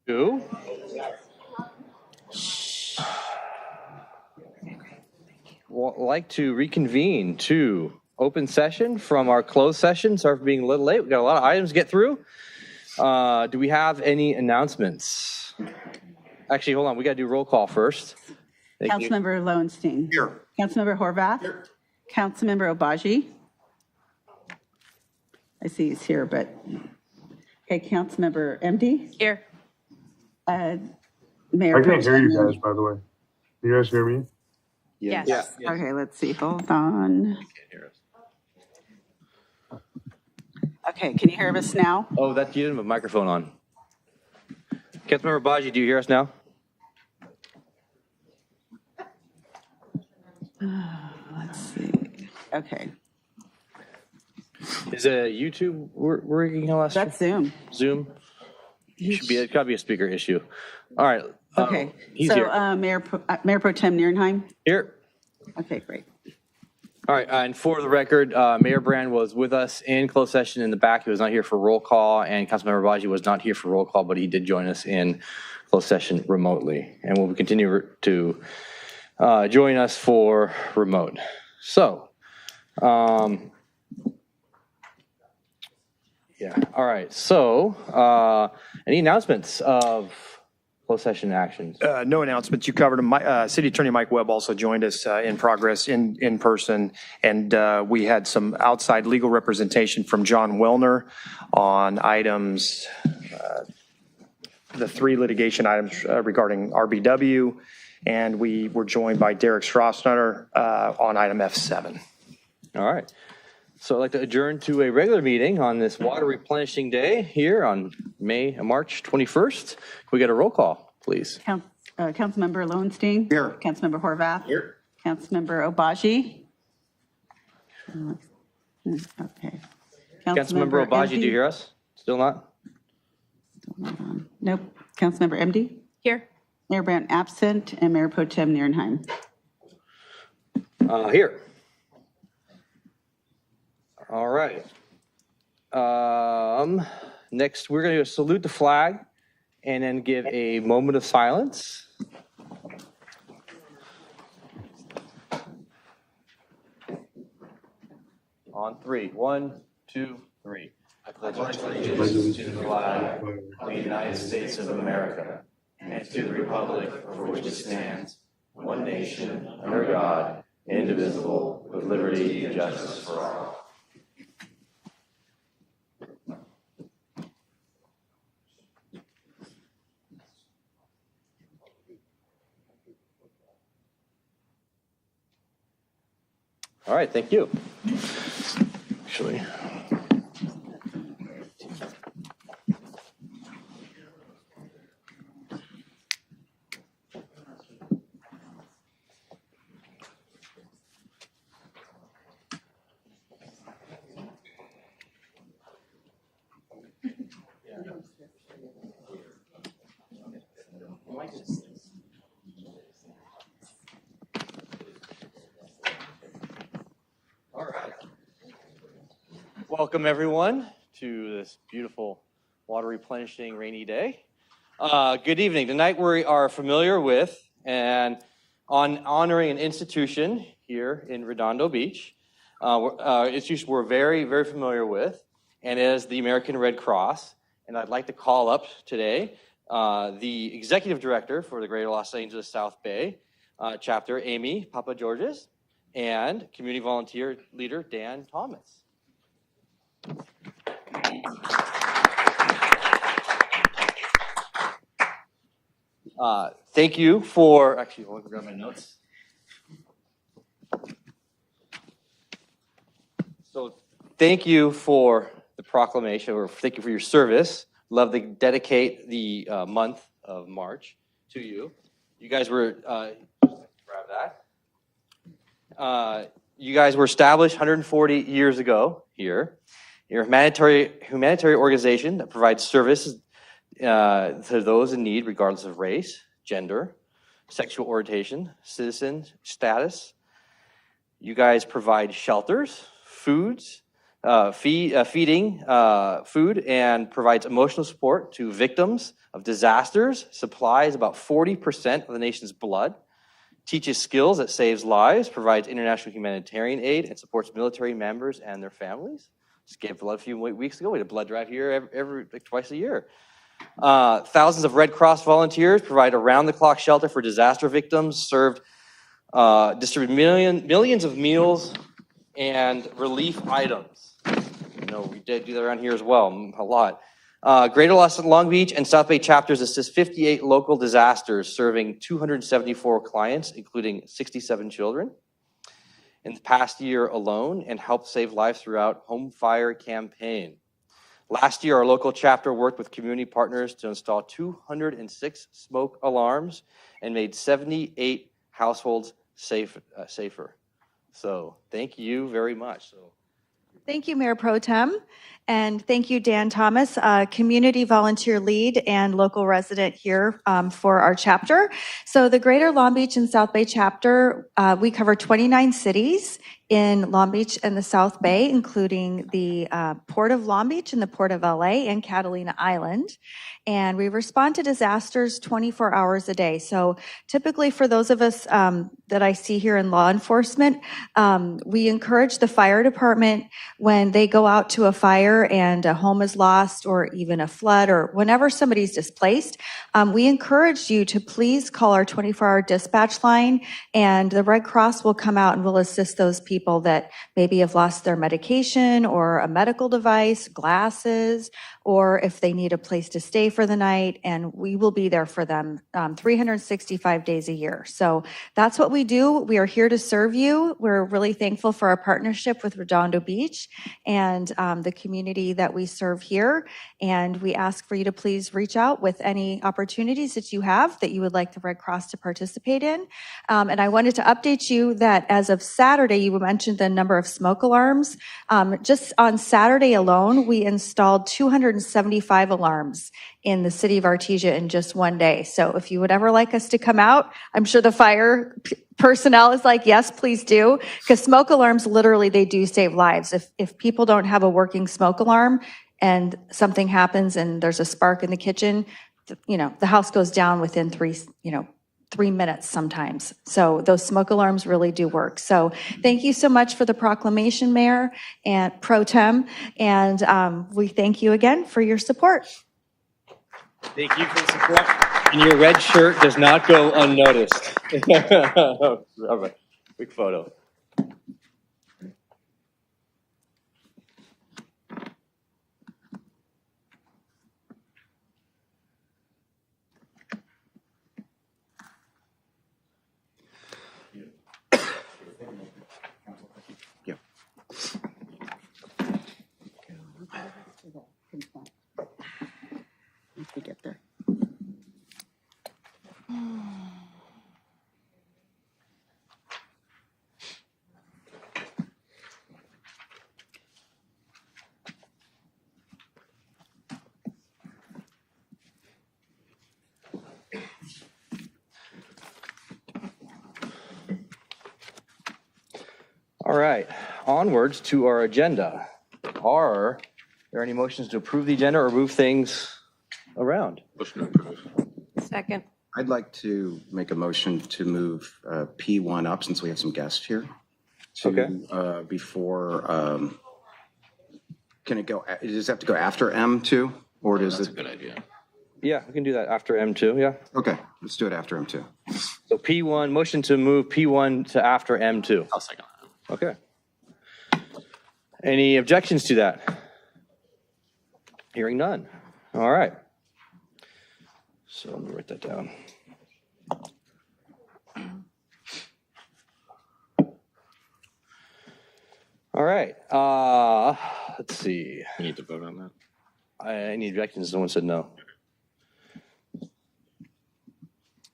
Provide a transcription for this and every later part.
Two. Like to reconvene to open session from our closed session. Sorry for being a little late. We've got a lot of items to get through. Do we have any announcements? Actually, hold on. We got to do roll call first. Councilmember Lowenstein. Here. Councilmember Horvath. Here. Councilmember Obaji. I see he's here, but okay. Councilmember MD. Here. Mayor. I can't hear you guys, by the way. Do you guys hear me? Yes. Yeah. Okay, let's see. Hold on. Okay, can you hear us now? Oh, that's you didn't have a microphone on. Councilmember Baji, do you hear us now? Let's see. Okay, Is it YouTube working last? that's Zoom. Zoom? Should be. It's got to be a speaker issue. All right. Okay, He's so here. Mayor Pro Tem Nierenheim. Here. Okay, great. All right, and for the record, Mayor Brand was with us in closed session in the back. He was not here for roll call, and Councilmember Baji was not here for roll call, but he did join us in closed session remotely, and will continue to join us for remote. So, yeah, all right. So, any announcements of closed session actions? No announcements. You covered them. City Attorney Mike Webb also joined us in progress in person. And we had some outside legal representation from John Wellner on items, the 3 litigation items regarding RBW. And we were joined by Derek Strassnutter on item F7. All right. So I'd like to adjourn to a regular meeting on this water replenishing day here on March 21st. Can we get a roll call, please? Councilmember Lowenstein. Here. Councilmember Horvath. Here. Councilmember Obaji. Okay. Councilmember Obaji, do you hear us? Still not? Nope. Councilmember MD. Here. Mayor Brandt absent, and Mayor Pro Tem Nierenheim. Here. All right. Next, we're going to salute the flag and then give a moment of silence. On 3. 1, 2, 3. I pledge allegiance to the flag of the United States of America and to the republic for which it stands, one nation, under God, indivisible, with liberty and justice for all. All right, thank you. Actually. All right. Welcome, everyone, to this beautiful water replenishing rainy day. Good evening. Tonight we are familiar with and honoring an institution here in Redondo Beach. Institution we're very, very familiar with, and is the American Red Cross. And I'd like to call up today the executive director for the Greater Los Angeles South Bay chapter, Amy Papageorges, and community volunteer leader, Dan Thomas. Thank you for, actually, hold on, grab my notes. So thank you for the proclamation, or thank you for your service. Love to dedicate the month of March to you. You guys were, grab that. You guys were established 140 years ago here. You're a humanitarian organization that provides services to those in need, regardless of race, gender, sexual orientation, citizen status. You guys provide shelters, foods, feeding food and provides emotional support to victims of disasters, supplies about 40% of the nation's blood, teaches skills that saves lives, provides international humanitarian aid, and supports military members and their families. Just gave blood a few weeks ago. We had a blood drive here every like twice a year. Thousands of Red Cross volunteers provide around-the-clock shelter for disaster victims, distribute millions of meals and relief items. You know, we did do that around here as well, a lot. Greater Long Beach and South Bay chapters assist 58 local disasters, serving 274 clients, including 67 children, in the past year alone, and helped save lives throughout Home Fire campaign. Last year, our local chapter worked with community partners to install 206 smoke alarms and made 78 households safer. So thank you very much. Thank you, Mayor Pro Tem. And thank you, Dan Thomas, community volunteer lead and local resident here for our chapter. So the Greater Long Beach and South Bay chapter, we cover 29 cities in Long Beach and the South Bay, including the Port of Long Beach and the Port of LA and Catalina Island. And we respond to disasters 24 hours a day. So typically for those of us that I see here in law enforcement, we encourage the fire department when they go out to a fire and a home is lost or even a flood or whenever somebody's displaced, we encourage you to please call our 24-hour dispatch line, and the Red Cross will come out and will assist those people that maybe have lost their medication or a medical device, glasses, or if they need a place to stay for the night, and we will be there for them 365 days a year. So that's what we do. We are here to serve you. We're really thankful for our partnership with Redondo Beach and the community that we serve here. And we ask for you to please reach out with any opportunities that you have that you would like the Red Cross to participate in. And I wanted to update you that as of Saturday, you mentioned the number of smoke alarms. Just on Saturday alone, we installed 275 alarms in the city of Artesia in just one day. So if you would ever like us to come out, I'm sure the fire personnel is like, yes, please do. Because smoke alarms, literally, they do save lives. If people don't have a working smoke alarm and something happens and there's a spark in the kitchen, the house goes down within 3 minutes sometimes. So those smoke alarms really do work. So thank you so much for the proclamation, Mayor and Pro Tem. And we thank you again for your support. Thank you for the support. And your red shirt does not go unnoticed. All right, quick photo. Once we get there. All right, onwards to our agenda. Are there any motions to approve the agenda or move things around? Second. I'd like to make a motion to move P1 up, since we have some guests here. Before, can it go, does it have to go after M2? Or does it? That's a good idea. Yeah, we can do that after M2, yeah. Okay, let's do it after M2. So P1, motion to move P1 to after M2. I'll second that. Okay. Any objections to that? Hearing none. All right. So let me write that down. All right. Let's see. We need to vote on that. Any objections? No one said no.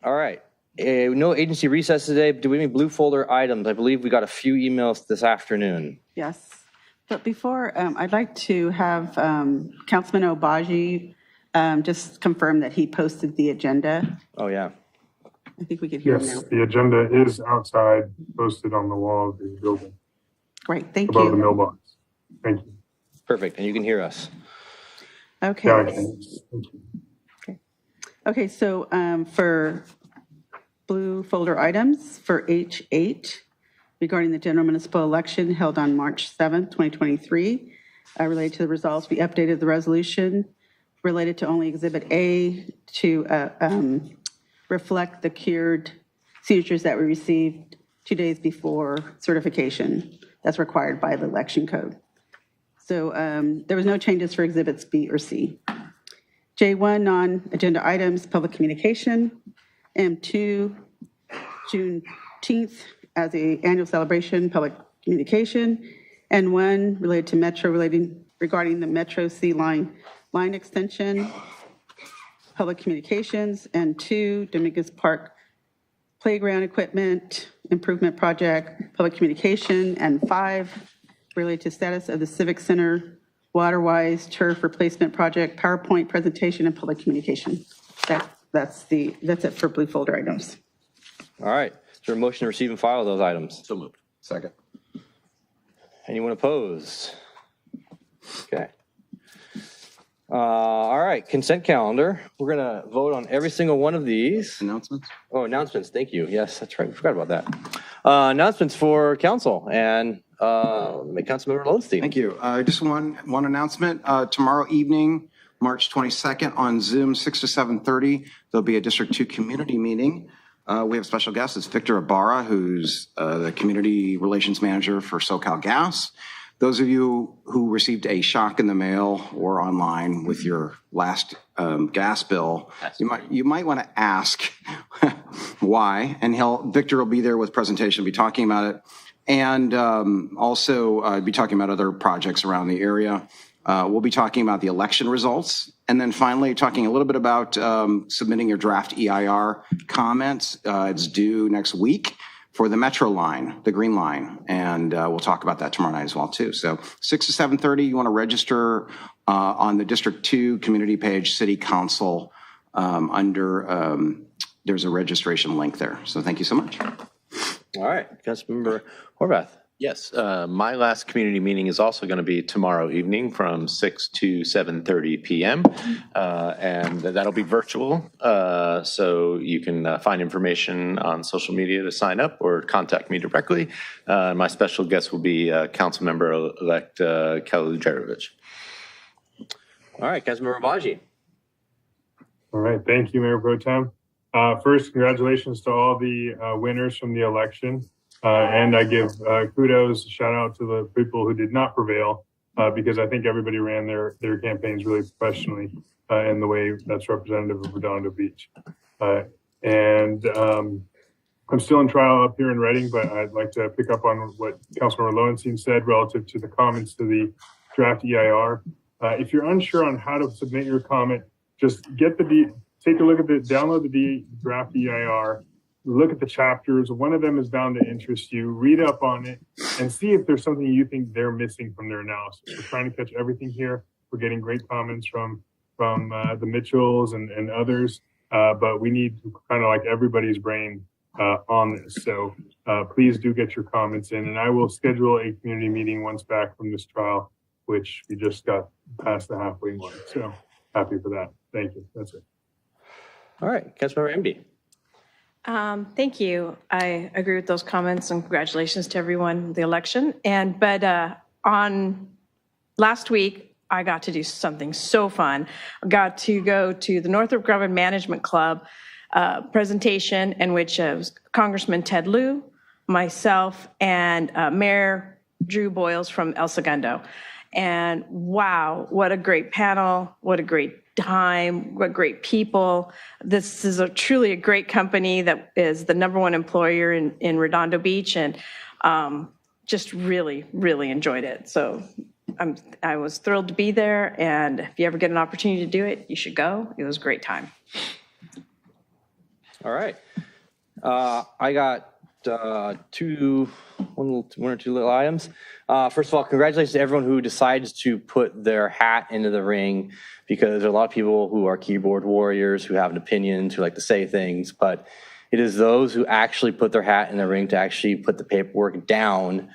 All right. No agency recess today. Do we have any blue folder items? I believe we got a few emails this afternoon. Yes. But before, I'd like to have Councilman Obaji just confirm that he posted the agenda. Oh, yeah. I think we could hear him now. Yes, the agenda is outside, posted on the wall of the building, Great, thank above the you. mailbox. Thank you. Perfect, and you can hear us. Okay. Yeah, I can. Thank you. Okay, so for blue folder items for H8 regarding the general municipal election held on March 7th, 2023, related to the results, we updated the resolution related to only Exhibit A to reflect the cured signatures that we received 2 days before certification. That's required by the election code. So there was no changes for Exhibits B or C. J1, non-agenda items, public communication. M2, Juneteenth as a annual celebration, public communication. And 1 related to Metro, regarding the Metro C line extension, public communications. And 2, Dominguez Park playground equipment improvement project, public communication. And 5, related to status of the Civic Center water-wise turf replacement project, PowerPoint presentation, and public communication. That's it for blue folder items. All right, is there a motion to receive and file those items? So moved. Second. Anyone opposed? Okay. All right, consent calendar. We're going to vote on every single one of these. Announcements? Oh, announcements, thank you. Yes, that's right, we forgot about that. Announcements for council, and Councilmember Lowenstein. Thank you. Just one announcement. Tomorrow evening, March 22nd, on Zoom, 6 to 7:30, there'll be a District 2 community meeting. We have special guests. It's Victor Ibarra, who's the Community Relations Manager for SoCal Gas. Those of you who received a shock in the mail or online with your last gas bill, you might want to ask why. And Victor will be there with presentation, be talking about it, and also be talking about other projects around the area. We'll be talking about the election results, and then finally talking a little bit about submitting your draft EIR comments. It's due next week for the Metro line, the Green Line, and we'll talk about that tomorrow night as well too. So 6 to 7:30, you want to register on the District 2 community page, City Council, there's a registration link there. So thank you so much. All right, Councilmember Horvath. Yes, my last community meeting is also going to be tomorrow evening from 6 to 7:30 p.m. And that'll be virtual. So you can find information on social media to sign up or contact me directly. My special guest will be Councilmember-elect Kelly Lujerovich. All right, Councilmember Baji. All right. Thank you, Mayor Pro Tem. First, congratulations to all the winners from the election. And I give kudos, shout out to the people who did not prevail, because I think everybody ran their campaigns really professionally in the way that's representative of Redondo Beach. And I'm still in trial up here in Reading, but I'd like to pick up on what Councilmember Lowenstein said relative to the comments to the draft EIR. If you're unsure on how to submit your comment, just take a look at download the draft EIR. Look at the chapters. One of them is bound to interest you. Read up on it and see if there's something you think they're missing from their analysis. We're trying to catch everything here. We're getting great comments from the Mitchells and others, but we need kind of like everybody's brain on this. So please do get your comments in, and I will schedule a community meeting once back from this trial, which we just got past the halfway mark. So happy for that. Thank you. That's it. All right, Councilmember MD. Thank you. I agree with those comments, and congratulations to everyone in the election. But on last week, I got to do something so fun. I got to go to the Northrop Grumman Management Club presentation, in which was Congressman Ted Lieu, myself, and Mayor Drew Boyles from El Segundo. And wow, what a great panel, what a great time, what great people. This is truly a great company that is the #1 employer in Redondo Beach, and just really, really enjoyed it. So I was thrilled to be there, and if you ever get an opportunity to do it, you should go. It was a great time. All right. I got one or two little items. First of all, congratulations to everyone who decides to put their hat into the ring, because there are a lot of people who are keyboard warriors, who have opinions, who like to say things, but it is those who actually put their hat in the ring to actually put the paperwork down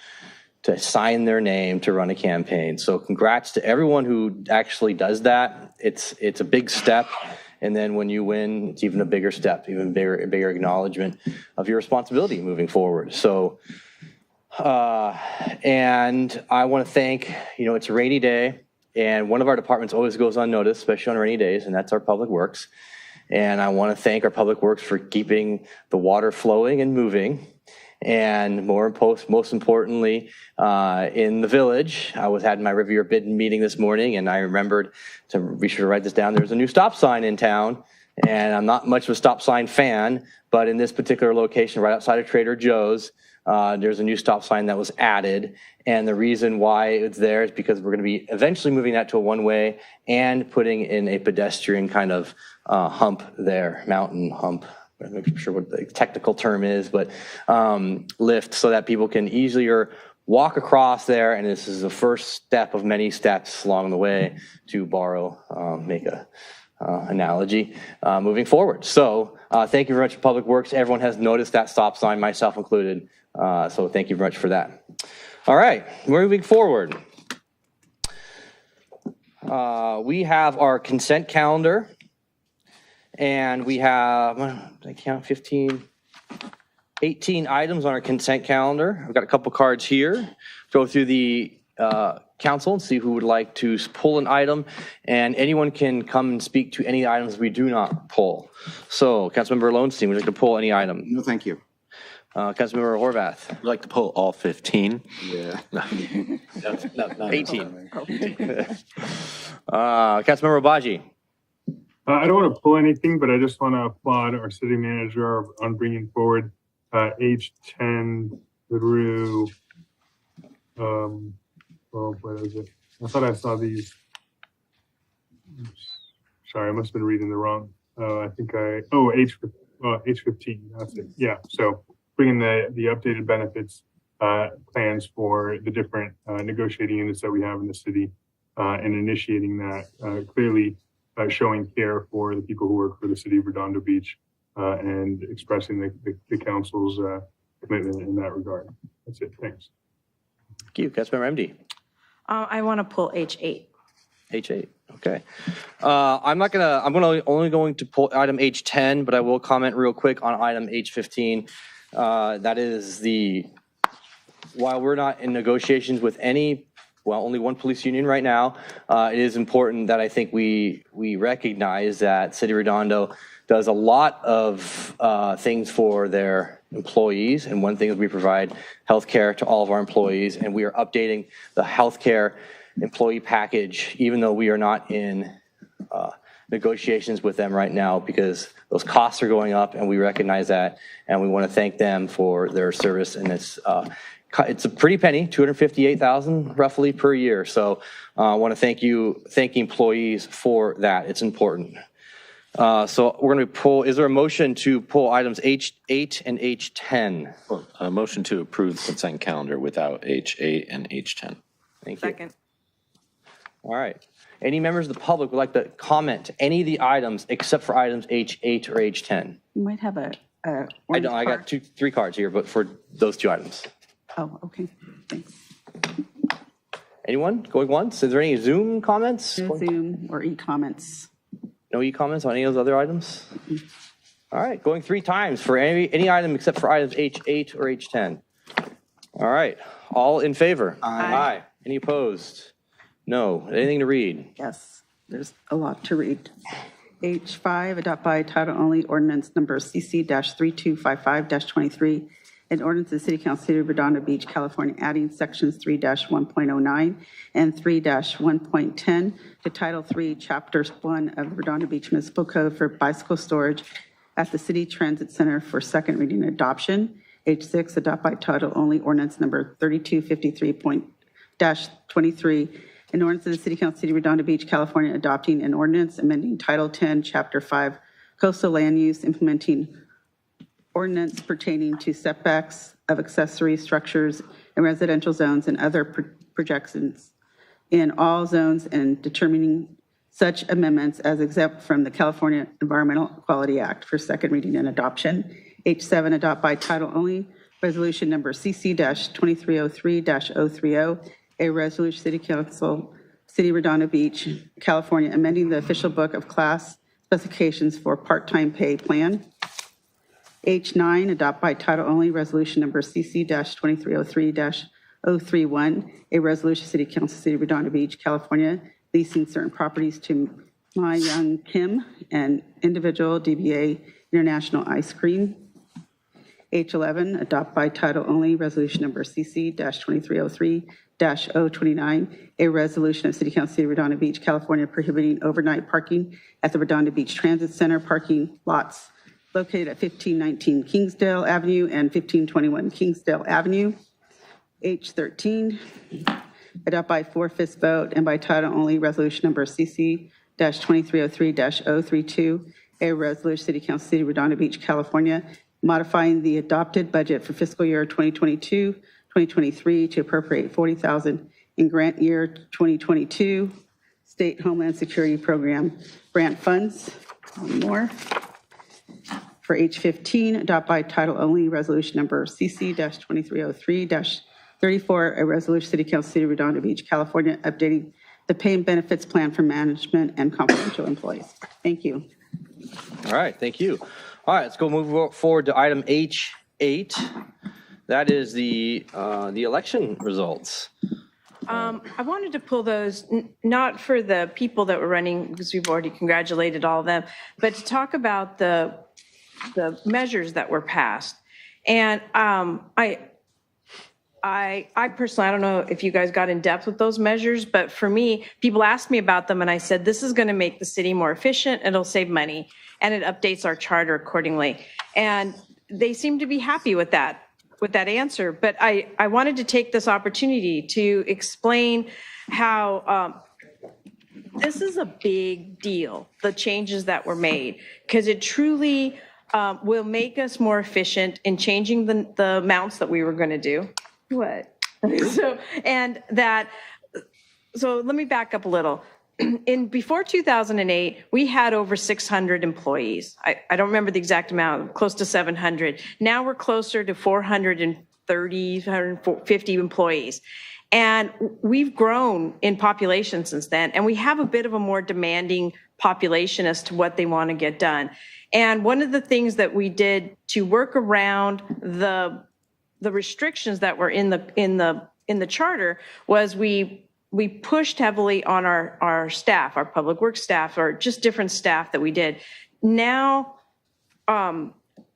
to sign their name to run a campaign. So congrats to everyone who actually does that. It's a big step. And then when you win, it's even a bigger step, even bigger acknowledgement of your responsibility moving forward. So, and I want to thank, it's a rainy day, and one of our departments always goes unnoticed, especially on rainy days, and that's our Public Works. And I want to thank our Public Works for keeping the water flowing and moving. And most importantly, in the village, I was had my review bid meeting this morning, and I remembered to be sure to write this down. There's a new stop sign in town, and I'm not much of a stop sign fan, but in this particular location, right outside of Trader Joe's, there's a new stop sign that was added. And the reason why it's there is because we're going to be eventually moving that to a one-way and putting in a pedestrian kind of hump there, mountain hump. I'm not sure what the technical term is, but lift so that people can easier walk across there. And this is the first step of many steps along the way, to make a analogy moving forward. So thank you very much for Public Works. Everyone has noticed that stop sign, myself included. So thank you very much for that. All right, moving forward. We have our consent calendar. And we have, I count 18 items on our consent calendar. I've got a couple cards here. Go through the council and see who would like to pull an item. And anyone can come and speak to any items we do not pull. So, Councilmember Lowenstein, would you like to pull any item? No, thank you. Councilmember Horvath. I'd like to pull all 15. Yeah. No, 18. Councilmember Obaji. I don't want to pull anything, but I just want to applaud our city manager on bringing forward H10 through, what is it? I thought I saw these. Oops. Sorry, I must have been reading the wrong. H15, that's it. Yeah, so bringing the updated benefits plans for the different negotiating units that we have in the city and initiating that clearly. Showing care for the people who work for the city of Redondo Beach and expressing the council's commitment in that regard. That's it. Thanks. Thank you. Councilmember MD. I want to pull H8. H8. Okay. I'm only going to pull item H10, but I will comment real quick on item H15. That is while we're not in negotiations with only one police union right now. It is important that I think we recognize that City of Redondo does a lot of things for their employees. And one thing is we provide health care to all of our employees. And we are updating the health care employee package, even though we are not in negotiations with them right now, because those costs are going up and we recognize that. And we want to thank them for their service. And it's a pretty penny, $258,000 roughly per year. So I want to thank employees for that. It's important. So we're going to is there a motion to pull items H8 and H10? A motion to approve the consent calendar without H8 and H10. Thank you. Second. All right. Any members of the public would like to comment to any of the items except for items H8 or H10? You might have a I got 3 cards here, but for those 2 items. Oh, okay, thanks. Anyone going once? Is there any Zoom comments? No Zoom or e-comments. No e-comments on any of those other items? All right, going 3 times for any item except for items H8 or H10. All right, all in favor? Aye. Any opposed? No. Anything to read? Yes, there's a lot to read. H5, adopt by title only ordinance number CC-3255-23, an ordinance of the City Council, City of Redondo Beach, California, adding sections 3-1.09 and 3-1.10 to Title III, Chapter 1 of the Redondo Beach Municipal Code for bicycle storage at the City Transit Center for second reading and adoption. H6, adopt by title only ordinance number 3253.23, an ordinance of the City Council, City of Redondo Beach, California, adopting an ordinance amending Title 10, Chapter 5, Coastal Land Use, implementing ordinance pertaining to setbacks of accessory structures in residential zones and other projections in all zones, and determining such amendments as exempt from the California Environmental Quality Act for second reading and adoption. H7, adopt by title only Resolution number CC-2303-030, a resolution, City Council, City Redondo Beach, California, amending the official book of class specifications for part-time pay plan. H9, adopt by title only, resolution number CC-2303-031, a resolution, City Council, City Redondo Beach, California, leasing certain properties to My Young Kim, an individual, DBA International Ice Cream. H11, adopt by title only, resolution number CC-2303-029, a resolution of City Council, City of Redondo Beach, California, prohibiting overnight parking at the Redondo Beach Transit Center parking lots located at 1519 Kingsdale Avenue and 1521 Kingsdale Avenue. H13, adopt by 4/5 vote and by title only, resolution number CC-2303-032, a resolution, City Council, City of Redondo Beach, California, modifying the adopted budget for fiscal year 2022-2023 to appropriate $40,000 in grant year 2022 State Homeland Security Program grant funds. One more. For H15, adopt by title only, resolution number CC-2303-34, a resolution, City Council, City of Redondo Beach, California, updating the pay and benefits plan for management and confidential employees. Thank you. All right, thank you. All right, let's go move forward to item H8. That is the election results. I wanted to pull those, not for the people that were running, because we've already congratulated all of them, but to talk about the measures that were passed. And I personally, I don't know if you guys got in depth with those measures, but for me, people asked me about them and I said, this is going to make the city more efficient, it'll save money, and it updates our charter accordingly. And they seem to be happy with that answer. But I wanted to take this opportunity to explain how this is a big deal, the changes that were made, because it truly will make us more efficient in changing the amounts that we were going to do. What? So let me back up a little. Before 2008, we had over 600 employees. I don't remember the exact amount, close to 700. Now we're closer to 430, 450 employees. And we've grown in population since then, and we have a bit of a more demanding population as to what they want to get done. And one of the things that we did to work around the restrictions that were in the charter was we pushed heavily on our staff, our public works staff, or just different staff that we did. Now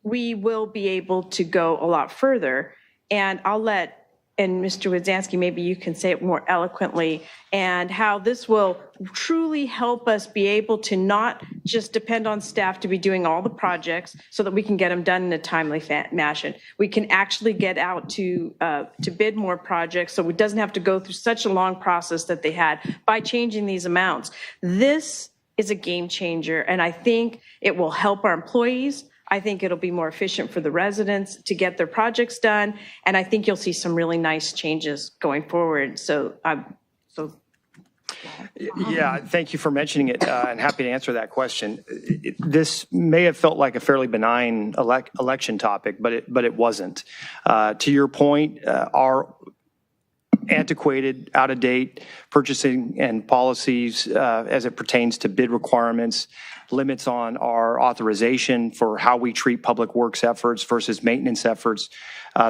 we will be able to go a lot further, and and Mr. Wadzansky, maybe you can say it more eloquently, and how this will truly help us be able to not just depend on staff to be doing all the projects so that we can get them done in a timely fashion. We can actually get out to bid more projects so it doesn't have to go through such a long process that they had by changing these amounts. This is a game changer, and I think it will help our employees. I think it'll be more efficient for the residents to get their projects done, and I think you'll see some really nice changes going forward. Yeah, thank you for mentioning it, and happy to answer that question. This may have felt like a fairly benign election topic, but it wasn't. To your point, our antiquated, out-of-date purchasing and policies as it pertains to bid requirements, limits on our authorization for how we treat public works efforts versus maintenance efforts.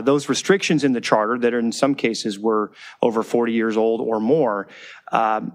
Those restrictions in the charter that are in some cases were over 40 years old or more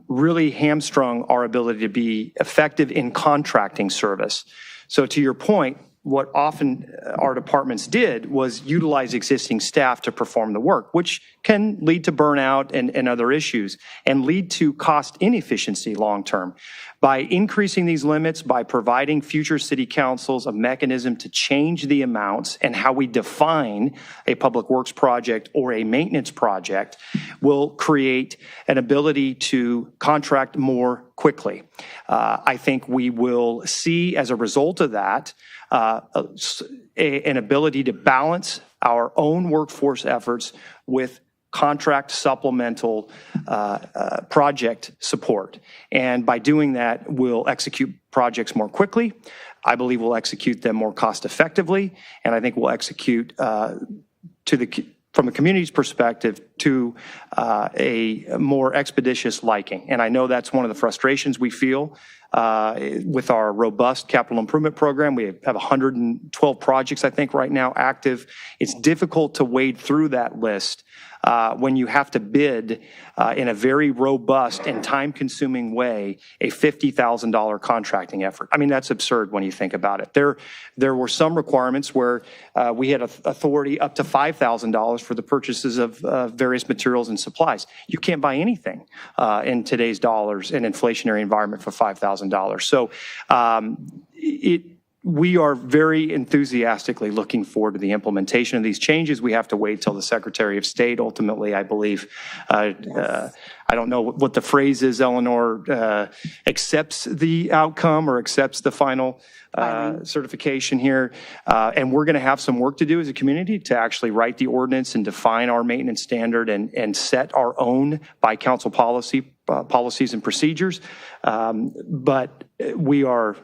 really hamstrung our ability to be effective in contracting service. So to your point, what often our departments did was utilize existing staff to perform the work, which can lead to burnout and other issues and lead to cost inefficiency long-term. By increasing these limits, by providing future city councils a mechanism to change the amounts and how we define a public works project or a maintenance project, will create an ability to contract more quickly. I think we will see as a result of that an ability to balance our own workforce efforts with contract supplemental project support. And by doing that, we'll execute projects more quickly. I believe we'll execute them more cost effectively. And I think we'll execute from a community's perspective to a more expeditious liking. And I know that's one of the frustrations we feel with our robust capital improvement program. We have 112 projects, I think, right now active. It's difficult to wade through that list when you have to bid in a very robust and time-consuming way a $50,000 contracting effort. I mean, that's absurd when you think about it. There were some requirements where we had authority up to $5,000 for the purchases of various materials and supplies. You can't buy anything in today's dollars in inflationary environment for $5,000. So we are very enthusiastically looking forward to the implementation of these changes. We have to wait till the Secretary of State ultimately, I believe, I don't know what the phrase is, Eleanor, accepts the outcome or accepts the final certification here. And we're going to have some work to do as a community to actually write the ordinance and define our maintenance standard and set our own by council policies and procedures. But we are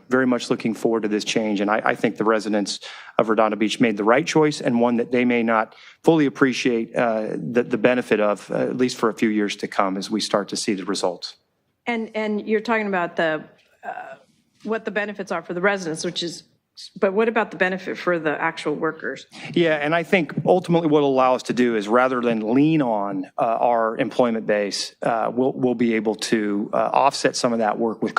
very much looking forward to this change, and I think the residents of Redondo Beach made the right choice, and one that they may not fully appreciate the benefit of, at least for a few years to come as we start to see the results. And you're talking about what the benefits are for the residents, but what about the benefit for the actual workers? Yeah, and I think ultimately what it'll allow us to do is rather than lean on our employment base, we'll be able to offset some of that work with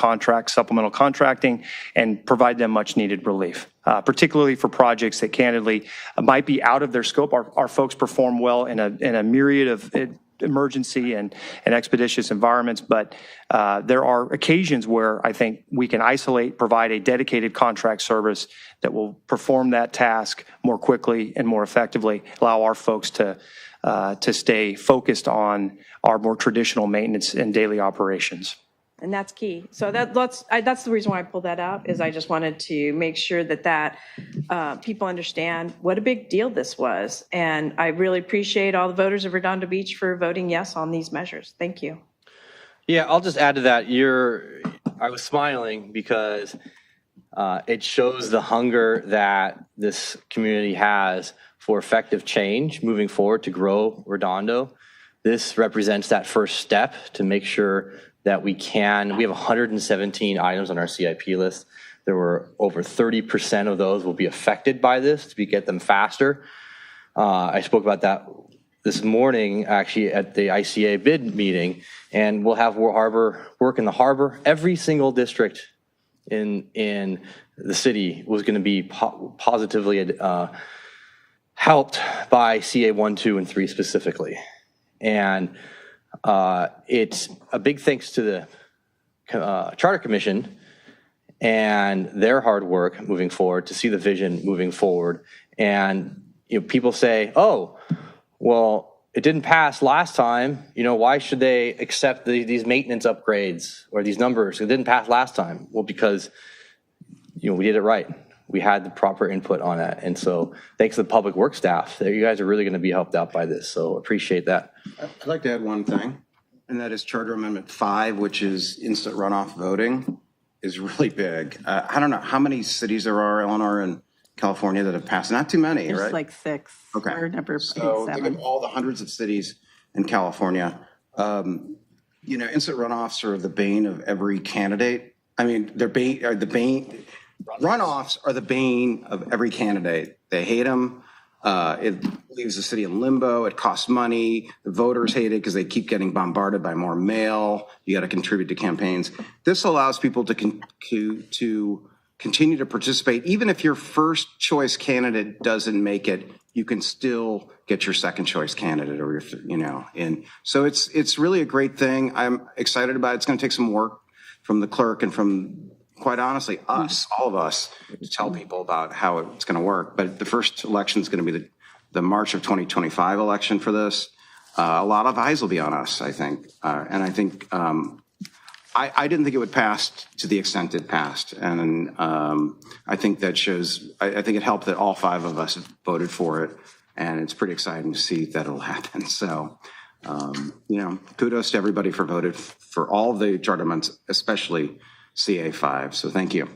supplemental contracting, and provide them much needed relief, particularly for projects that candidly might be out of their scope. Our folks perform well in a myriad of emergency and expeditious environments, but there are occasions where I think we can provide a dedicated contract service that will perform that task more quickly and more effectively, allow our folks to stay focused on our more traditional maintenance and daily operations. And that's key. So that's the reason why I pulled that out, is I just wanted to make sure that people understand what a big deal this was. And I really appreciate all the voters of Redondo Beach for voting yes on these measures. Thank you. Yeah, I'll just add to that. I was smiling because it shows the hunger that this community has for effective change moving forward to grow Redondo. This represents that first step to make sure that we have 117 items on our CIP list. There were over 30% of those will be affected by this to get them faster. I spoke about that this morning actually at the ICA bid meeting, and we'll have work in the harbor. Every single district in the city was going to be positively helped by CA 1, 2, and 3 specifically. And it's a big thanks to the Charter Commission and their hard work moving forward to see the vision moving forward. And people say, oh, well, it didn't pass last time. Why should they accept these maintenance upgrades or these numbers? It didn't pass last time. Well, because we did it right. We had the proper input on that. And so thanks to the public work staff, you guys are really going to be helped out by this. So appreciate that. I'd like to add one thing, and that is Charter Amendment 5, which is instant runoff voting, is really big. I don't know how many cities there are, Eleanor, in California that have passed. Not too many, There's right? like 6. Okay. We're number So 7. think of all the hundreds of cities in California. Instant runoffs are the bane of every candidate. I mean, runoffs are the bane of every candidate. They hate them. It leaves the city in limbo. It costs money. The voters hate it because they keep getting bombarded by more mail. You got to contribute to campaigns. This allows people to continue to participate. Even if your first choice candidate doesn't make it, you can still get your second choice candidate, or and so it's really a great thing. I'm excited about it. It's going to take some work from the clerk and from, quite honestly, all of us, to tell people about how it's going to work. But the first election is going to be the March of 2025 election for this. A lot of eyes will be on us, I think. And I think I didn't think it would pass to the extent it passed. And I think that shows, I think it helped that all 5 of us voted for it. And it's pretty exciting to see that it'll happen. So, kudos to everybody for voted for all of the charter amendments, especially CA5. So thank you.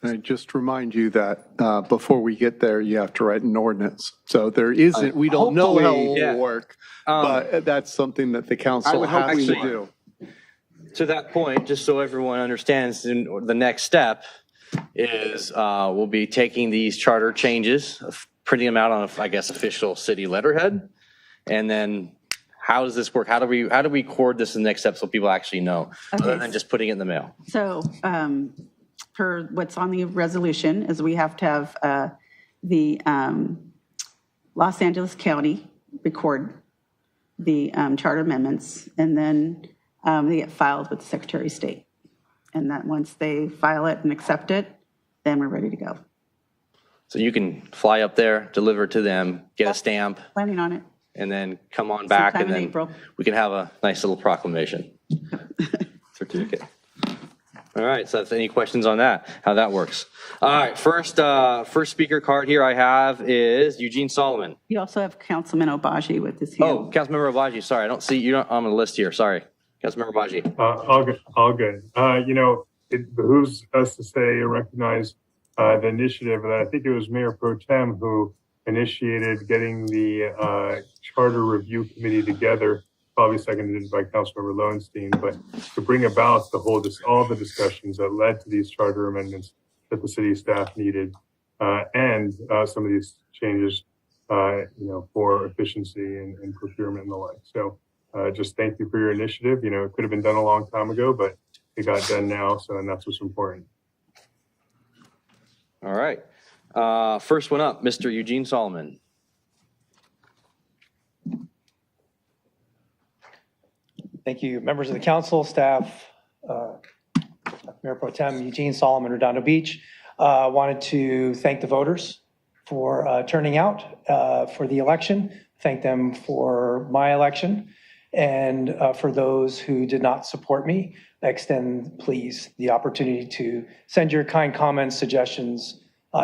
I just remind you that before we get there, you have to write an ordinance. So there isn't, we don't know how it yeah. will work, but that's something that the council would hope has we to would. do. To that point, just so everyone understands, the next step is we'll be taking these charter changes, printing them out on, I guess, official city letterhead. And then how does this work? How do we record this in the next step so people actually know, other than just putting it in the mail? So per what's on the resolution is we have to have the Los Angeles County record the charter amendments, and then they get filed with the Secretary of State. And that once they file it and accept it, then we're ready to go. So you can fly up there, deliver it to them, get a stamp, Planning on it. and then come on back, Sometime and in then April. we can have a nice little proclamation certificate. All right, so that's any questions on that, how that works. All right, first speaker card here I have is Eugene Solomon. You also have Councilman Obaji with his hand. Oh, Councilmember Obaji, sorry, I don't see you on the list here, sorry. Councilmember Obaji. All good. It behooves us to say and recognize the initiative that I think it was Mayor Pro Tem who initiated getting the Charter Review Committee together, probably seconded by Councilmember Lowenstein, but to bring about all the discussions that led to these charter amendments that the city staff needed, and some of these changes, for efficiency and procurement and the like. So just thank you for your initiative. It could have been done a long time ago, but it got done now. And that's what's important. All right. First one up, Mr. Eugene Solomon. Thank you, members of the council, staff, Mayor Pro Tem Eugene Solomon, Redondo Beach. Wanted to thank the voters for turning out for the election, thank them for my election, and for those who did not support me, extend, please, the opportunity to send your kind comments, suggestions,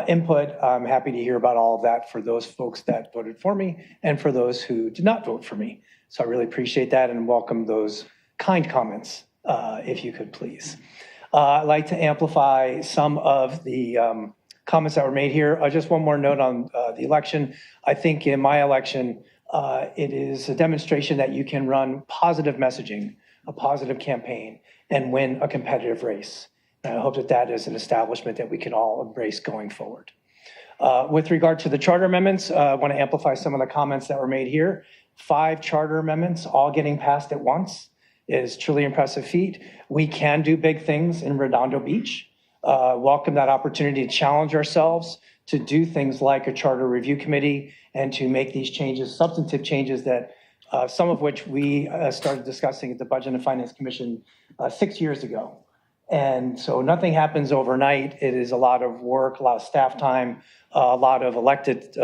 input. I'm happy to hear about all of that for those folks that voted for me and for those who did not vote for me. So I really appreciate that and welcome those kind comments, if you could please. I'd like to amplify some of the comments that were made here. Just one more note on the election. I think in my election, it is a demonstration that you can run positive messaging, a positive campaign, and win a competitive race. And I hope that that is an establishment that we can all embrace going forward. With regard to the charter amendments, I want to amplify some of the comments that were made here. 5 charter amendments all getting passed at once is truly impressive feat. We can do big things in Redondo Beach. Welcome that opportunity to challenge ourselves to do things like a charter review committee and to make these changes, substantive changes that some of which we started discussing at the Budget and Finance Commission 6 years ago. And so nothing happens overnight. It is a lot of work, a lot of staff time, a lot of elected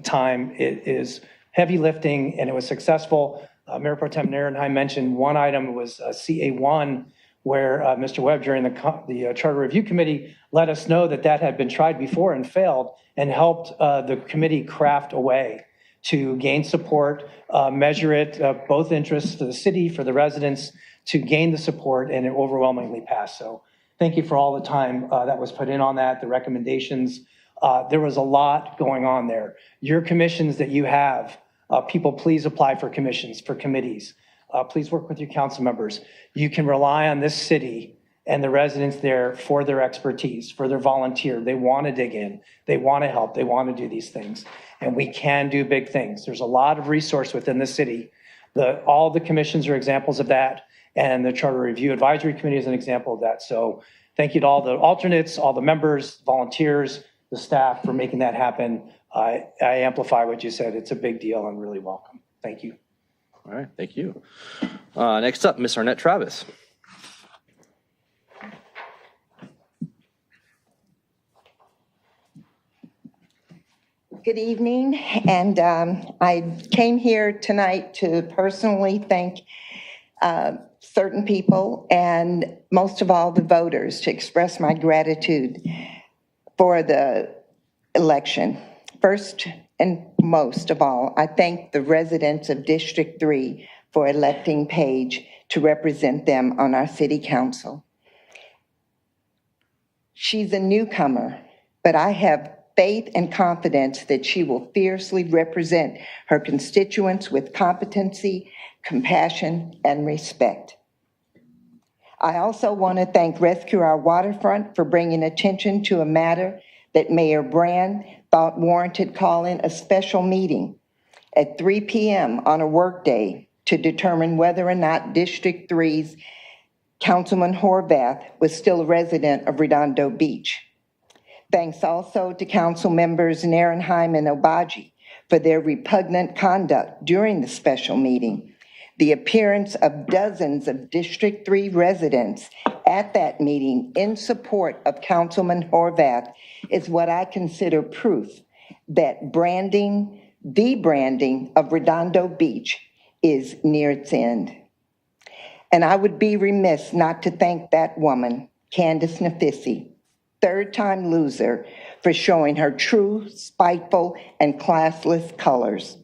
time. It is heavy lifting, and it was successful. Mayor Pro Tem Nierenheim mentioned one item was CA1, where Mr. Webb, during the Charter Review Committee, let us know that that had been tried before and failed, and helped the committee craft a way to gain support, measure it, both interests for the city, for the residents, to gain the support, and it overwhelmingly passed. So thank you for all the time that was put in on that, the recommendations. There was a lot going on there. Your commissions that you have, people, please apply for commissions, for committees. Please work with your council members. You can rely on this city and the residents there for their expertise, for their volunteer. They want to dig in. They want to help. They want to do these things. And we can do big things. There's a lot of resource within the city. All the commissions are examples of that. And the Charter Review Advisory Committee is an example of that. So thank you to all the alternates, all the members, volunteers, the staff for making that happen. I amplify what you said. It's a big deal and really welcome. Thank you. All right, thank you. Next up, Ms. Arnett Travis. Good evening, and I came here tonight to personally thank certain people, and most of all the voters, to express my gratitude for the election. First and most of all, I thank the residents of District 3 for electing Paige to represent them on our city council. She's a newcomer, but I have faith and confidence that she will fiercely represent her constituents with competency, compassion, and respect. I also want to thank Rescue Our Waterfront for bringing attention to a matter that Mayor Brand thought warranted calling a special meeting at 3 p.m. on a workday to determine whether or not District 3's Councilman Horvath was still a resident of Redondo Beach. Thanks also to Council members Narenheim and Obaji for their repugnant conduct during the special meeting. The appearance of dozens of District 3 residents at that meeting in support of Councilman Horvath is what I consider proof that the branding of Redondo Beach is near its end. And I would be remiss not to thank that woman, Candace Nafisi, third-time loser, for showing her true, spiteful, and classless colors.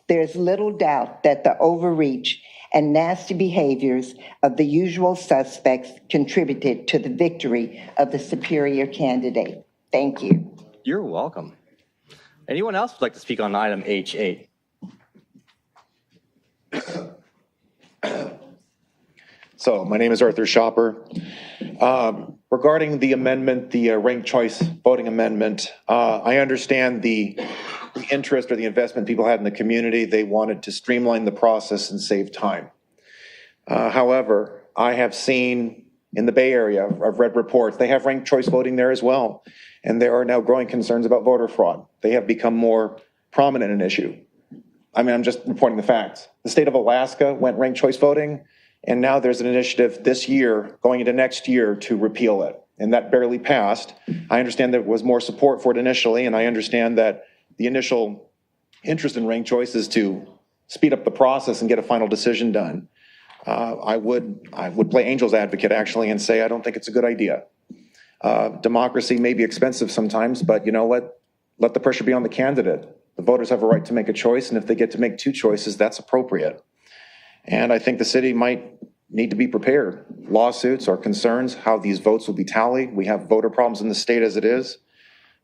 There's little doubt that the overreach and nasty behaviors of the usual suspects contributed to the victory of the superior candidate. Thank you. You're welcome. Anyone else would like to speak on item H8? So my name is Arthur Shopper. Regarding the amendment, the ranked choice voting amendment, I understand the interest or the investment people had in the community. They wanted to streamline the process and save time. However, I have seen in the Bay Area, I've read reports, they have ranked choice voting there as well. And there are now growing concerns about voter fraud. They have become more prominent an issue. I mean, I'm just reporting the facts. The state of Alaska went ranked choice voting, and now there's an initiative this year, going into next year, to repeal it. And that barely passed. I understand there was more support for it initially, and I understand that the initial interest in ranked choice is to speed up the process and get a final decision done. I would play angel's advocate, actually, and say I don't think it's a good idea. Democracy may be expensive sometimes, but you know what? Let the pressure be on the candidate. The voters have a right to make a choice, and if they get to make two choices, that's appropriate. And I think the city might need to be prepared. Lawsuits or concerns, how these votes will be tallied. We have voter problems in the state as it is.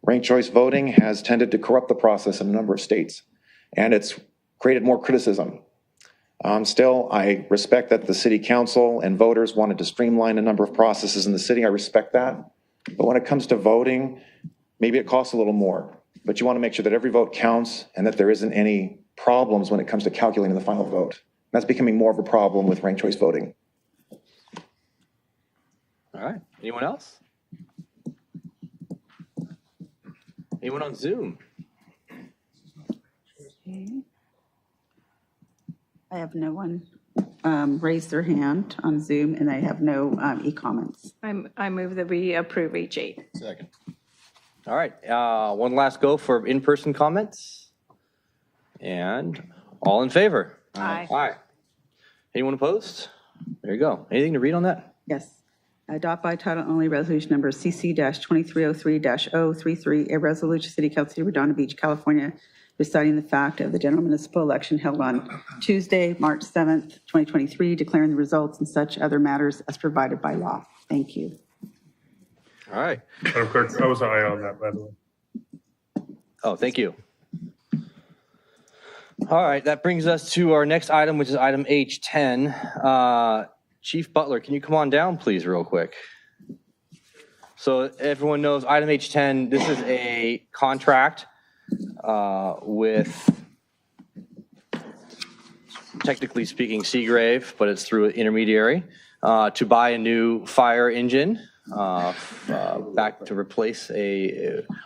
Ranked choice voting has tended to corrupt the process in a number of states, and it's created more criticism. Still, I respect that the city council and voters wanted to streamline a number of processes in the city. I respect that. But when it comes to voting, maybe it costs a little more. But you want to make sure that every vote counts and that there isn't any problems when it comes to calculating the final vote. That's becoming more of a problem with ranked choice voting. All right. Anyone else? Anyone on Zoom? I have no one raise their hand on Zoom, and I have no e-comments. I move that we approve H8. Second. All right. One last go for in-person comments. And all in favor? Aye. Aye. Anyone opposed? There you go. Anything to read on that? Yes. Adopt by title only resolution number CC-2303-033, a resolution, City Council of Redondo Beach, California, deciding the fact of the general municipal election held on Tuesday, March 7th, 2023, declaring the results and such other matters as provided by law. Thank you. All right. Madam Clerk, I was an aye on that, by the way. Oh, thank you. All right, that brings us to our next item, which is item H10. Chief Butler, can you come on down, please, real quick? So everyone knows item H10, this is a contract with, technically speaking, Seagrave, but it's through an intermediary, to buy a new fire engine back to replace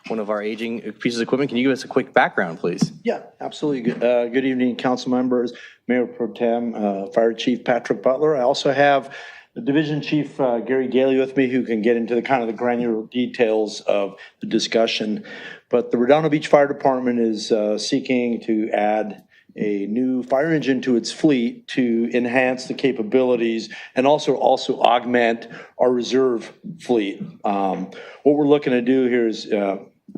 one of our aging pieces of equipment. Can you give us a quick background, please? Yeah, absolutely. Good evening, council members, Mayor Pro Tem, Fire Chief Patrick Butler. I also have the Division Chief Gary Gailey with me, who can get into the kind of the granular details of the discussion. But the Redondo Beach Fire Department is seeking to add a new fire engine to its fleet to enhance the capabilities and also augment our reserve fleet. What we're looking to do here is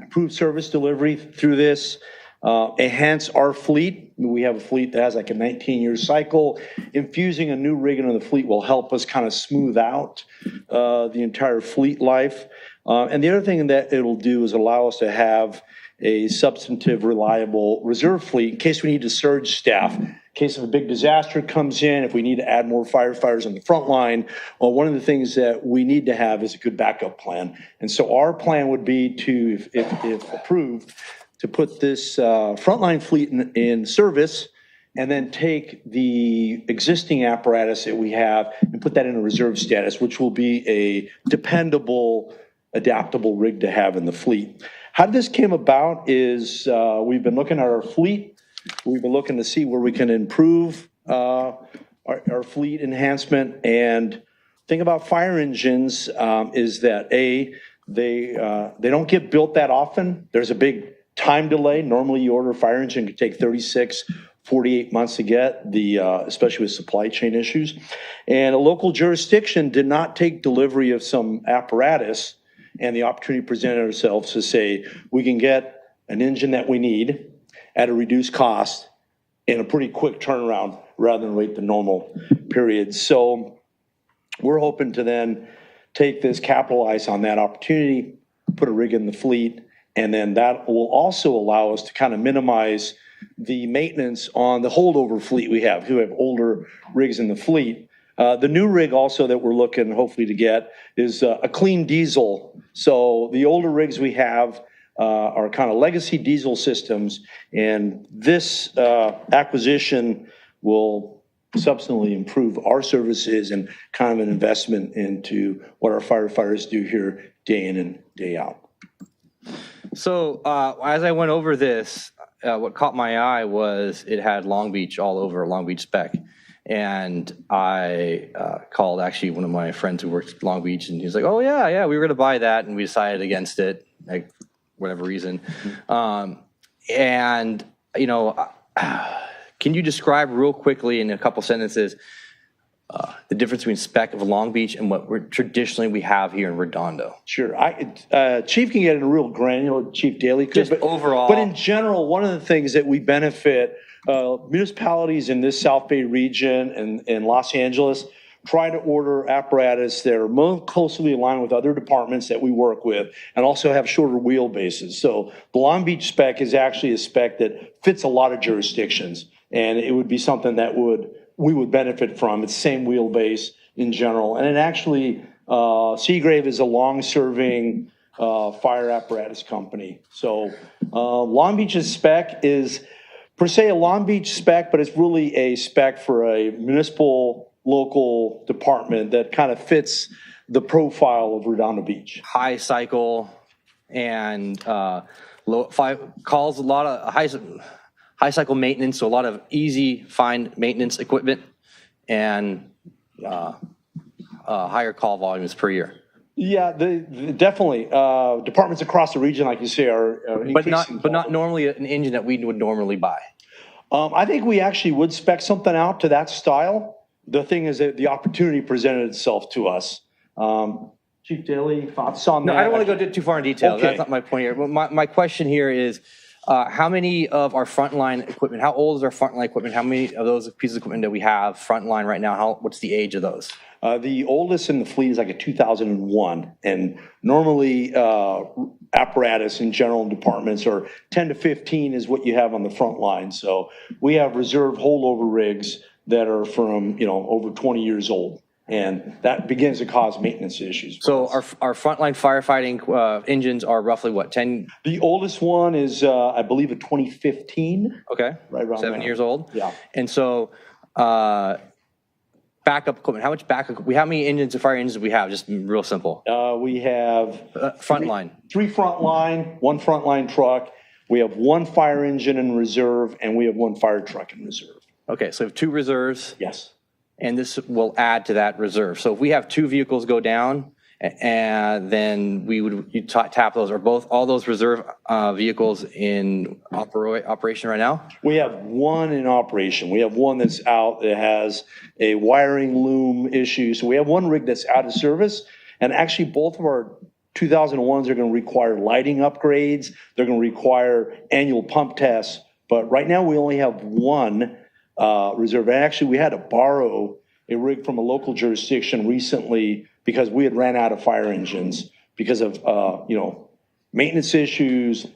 improve service delivery through this, enhance our fleet. We have a fleet that has like a 19-year cycle. Infusing a new rig into the fleet will help us kind of smooth out the entire fleet life. And the other thing that it'll do is allow us to have a substantive, reliable reserve fleet in case we need to surge staff, in case of a big disaster comes in, if we need to add more firefighters on the front line. Well, one of the things that we need to have is a good backup plan. And so our plan would be to, if approved, to put this frontline fleet in service and then take the existing apparatus that we have and put that in a reserve status, which will be a dependable, adaptable rig to have in the fleet. How this came about is we've been looking at our fleet. We've been looking to see where we can improve our fleet enhancement. And thing about fire engines is that they don't get built that often. There's a big time delay. Normally you order a fire engine, it could take 36, 48 months to get, especially with supply chain issues. And a local jurisdiction did not take delivery of some apparatus, and the opportunity presented ourselves to say, we can get an engine that we need at a reduced cost in a pretty quick turnaround rather than wait the normal period. So we're hoping to then take this, capitalize on that opportunity, put a rig in the fleet, and then that will also allow us to kind of minimize the maintenance on the holdover fleet we have, who have older rigs in the fleet. The new rig also that we're looking hopefully to get is a clean diesel. So the older rigs we have are kind of legacy diesel systems, and this acquisition will substantially improve our services and kind of an investment into what our firefighters do here day in and day out. So as I went over this, what caught my eye was it had Long Beach all over, Long Beach spec. And I called actually one of my friends who works at Long Beach, and he's like, oh, yeah, we were going to buy that, and we decided against it, like, whatever reason. And, you know, can you describe real quickly in a couple sentences the difference between spec of Long Beach and what traditionally we have here in Redondo? Sure. Chief can get into real granular, Chief Daly could. Just overall. But in general, one of the things that we benefit municipalities in this South Bay region and Los Angeles try to order apparatus that are more closely aligned with other departments that we work with and also have shorter wheelbases. So the Long Beach spec is actually a spec that fits a lot of jurisdictions, and it would be something that we would benefit from. It's the same wheelbase in general. And it actually, Seagrave is a long-serving fire apparatus company. So Long Beach's spec is per se a Long Beach spec, but it's really a spec for a municipal local department that kind of fits the profile of Redondo Beach. High cycle and calls a lot of high cycle maintenance, so a lot of easy find maintenance equipment and higher call volumes per year. Yeah, definitely. Departments across the region, like you say, are increasing. But not normally an engine that we would normally buy. I think we actually would spec something out to that style. The thing is that the opportunity presented itself to us. Chief Daly, thoughts on that? No, I don't want to go too far in detail. Okay. That's not my point here. My question here is, how many of our frontline equipment, how old is our frontline equipment? How many of those pieces of equipment that we have frontline right now, what's the age of those? The oldest in the fleet is like a 2001. And normally apparatus in general departments are 10 to 15 is what you have on the front line. So we have reserve holdover rigs that are from, over 20 years old. And that begins to cause maintenance issues. So our frontline firefighting engines are roughly what, 10? The oldest one is, I believe, a 2015. Okay. Right around 7 there. years old? Yeah. And so backup equipment, how many engines, fire engines do we have? Just real simple. We have frontline. Three frontline, one frontline truck. We have one fire engine in reserve, and we have one fire truck in reserve. Okay, so 2 reserves. Yes. And this will add to that reserve. So if we have 2 vehicles go down, and then you tap those, are all those reserve vehicles in operation right now? We have one in operation. We have one that's out that has a wiring loom issue. So we have one rig that's out of service, and actually both of our 2001s are going to require lighting upgrades. They're going to require annual pump tests. But right now we only have one reserve. And actually, we had to borrow a rig from a local jurisdiction recently because we had ran out of fire engines because of, maintenance issues,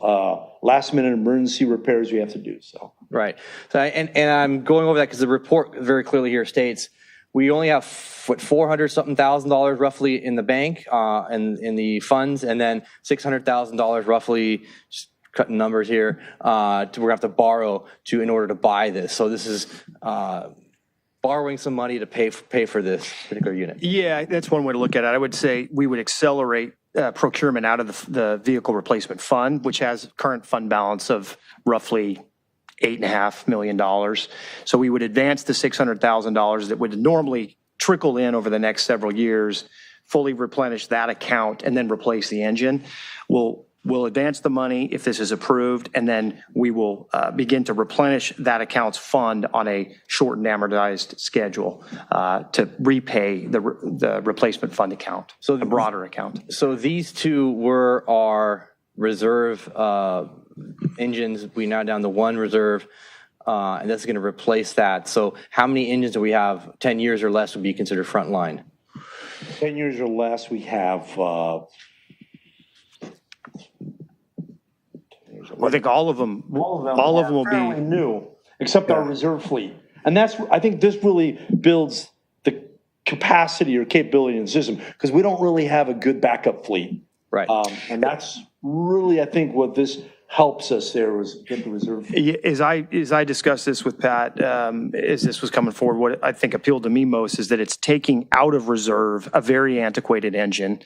last minute emergency repairs we have to do, so. Right. So, and I'm going over that because the report very clearly here states we only have $400-something thousand roughly in the bank and in the funds, and then $600,000 roughly, just cutting numbers here, we're gonna have to borrow in order to buy this. So this is borrowing some money to pay for this particular unit. Yeah, that's one way to look at it. I would say we would accelerate procurement out of the vehicle replacement fund, which has current fund balance of roughly $8.5 million. So we would advance the $600,000 that would normally trickle in over the next several years, fully replenish that account, and then replace the engine. We'll advance the money if this is approved, and then we will begin to replenish that account's fund on a shortened amortized schedule to repay the replacement fund account, so the broader account. So these two were our reserve engines. We now down to one reserve, and that's going to replace that. So how many engines do we have? 10 years or less would be considered frontline. 10 years or less, we have, I think all of them will fairly be new, except our reserve fleet. And I think this really builds the capacity or capability in the system, because we don't really have a good backup fleet. Right. And that's really, I think, what this helps us there was get the reserve fleet. As I discussed this with Pat, as this was coming forward, what I think appealed to me most is that it's taking out of reserve a very antiquated engine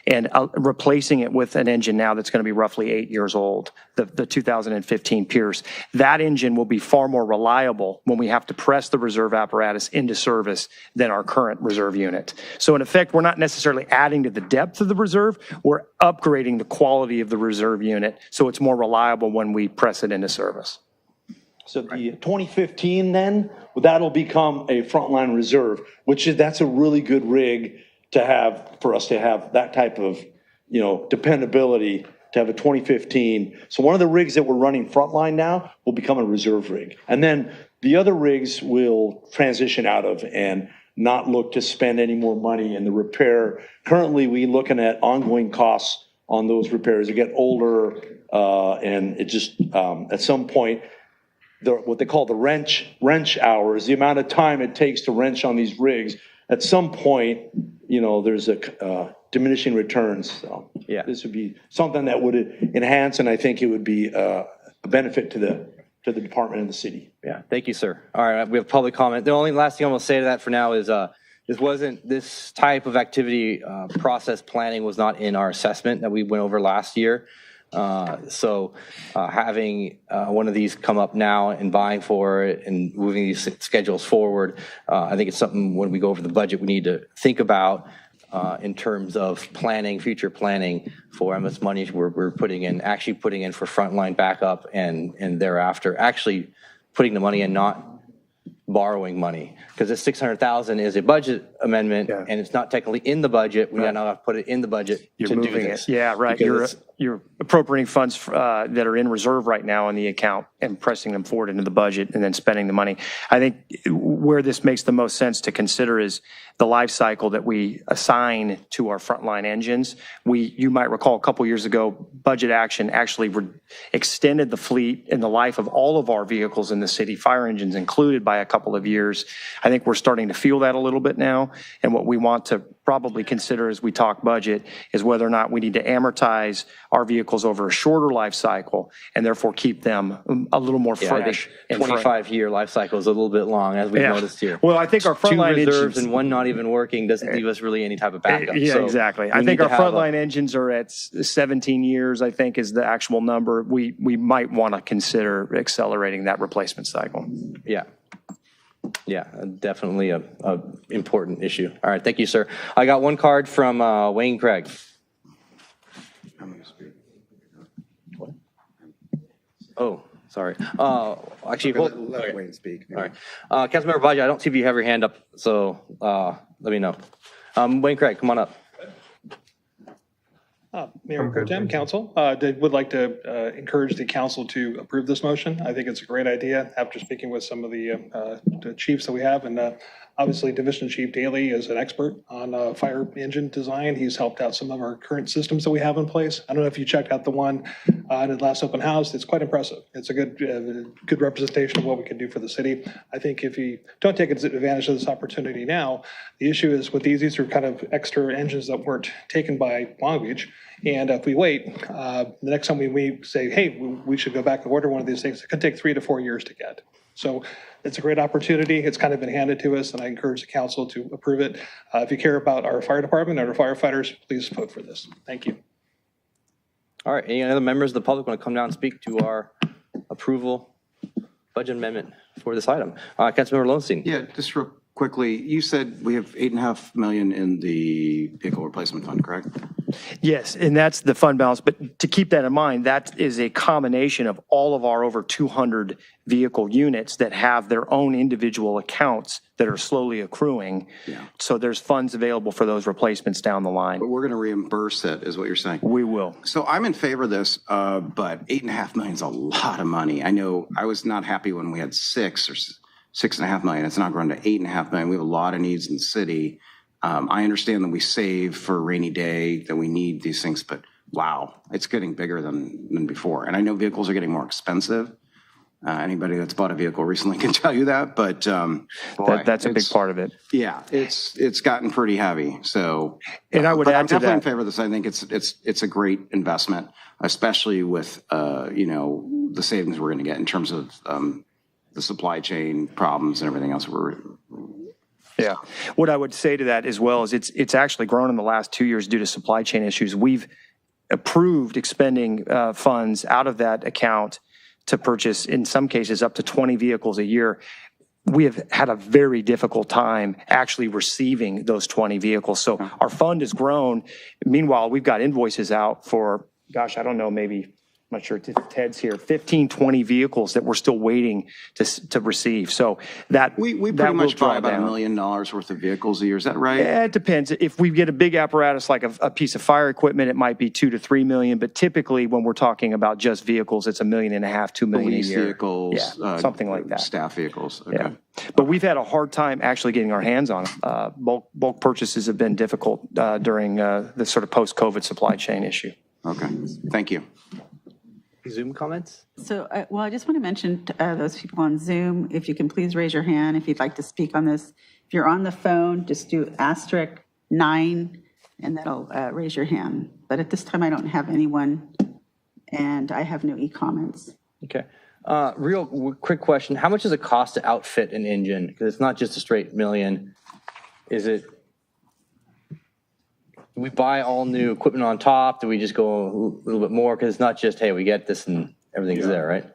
and replacing it with an engine now that's going to be roughly 8 years old, the 2015 Pierce. That engine will be far more reliable when we have to press the reserve apparatus into service than our current reserve unit. So in effect, we're not necessarily adding to the depth of the reserve, we're upgrading the quality of the reserve unit so it's more reliable when we press it into service. So the 2015 then, that'll become a frontline reserve, that's a really good rig to have, for us to have that type of, dependability, to have a 2015. So one of the rigs that we're running frontline now will become a reserve rig. And then the other rigs will transition out of and not look to spend any more money in the repair. Currently, we're looking at ongoing costs on those repairs. They get older, and it just, at some point, what they call the wrench hours, the amount of time it takes to wrench on these rigs, at some point, there's a diminishing returns. So yeah, this would be something that would enhance, and I think it would be a benefit to the department and the city. Yeah, thank you, sir. All right, we have public comment. The only last thing I'm going to say to that for now is this type of activity process planning was not in our assessment that we went over last year. So having one of these come up now and buying for it and moving these schedules forward, I think it's something when we go over the budget we need to think about in terms of future planning for how much money we're putting in for frontline backup and thereafter actually putting the money in, not borrowing money, because this $600,000 is a budget amendment and it's not technically in the budget. We now have to put it in the budget You're to moving do this. it. Yeah, right. You're appropriating funds that are in reserve right now in the account and pressing them forward into the budget and then spending the money. I think where this makes the most sense to consider is the life cycle that we assign to our frontline engines. You might recall a couple years ago, budget action actually extended the fleet and the life of all of our vehicles in the city, fire engines included, by a couple of years. I think we're starting to feel that a little bit now. And what we want to probably consider as we talk budget is whether or not we need to amortize our vehicles over a shorter life cycle and therefore keep them a little more fresh. 25-year life cycle is a little bit long, as we've noticed here. Well, I think our frontline two reserves engines, and one not even working doesn't leave us really any type of backup. Yeah, so exactly. I think our frontline engines are at 17 years, I think, is the actual number. We might want to consider accelerating that replacement cycle. Yeah. Yeah, definitely a important issue. All right, thank you, sir. I got one card from Wayne Craig. What? Oh, sorry. Actually, let Wayne speak. All right. Councilmember Baja, I don't see if you have your hand up, so let me know. Wayne Craig, come on up. Mayor Pro Tem, Council, would like to encourage the council to approve this motion. I think it's a great idea after speaking with some of the chiefs that we have, and Obviously, Division Chief Daly is an expert on fire engine design. He's helped out some of our current systems that we have in place. I don't know if you checked out the one in the last open house. It's quite impressive. It's a good representation of what we can do for the city. I think if you don't take advantage of this opportunity now, the issue is with these are kind of extra engines that weren't taken by Long Beach. And if we wait, the next time we say, hey, we should go back and order one of these things, it could take 3 to 4 years to get. So it's a great opportunity. It's kind of been handed to us, and I encourage the council to approve it. If you care about our fire department and our firefighters, please vote for this. Thank you. All right, any other members of the public want to come down and speak to our approval budget amendment for this item? Councilmember Lowenstein. Yeah, just real quickly, you said we have $8.5 million in the vehicle replacement fund, correct? Yes, and that's the fund balance. But to keep that in mind, that is a combination of all of our over 200 vehicle units that have their own individual accounts that are slowly accruing. Yeah. So there's funds available for those replacements down the line. But we're going to reimburse it, is what you're saying? We will. So I'm in favor of this, but $8.5 million is a lot of money. I know I was not happy when we had $6.5 million. It's not grown to $8.5 million. We have a lot of needs in the city. I understand that we save for a rainy day, that we need these things, but wow, it's getting bigger than before. And I know vehicles are getting more expensive. Anybody that's bought a vehicle recently can tell you that, but boy, that's a big part of it. Yeah, it's gotten pretty heavy. So, and I would add I'm to definitely that. in favor of this. I think it's a great investment, especially with the savings we're going to get in terms of the supply chain problems and everything else. Yeah. What I would say to that as well is it's actually grown in the last 2 years due to supply chain issues. We've approved expending funds out of that account to purchase, in some cases, up to 20 vehicles a year. We have had a very difficult time actually receiving those 20 vehicles. So our fund has grown. Meanwhile, we've got invoices out for, gosh, I don't know, maybe, I'm not sure if Ted's here, 15, 20 vehicles that we're still waiting to receive. So that we pretty much buy about $1 million worth of vehicles a year. Is that right? Yeah, it depends. If we get a big apparatus like a piece of fire equipment, it might be $2 to $3 million. But typically, when we're talking about just vehicles, it's $1.5 million, $2 million a year. Police vehicles, something like that. Staff vehicles. Okay. Yeah. But we've had a hard time actually getting our hands on them. Bulk purchases have been difficult during the sort of post-COVID supply chain issue. Okay. Thank you. Zoom comments? So, I just want to mention to those people on Zoom, if you can please raise your hand if you'd like to speak on this. If you're on the phone, just do *9, and that'll raise your hand. But at this time, I don't have anyone, and I have no e-comments. Okay. Real quick question. How much does it cost to outfit an engine? Because it's not just a straight million. Is it, do we buy all new equipment on top? Do we just go a little bit more? Because it's not just, hey, we get this and everything's there, right?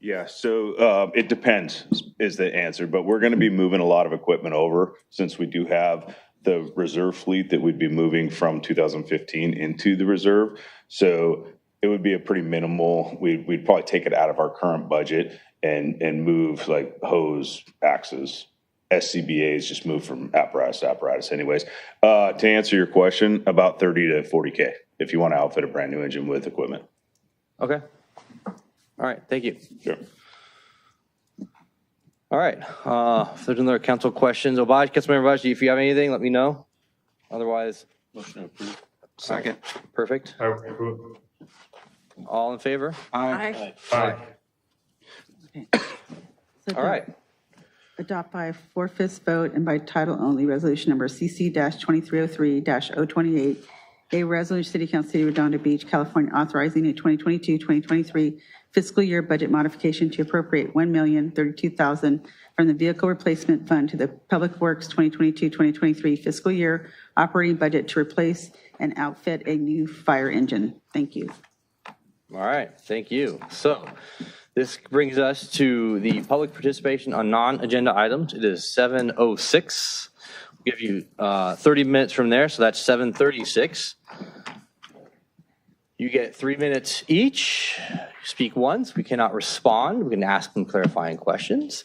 Yeah, so it depends is the answer, but we're going to be moving a lot of equipment over since we do have the reserve fleet that we'd be moving from 2015 into the reserve. So it would be a pretty minimal, we'd probably take it out of our current budget and move like hose, axes, SCBAs, just move from apparatus to apparatus anyways. To answer your question, about 30 to 40K if you want to outfit a brand new engine with equipment. Okay. All right, thank you. Sure. All right, if there's another council questions, Councilmember Obaj, if you have anything, let me know. Otherwise, motion approved. Second. Perfect. All in favor? Aye. Aye. All right. Adopt by a 4/5 vote and by title only, resolution number CC-2303-028, a resolution, City Council, City of Redondo Beach, California, authorizing a 2022-2023 fiscal year budget modification to appropriate $1,032,000 from the Vehicle Replacement Fund to the Public Works 2022-2023 fiscal year operating budget to replace and outfit a new fire engine. Thank you. All right, thank you. So this brings us to the public participation on non-agenda items. It is 7:06. We'll give you 30 minutes from there, so that's 7:36. You get 3 minutes each. Speak once. We cannot respond. We can ask them clarifying questions.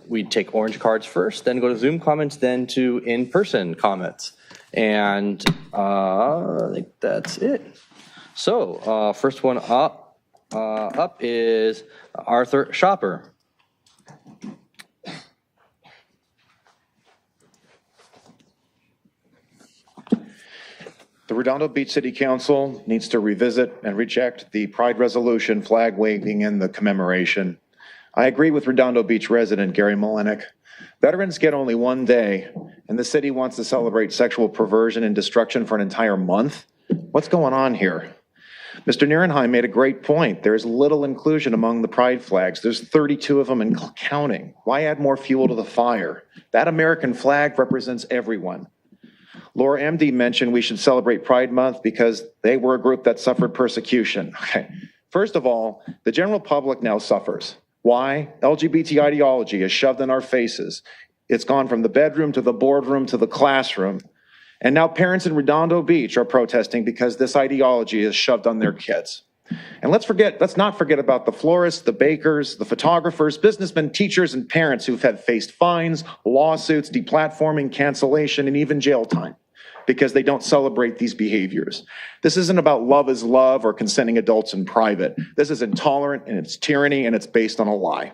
We take orange cards first, then go to Zoom comments, then to in-person comments. And I think that's it. So first one up is Arthur Shopper. The Redondo Beach City Council needs to revisit and reject the Pride resolution flag waving in the commemoration. I agree with Redondo Beach resident Gary Molinek. Veterans get only one day, and the city wants to celebrate sexual perversion and destruction for an entire month? What's going on here? Mr. Nierenheim made a great point. There's little inclusion among the pride flags. There's 32 of them and counting. Why add more fuel to the fire? That American flag represents everyone. Laura MD mentioned we should celebrate Pride Month because they were a group that suffered persecution. Okay. First of all, the general public now suffers. Why? LGBT ideology is shoved in our faces. It's gone from the bedroom to the boardroom to the classroom. And now parents in Redondo Beach are protesting because this ideology is shoved on their kids. And let's not forget about the florists, the bakers, the photographers, businessmen, teachers, and parents who've had faced fines, lawsuits, deplatforming, cancellation, and even jail time because they don't celebrate these behaviors. This isn't about love is love or consenting adults in private. This is intolerant and it's tyranny and it's based on a lie.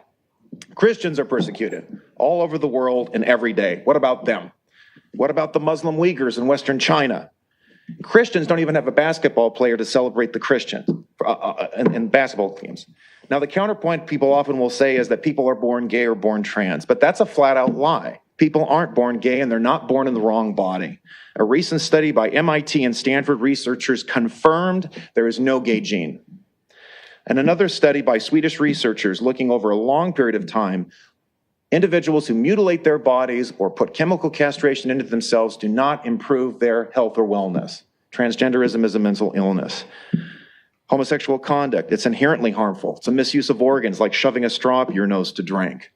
Christians are persecuted all over the world and every day. What about them? What about the Muslim Uyghurs in Western China? Christians don't even have a basketball player to celebrate the Christians in basketball teams. Now, the counterpoint people often will say is that people are born gay or born trans, but that's a flat out lie. People aren't born gay and they're not born in the wrong body. A recent study by MIT and Stanford researchers confirmed there is no gay gene. And another study by Swedish researchers looking over a long period of time, individuals who mutilate their bodies or put chemical castration into themselves do not improve their health or wellness. Transgenderism is a mental illness. Homosexual conduct, it's inherently harmful. It's a misuse of organs like shoving a straw up your nose to drink.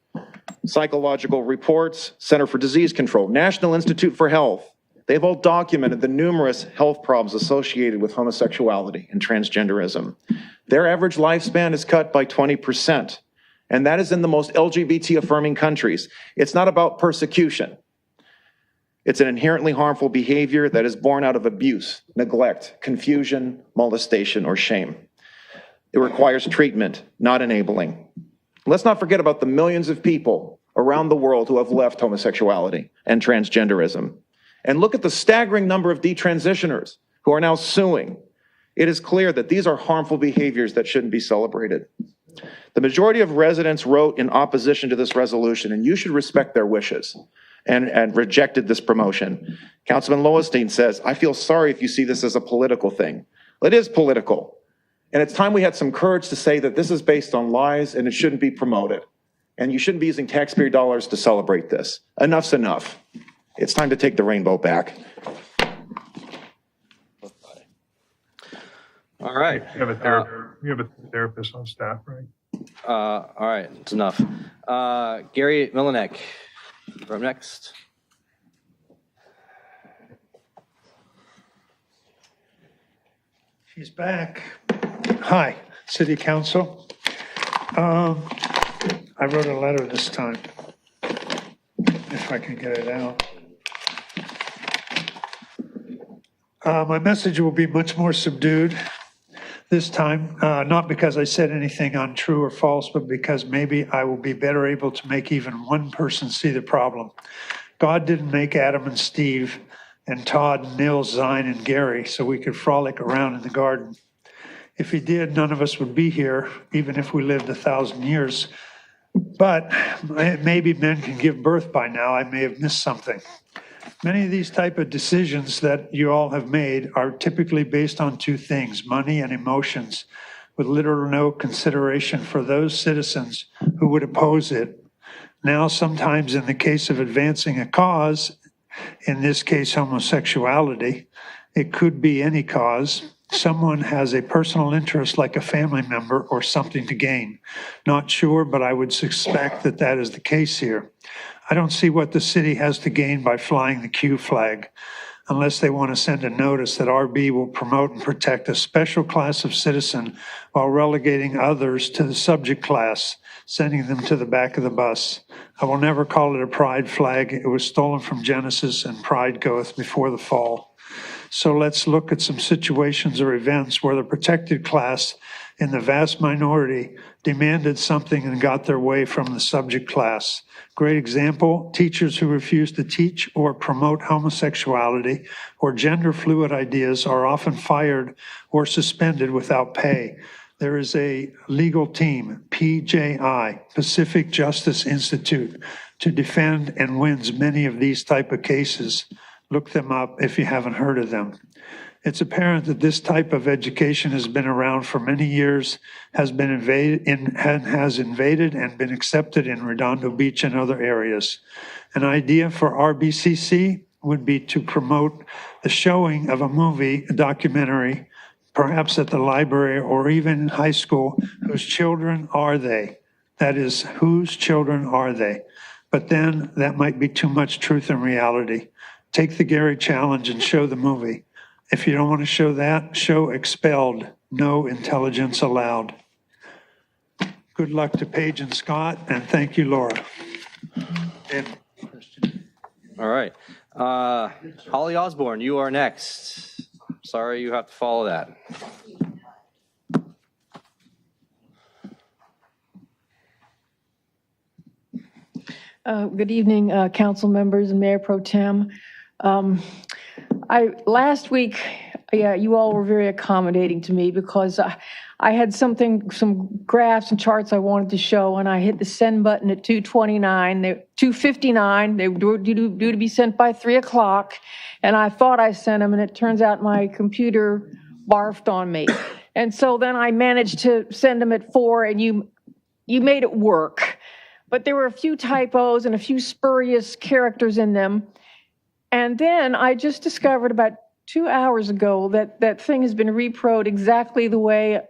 Psychological reports, Center for Disease Control, National Institute for Health, they've all documented the numerous health problems associated with homosexuality and transgenderism. Their average lifespan is cut by 20%. And that is in the most LGBT-affirming countries. It's not about persecution. It's an inherently harmful behavior that is born out of abuse, neglect, confusion, molestation, or shame. It requires treatment, not enabling. Let's not forget about the millions of people around the world who have left homosexuality and transgenderism. And look at the staggering number of detransitioners who are now suing. It is clear that these are harmful behaviors that shouldn't be celebrated. The majority of residents wrote in opposition to this resolution, and you should respect their wishes, and rejected this promotion. Councilman Lowenstein says, I feel sorry if you see this as a political thing. It is political. And it's time we had some courage to say that this is based on lies and it shouldn't be promoted. And you shouldn't be using taxpayer dollars to celebrate this. Enough's enough. It's time to take the rainbow back. All right. You have a therapist on staff, right? All right, it's enough. Gary Molinek, you're up next. She's back. Hi, City Council. I wrote a letter this time, if I can get it out. My message will be much more subdued this time, not because I said anything untrue or false, but because maybe I will be better able to make even one person see the problem. God didn't make Adam and Steve and Todd, Nils, Zine, and Gary so we could frolic around in the garden. If he did, none of us would be here, even if we lived 1,000 years. But maybe men can give birth by now. I may have missed something. Many of these type of decisions that you all have made are typically based on two things, money and emotions, with little or no consideration for those citizens who would oppose it. Now, sometimes in the case of advancing a cause, in this case homosexuality, it could be any cause. Someone has a personal interest like a family member or something to gain. Not sure, but I would suspect that that is the case here. I don't see what the city has to gain by flying the Q flag, unless they want to send a notice that RB will promote and protect a special class of citizen while relegating others to the subject class, sending them to the back of the bus. I will never call it a pride flag. It was stolen from Genesis, and pride goeth before the fall. So let's look at some situations or events where the protected class in the vast minority, demanded something and got their way from the subject class. Great example, teachers who refuse to teach or promote homosexuality or gender fluid ideas are often fired or suspended without pay. There is a legal team, PJI, Pacific Justice Institute, to defend and wins many of these type of cases. Look them up if you haven't heard of them. It's apparent that this type of education has been around for many years, has been invaded and been accepted in Redondo Beach and other areas. An idea for RBCC would be to promote the showing of a movie, a documentary, perhaps at the library or even in high school, whose children are they? That is, whose children are they? But then that might be too much truth and reality. Take the Gary Challenge and show the movie. If you don't want to show that, show Expelled, No Intelligence Allowed. Good luck to Paige and Scott, and thank you, Laura. All right. Holly Osborne, you are next. Sorry you have to follow that. Good evening, council members and Mayor Pro Tem. Last week, you all were very accommodating to me because I had some graphs and charts I wanted to show, and I hit the send button at 2:59. They were due to be sent by 3 o'clock, and I thought I sent them, and it turns out my computer barfed on me. And so then I managed to send them at 4, and you made it work. But there were a few typos and a few spurious characters in them. And then I just discovered about 2 hours ago that that thing has been reproed exactly the way,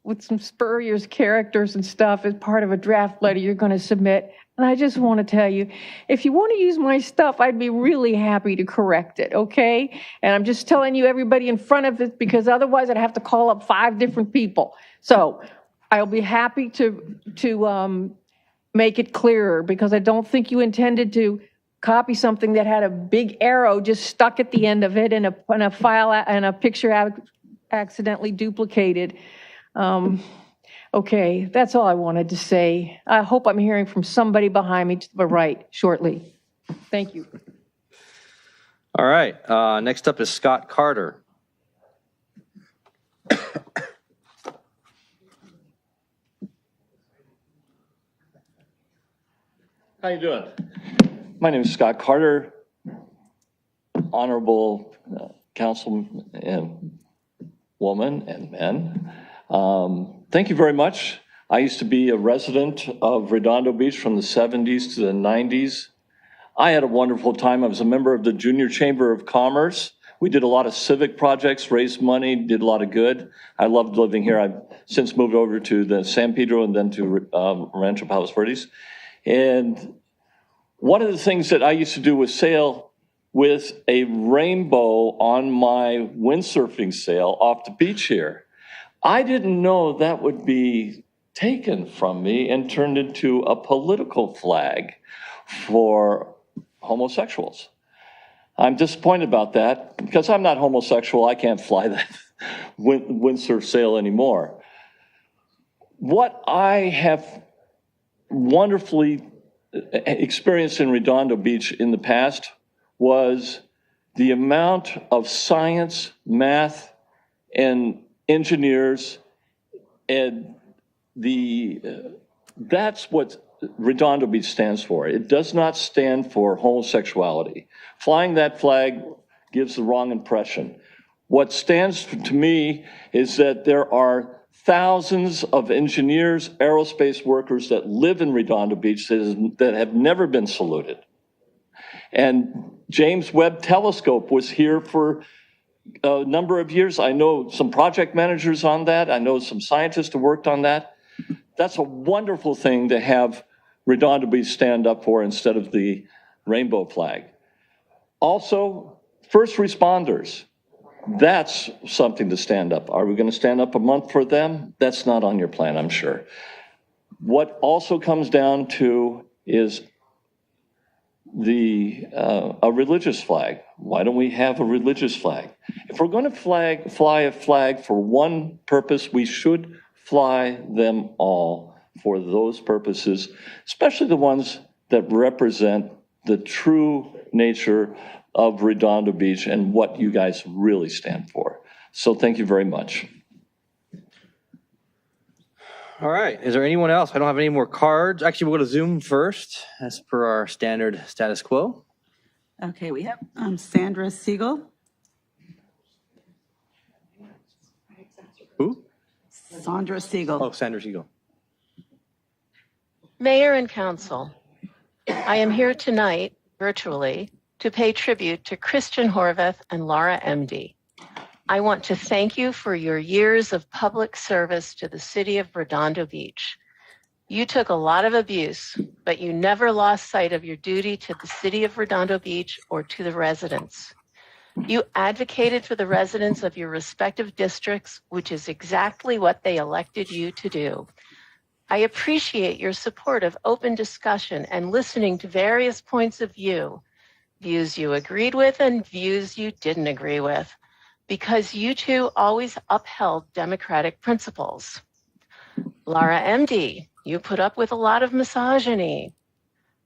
with some spurious characters and stuff, as part of a draft letter you're going to submit. And I just want to tell you, if you want to use my stuff, I'd be really happy to correct it, okay? And I'm just telling you, everybody in front of it, because otherwise I'd have to call up 5 different people. So I'll be happy to make it clearer, because I don't think you intended to copy something that had a big arrow just stuck at the end of it, and a file and a picture accidentally duplicated. Okay, that's all I wanted to say. I hope I'm hearing from somebody behind me to the right shortly. Thank you. All right. Next up is Scott Carter. How you doing? My name is Scott Carter, honorable councilwoman and men. Thank you very much. I used to be a resident of Redondo Beach from the 70s to the 90s. I had a wonderful time. I was a member of the Junior Chamber of Commerce. We did a lot of civic projects, raised money, did a lot of good. I loved living here. I've since moved over to the San Pedro and then to Rancho Palos Verdes. And one of the things that I used to do was sail with a rainbow on my windsurfing sail off the beach here. I didn't know that would be taken from me and turned into a political flag for homosexuals. I'm disappointed about that because I'm not homosexual. I can't fly that windsurf sail anymore. What I have wonderfully experienced in Redondo Beach in the past was the amount of science, math, and engineers, and that's what Redondo Beach stands for. It does not stand for homosexuality. Flying that flag gives the wrong impression. What stands to me is that there are thousands of engineers, aerospace workers that live in Redondo Beach that have never been saluted. And James Webb Telescope was here for a number of years. I know some project managers on that. I know some scientists who worked on that. That's a wonderful thing to have Redondo Beach stand up for instead of the rainbow flag. Also, first responders. That's something to stand up. Are we going to stand up a month for them? That's not on your plan, I'm sure. What also comes down to is a religious flag. Why don't we have a religious flag? If we're going to fly a flag for one purpose, we should fly them all for those purposes, especially the ones that represent the true nature of Redondo Beach and what you guys really stand for. So thank you very much. All right. Is there anyone else? I don't have any more cards. Actually, we'll go to Zoom first, as per our standard status quo. Okay, we have Sandra Siegel. Who? Sandra Siegel. Oh, Sandra Siegel. Mayor and Council, I am here tonight, virtually, to pay tribute to Christian Horvath and Laura MD. I want to thank you for your years of public service to the city of Redondo Beach. You took a lot of abuse, but you never lost sight of your duty to the city of Redondo Beach or to the residents. You advocated for the residents of your respective districts, which is exactly what they elected you to do. I appreciate your support of open discussion and listening to various points of view, views you agreed with and views you didn't agree with, because you two always upheld democratic principles. Laura MD, you put up with a lot of misogyny.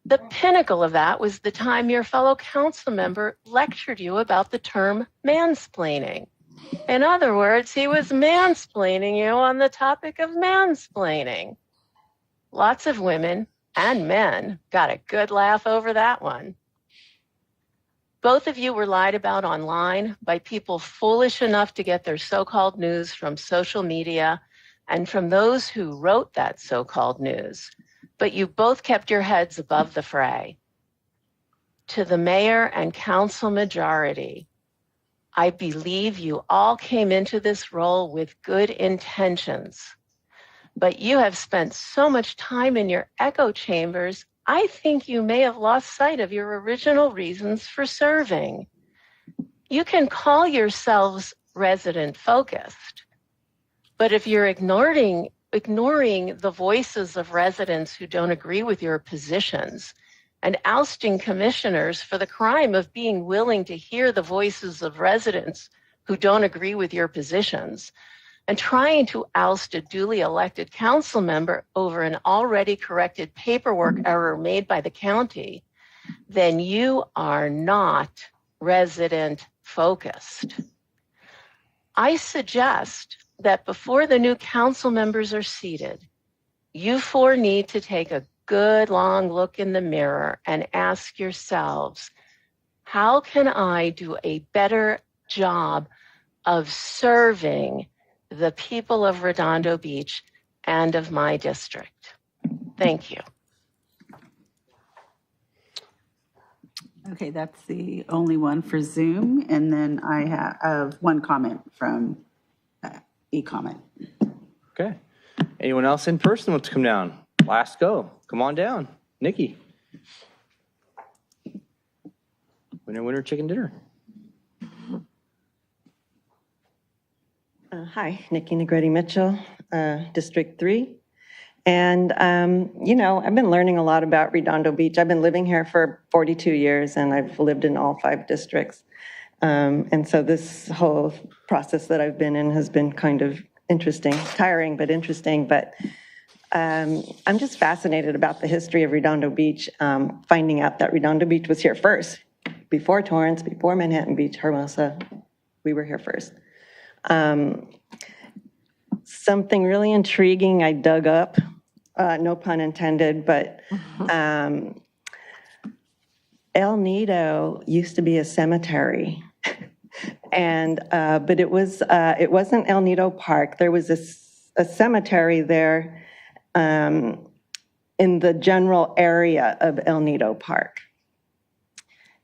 The pinnacle of that was the time your fellow council member lectured you about the term mansplaining. In other words, he was mansplaining you on the topic of mansplaining. Lots of women and men got a good laugh over that one. Both of you were lied about online by people foolish enough to get their so-called news from social media and from those who wrote that so-called news. But you both kept your heads above the fray. To the mayor and council majority, I believe you all came into this role with good intentions, but you have spent so much time in your echo chambers, I think you may have lost sight of your original reasons for serving. You can call yourselves resident focused, but if you're ignoring the voices of residents who don't agree with your positions and ousting commissioners for the crime of being willing to hear the voices of residents who don't agree with your positions, and trying to oust a duly elected council member over an already corrected paperwork error made by the county, then you are not resident focused. I suggest that before the new council members are seated, you four need to take a good long look in the mirror and ask yourselves, how can I do a better job of serving the people of Redondo Beach and of my district? Thank you. Okay, that's the only one for Zoom. And then I have one comment from e-comment. Okay. Anyone else in person wants to come down? Last go. Come on down. Nikki. Winner, chicken dinner. Hi, Nikki Negretti Mitchell, District 3. And, I've been learning a lot about Redondo Beach. I've been living here for 42 years, and I've lived in all 5 districts. And so this whole process that I've been in has been kind of interesting, tiring, but interesting. But I'm just fascinated about the history of Redondo Beach, finding out that Redondo Beach was here first, before Torrance, before Manhattan Beach, Hermosa. We were here first. Something really intriguing I dug up, no pun intended, but El Nido used to be a cemetery. And but it wasn't El Nido Park. There was a cemetery there in the general area of El Nido Park.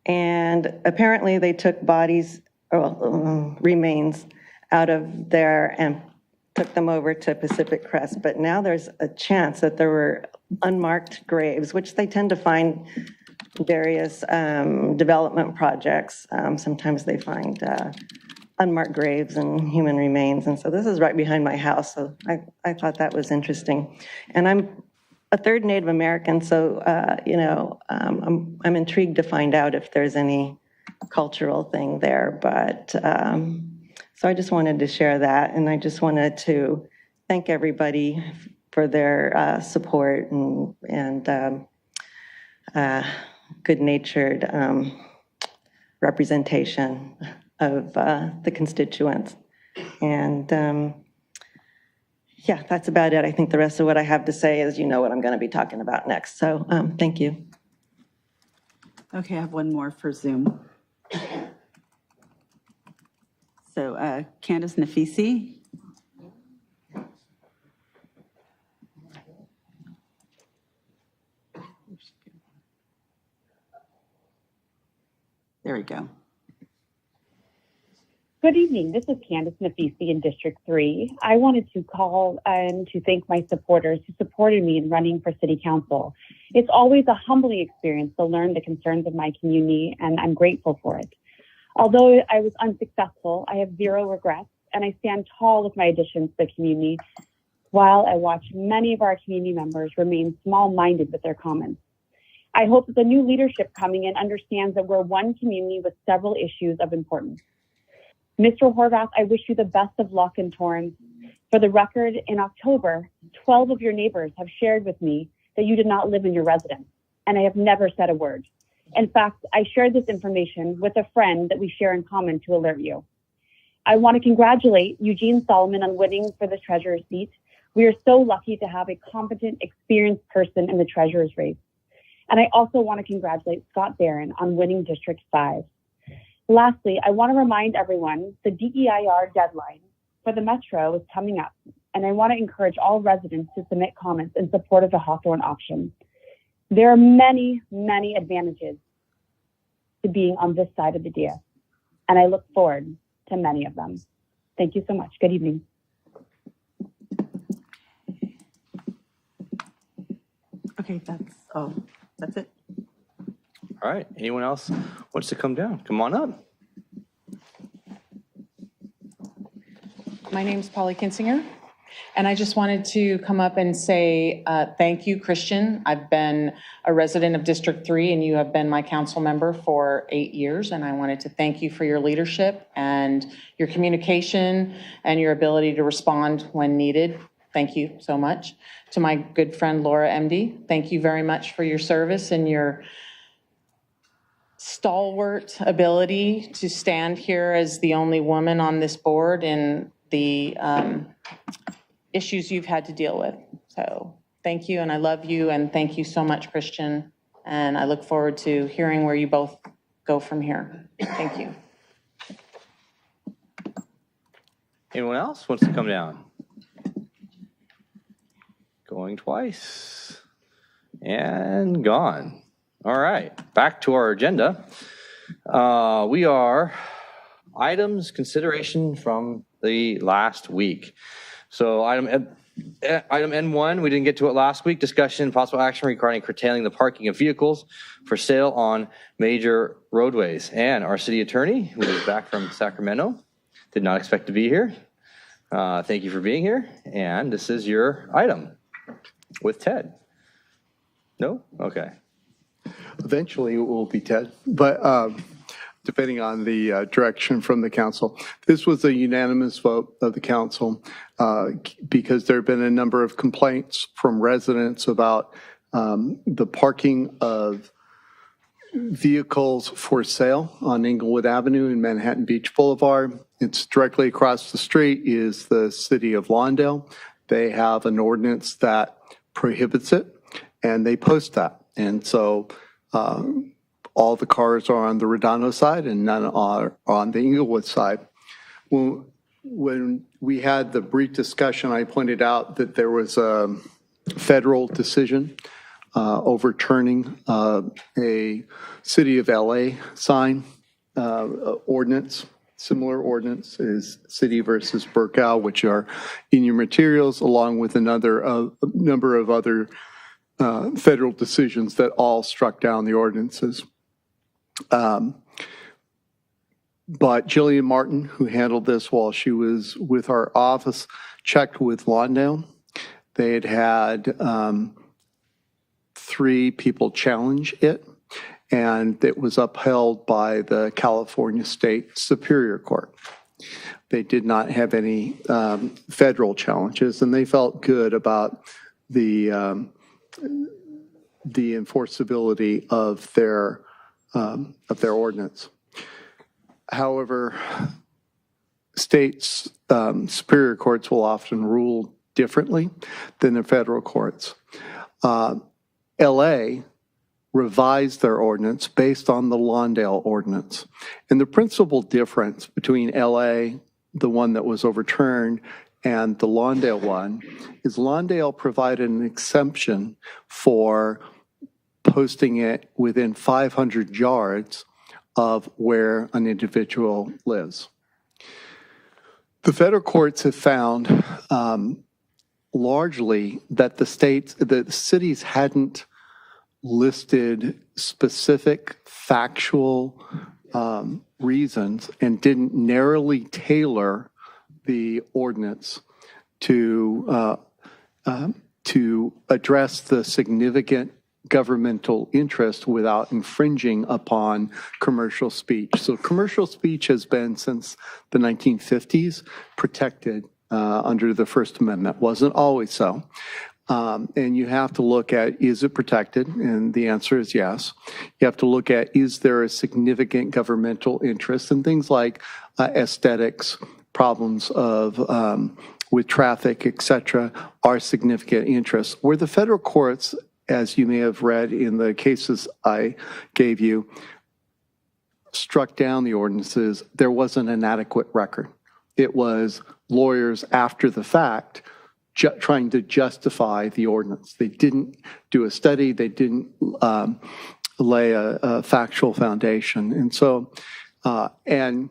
And apparently they took remains out of there and took them over to Pacific Crest. But now there's a chance that there were unmarked graves, which they tend to find various development projects. Sometimes they find unmarked graves and human remains. And so this is right behind my house. So I thought that was interesting. And I'm a third Native American, so, I'm intrigued to find out if there's any cultural thing there. But so I just wanted to share that. And I just wanted to thank everybody for their support and good-natured representation of the constituents. And yeah, that's about it. I think the rest of what I have to say is, you know what I'm going to be talking about next. So thank you. Okay, I have one more for Zoom. So Candace Nafisi. There we go. Good evening. This is Candace Nafisi in District 3. I wanted to call and to thank my supporters who supported me in running for City Council. It's always a humbling experience to learn the concerns of my community, and I'm grateful for it. Although I was unsuccessful, I have zero regrets, and I stand tall with my additions to the community, while I watch many of our community members remain small-minded with their comments. I hope that the new leadership coming in understands that we're one community with several issues of importance. Mr. Horvath, I wish you the best of luck in Torrance. For the record, in October, 12 of your neighbors have shared with me that you did not live in your residence, and I have never said a word. In fact, I shared this information with a friend that we share in common to alert you. I want to congratulate Eugene Solomon on winning for the treasurer's seat. We are so lucky to have a competent, experienced person in the treasurer's race. And I also want to congratulate Scott Barron on winning District 5. Lastly, I want to remind everyone the DEIR deadline for the Metro is coming up, and I want to encourage all residents to submit comments in support of the Hawthorne option. There are many, many advantages to being on this side of the dais, and I look forward to many of them. Thank you so much. Good evening. Okay, that's it. All right, anyone else wants to come down? Come on up. My name's Polly Kinsinger, and I just wanted to come up and say thank you, Christian. I've been a resident of District 3, and you have been my council member for 8 years, and I wanted to thank you for your leadership and your communication and your ability to respond when needed. Thank you so much. To my good friend Laura MD, thank you very much for your service and your stalwart ability to stand here as the only woman on this board and the issues you've had to deal with. So thank you, and I love you, and thank you so much, Christian. And I look forward to hearing where you both go from here. Thank you. Anyone else wants to come down? Going twice and gone. All right, back to our agenda. We are items consideration from the last week. So item N1, we didn't get to it last week. Discussion and possible action regarding curtailing the parking of vehicles for sale on major roadways. And our city attorney, who is back from Sacramento, did not expect to be here. Thank you for being here. And this is your item with Ted. No? Okay. Eventually it will be Ted, but depending on the direction from the council. This was a unanimous vote of the council because there have been a number of complaints from residents about the parking of vehicles for sale on Inglewood Avenue and Manhattan Beach Boulevard. It's directly across the street is the city of Lawndale. They have an ordinance that prohibits it, and they post that. And so all the cars are on the Redondo side and none are on the Inglewood side. When we had the brief discussion, I pointed out that there was a federal decision overturning a City of LA sign ordinance. Similar ordinance is City versus Burkow, which are in your materials, along with a number of other federal decisions that all struck down the ordinances. But Jillian Martin, who handled this while she was with our office, checked with Lawndale. They had 3 people challenge it, and it was upheld by the California State Superior Court. They did not have any federal challenges, and they felt good about the enforceability of their ordinance. However, states' superior courts will often rule differently than the federal courts. LA revised their ordinance based on the Lawndale ordinance. And the principal difference between LA, the one that was overturned, and the Lawndale one is Lawndale provided an exemption for posting it within 500 yards of where an individual lives. The federal courts have found largely that the cities hadn't listed specific factual reasons and didn't narrowly tailor the ordinance to address the significant governmental interest without infringing upon commercial speech. So commercial speech has been, since the 1950s, protected under the First Amendment. Wasn't always so. And you have to look at, is it protected? And the answer is yes. You have to look at, is there a significant governmental interest? And things like aesthetics, problems of with traffic, et cetera, are significant interests. Where the federal courts, as you may have read in the cases I gave you, struck down the ordinances, there wasn't an adequate record. It was lawyers after the fact trying to justify the ordinance. They didn't do a study. They didn't lay a factual foundation. And so, and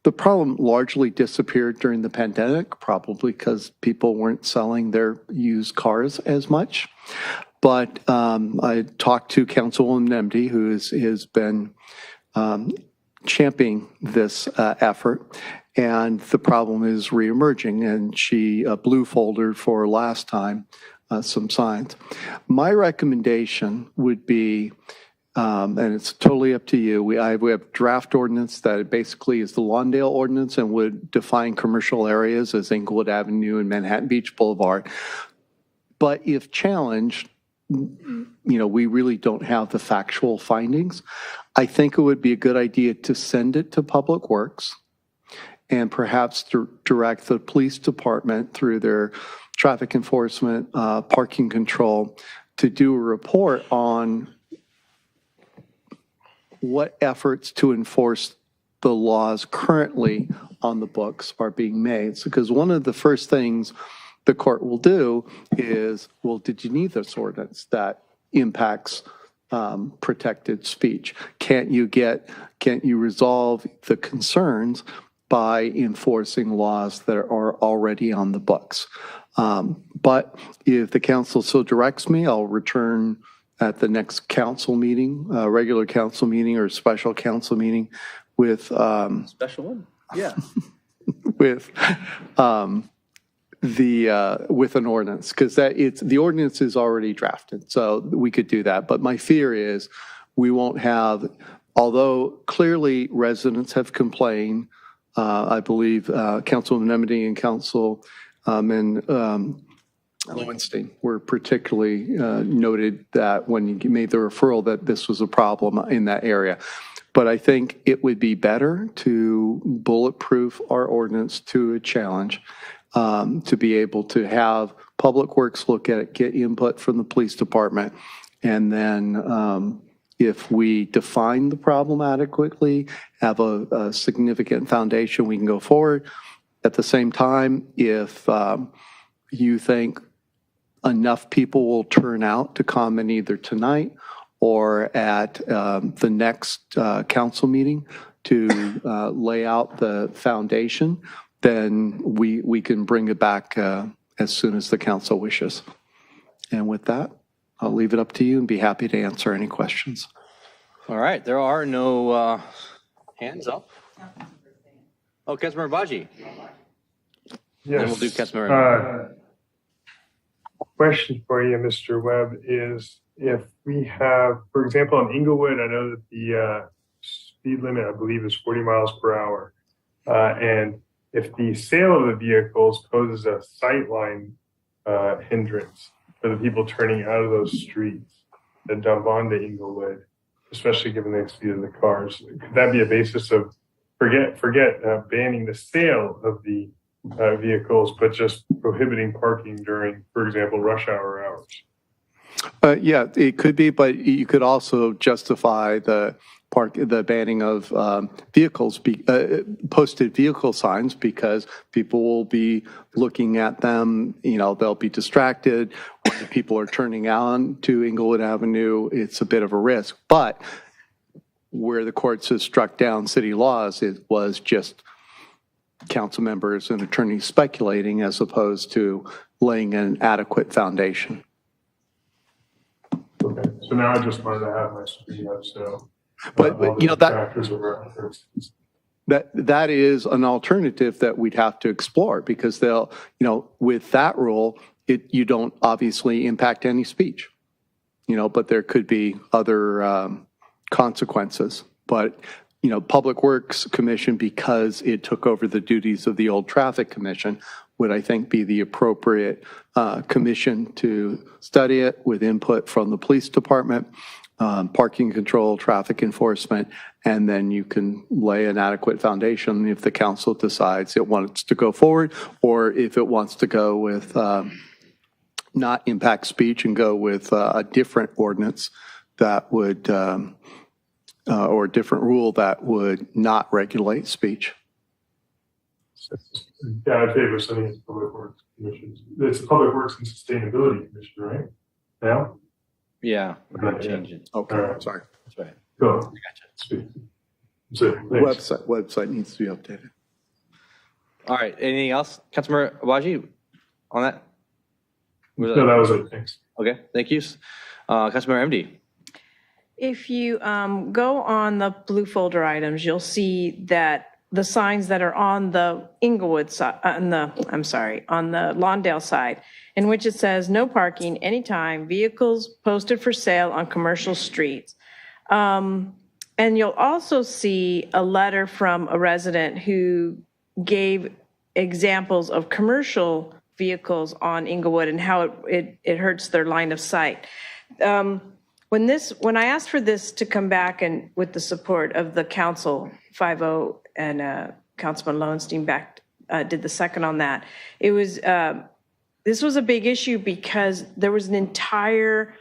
the problem largely disappeared during the pandemic, probably because people weren't selling their used cars as much. But I talked to Councilwoman Nemdy, who has been championing this effort, and the problem is reemerging, and she blue foldered for last time some signs. My recommendation would be, and it's totally up to you, we have draft ordinance that basically is the Lawndale ordinance and would define commercial areas as Inglewood Avenue and Manhattan Beach Boulevard. But if challenged, we really don't have the factual findings. I think it would be a good idea to send it to Public Works and perhaps direct the police department through their traffic enforcement, parking control, to do a report on what efforts to enforce the laws currently on the books are being made. Because one of the first things the court will do is, well, did you need this ordinance that impacts protected speech? Can't you resolve the concerns by enforcing laws that are already on the books? But if the council so directs me, I'll return at the next council meeting, regular council meeting or special council meeting with Special one? Yeah. with with an ordinance, because the ordinance is already drafted, so we could do that. But my fear is we won't have, although clearly residents have complained, I believe Councilwoman Nemedy and Councilman Lowenstein were particularly noted that when you made the referral that this was a problem in that area. But I think it would be better to bulletproof our ordinance to a challenge, to be able to have Public Works look at it, get input from the police department, and then if we define the problem adequately, have a significant foundation, we can go forward. At the same time, if you think enough people will turn out to comment either tonight or at the next council meeting to lay out the foundation, then we can bring it back as soon as the council wishes. And with that, I'll leave it up to you and be happy to answer any questions. All right, there are no hands up. Oh, Councilmember Baji. Yes. Then we'll do Councilmember. Question for you, Mr. Webb, is if we have, for example, in Inglewood, I know that the speed limit, I believe, is 40 miles per hour. And if the sale of the vehicles poses a sightline hindrance for the people turning out of those streets that dump onto Inglewood, especially given the speed of the cars, could that be a basis of forget banning the sale of the vehicles, but just prohibiting parking during, for example, rush hours? Yeah, it could be, but you could also justify the banning of vehicles, posted vehicle signs, because people will be looking at them, they'll be distracted. When the people are turning on to Inglewood Avenue, it's a bit of a risk. But where the courts have struck down city laws, it was just council members and attorneys speculating as opposed to laying an adequate foundation. Okay, so now I just wanted to have my screen up, so. But that is an alternative that we'd have to explore, because they'll, with that rule, you don't obviously impact any speech, but there could be other consequences. But, Public Works Commission, because it took over the duties of the old Traffic Commission, would, I think, be the appropriate commission to study it with input from the police department, parking control, traffic enforcement, and then you can lay an adequate foundation if the council decides it wants to go forward, or if it wants to go with not impact speech and go with a different ordinance that would, or a different rule that would not regulate speech. Yeah, I favor sending it to Public Works Commission. It's the Public Works and Sustainability Commission, right? Now? Yeah, we're going to change it. Okay, right. Sorry. That's right. Cool. Gotcha. That's it. Thanks. Website needs to be updated. All right, anything else? Councilmember Abaji on that? No, that was it. Thanks. Okay, thank you. Councilmember MD. If you go on the blue folder items, you'll see that the signs that are on the Inglewood side, on the Lawndale side, in which it says no parking anytime, vehicles posted for sale on commercial streets. And you'll also see a letter from a resident who gave examples of commercial vehicles on Inglewood and how it hurts their line of sight. When I asked for this to come back, and with the support of the council, 5-0, and Councilman Lowenstein did the second on that, it was this was a big issue because there was an entire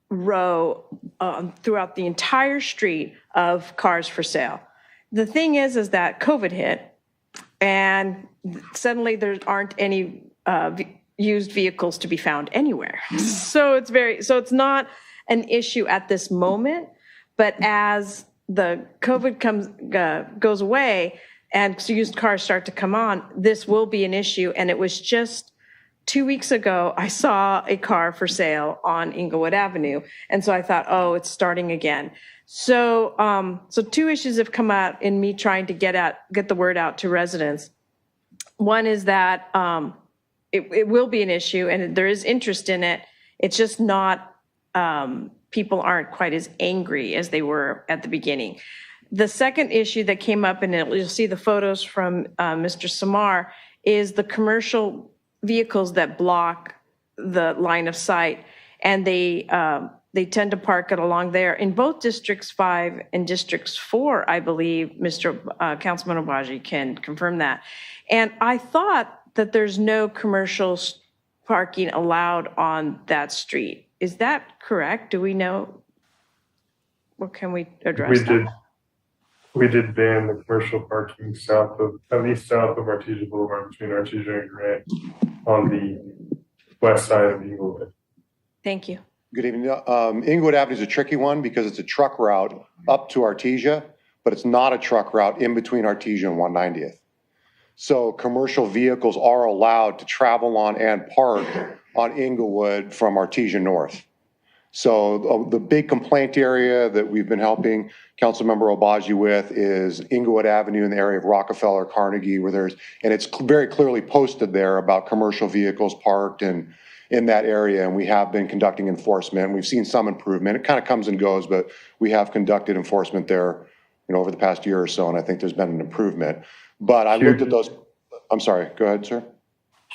row throughout the entire street of cars for sale. The thing is that COVID hit, and suddenly there aren't any used vehicles to be found anywhere. So it's not an issue at this moment, but as the COVID goes away and used cars start to come on, this will be an issue. And it was just 2 weeks ago, I saw a car for sale on Inglewood Avenue. And so I thought, oh, it's starting again. So, two issues have come out in me trying to get the word out to residents. One is that it will be an issue, and there is interest in it. It's just not, people aren't quite as angry as they were at the beginning. The second issue that came up, and you'll see the photos from Mr. Samar, is the commercial vehicles that block the line of sight, and they tend to park it along there. In both Districts 5 and Districts 4, I believe, Councilman Obaji can confirm that. And I thought that there's no commercial parking allowed on that street. Is that correct? Do we know? What can we address that? We did ban the commercial parking at least south of Artesia Boulevard, between Artesia and Grant, on the west side of Inglewood. Thank you. Good evening. Inglewood Avenue is a tricky one because it's a truck route up to Artesia, but it's not a truck route in between Artesia and 190th. So commercial vehicles are allowed to travel on and park on Inglewood from Artesia North. So the big complaint area that we've been helping Councilmember Obaji with is Inglewood Avenue in the area of Rockefeller, Carnegie, and it's very clearly posted there about commercial vehicles parked in that area, and we have been conducting enforcement. We've seen some improvement. It kind of comes and goes, but we have conducted enforcement there, over the past year or so, and I think there's been an improvement. But I looked at those, I'm sorry, go ahead, sir.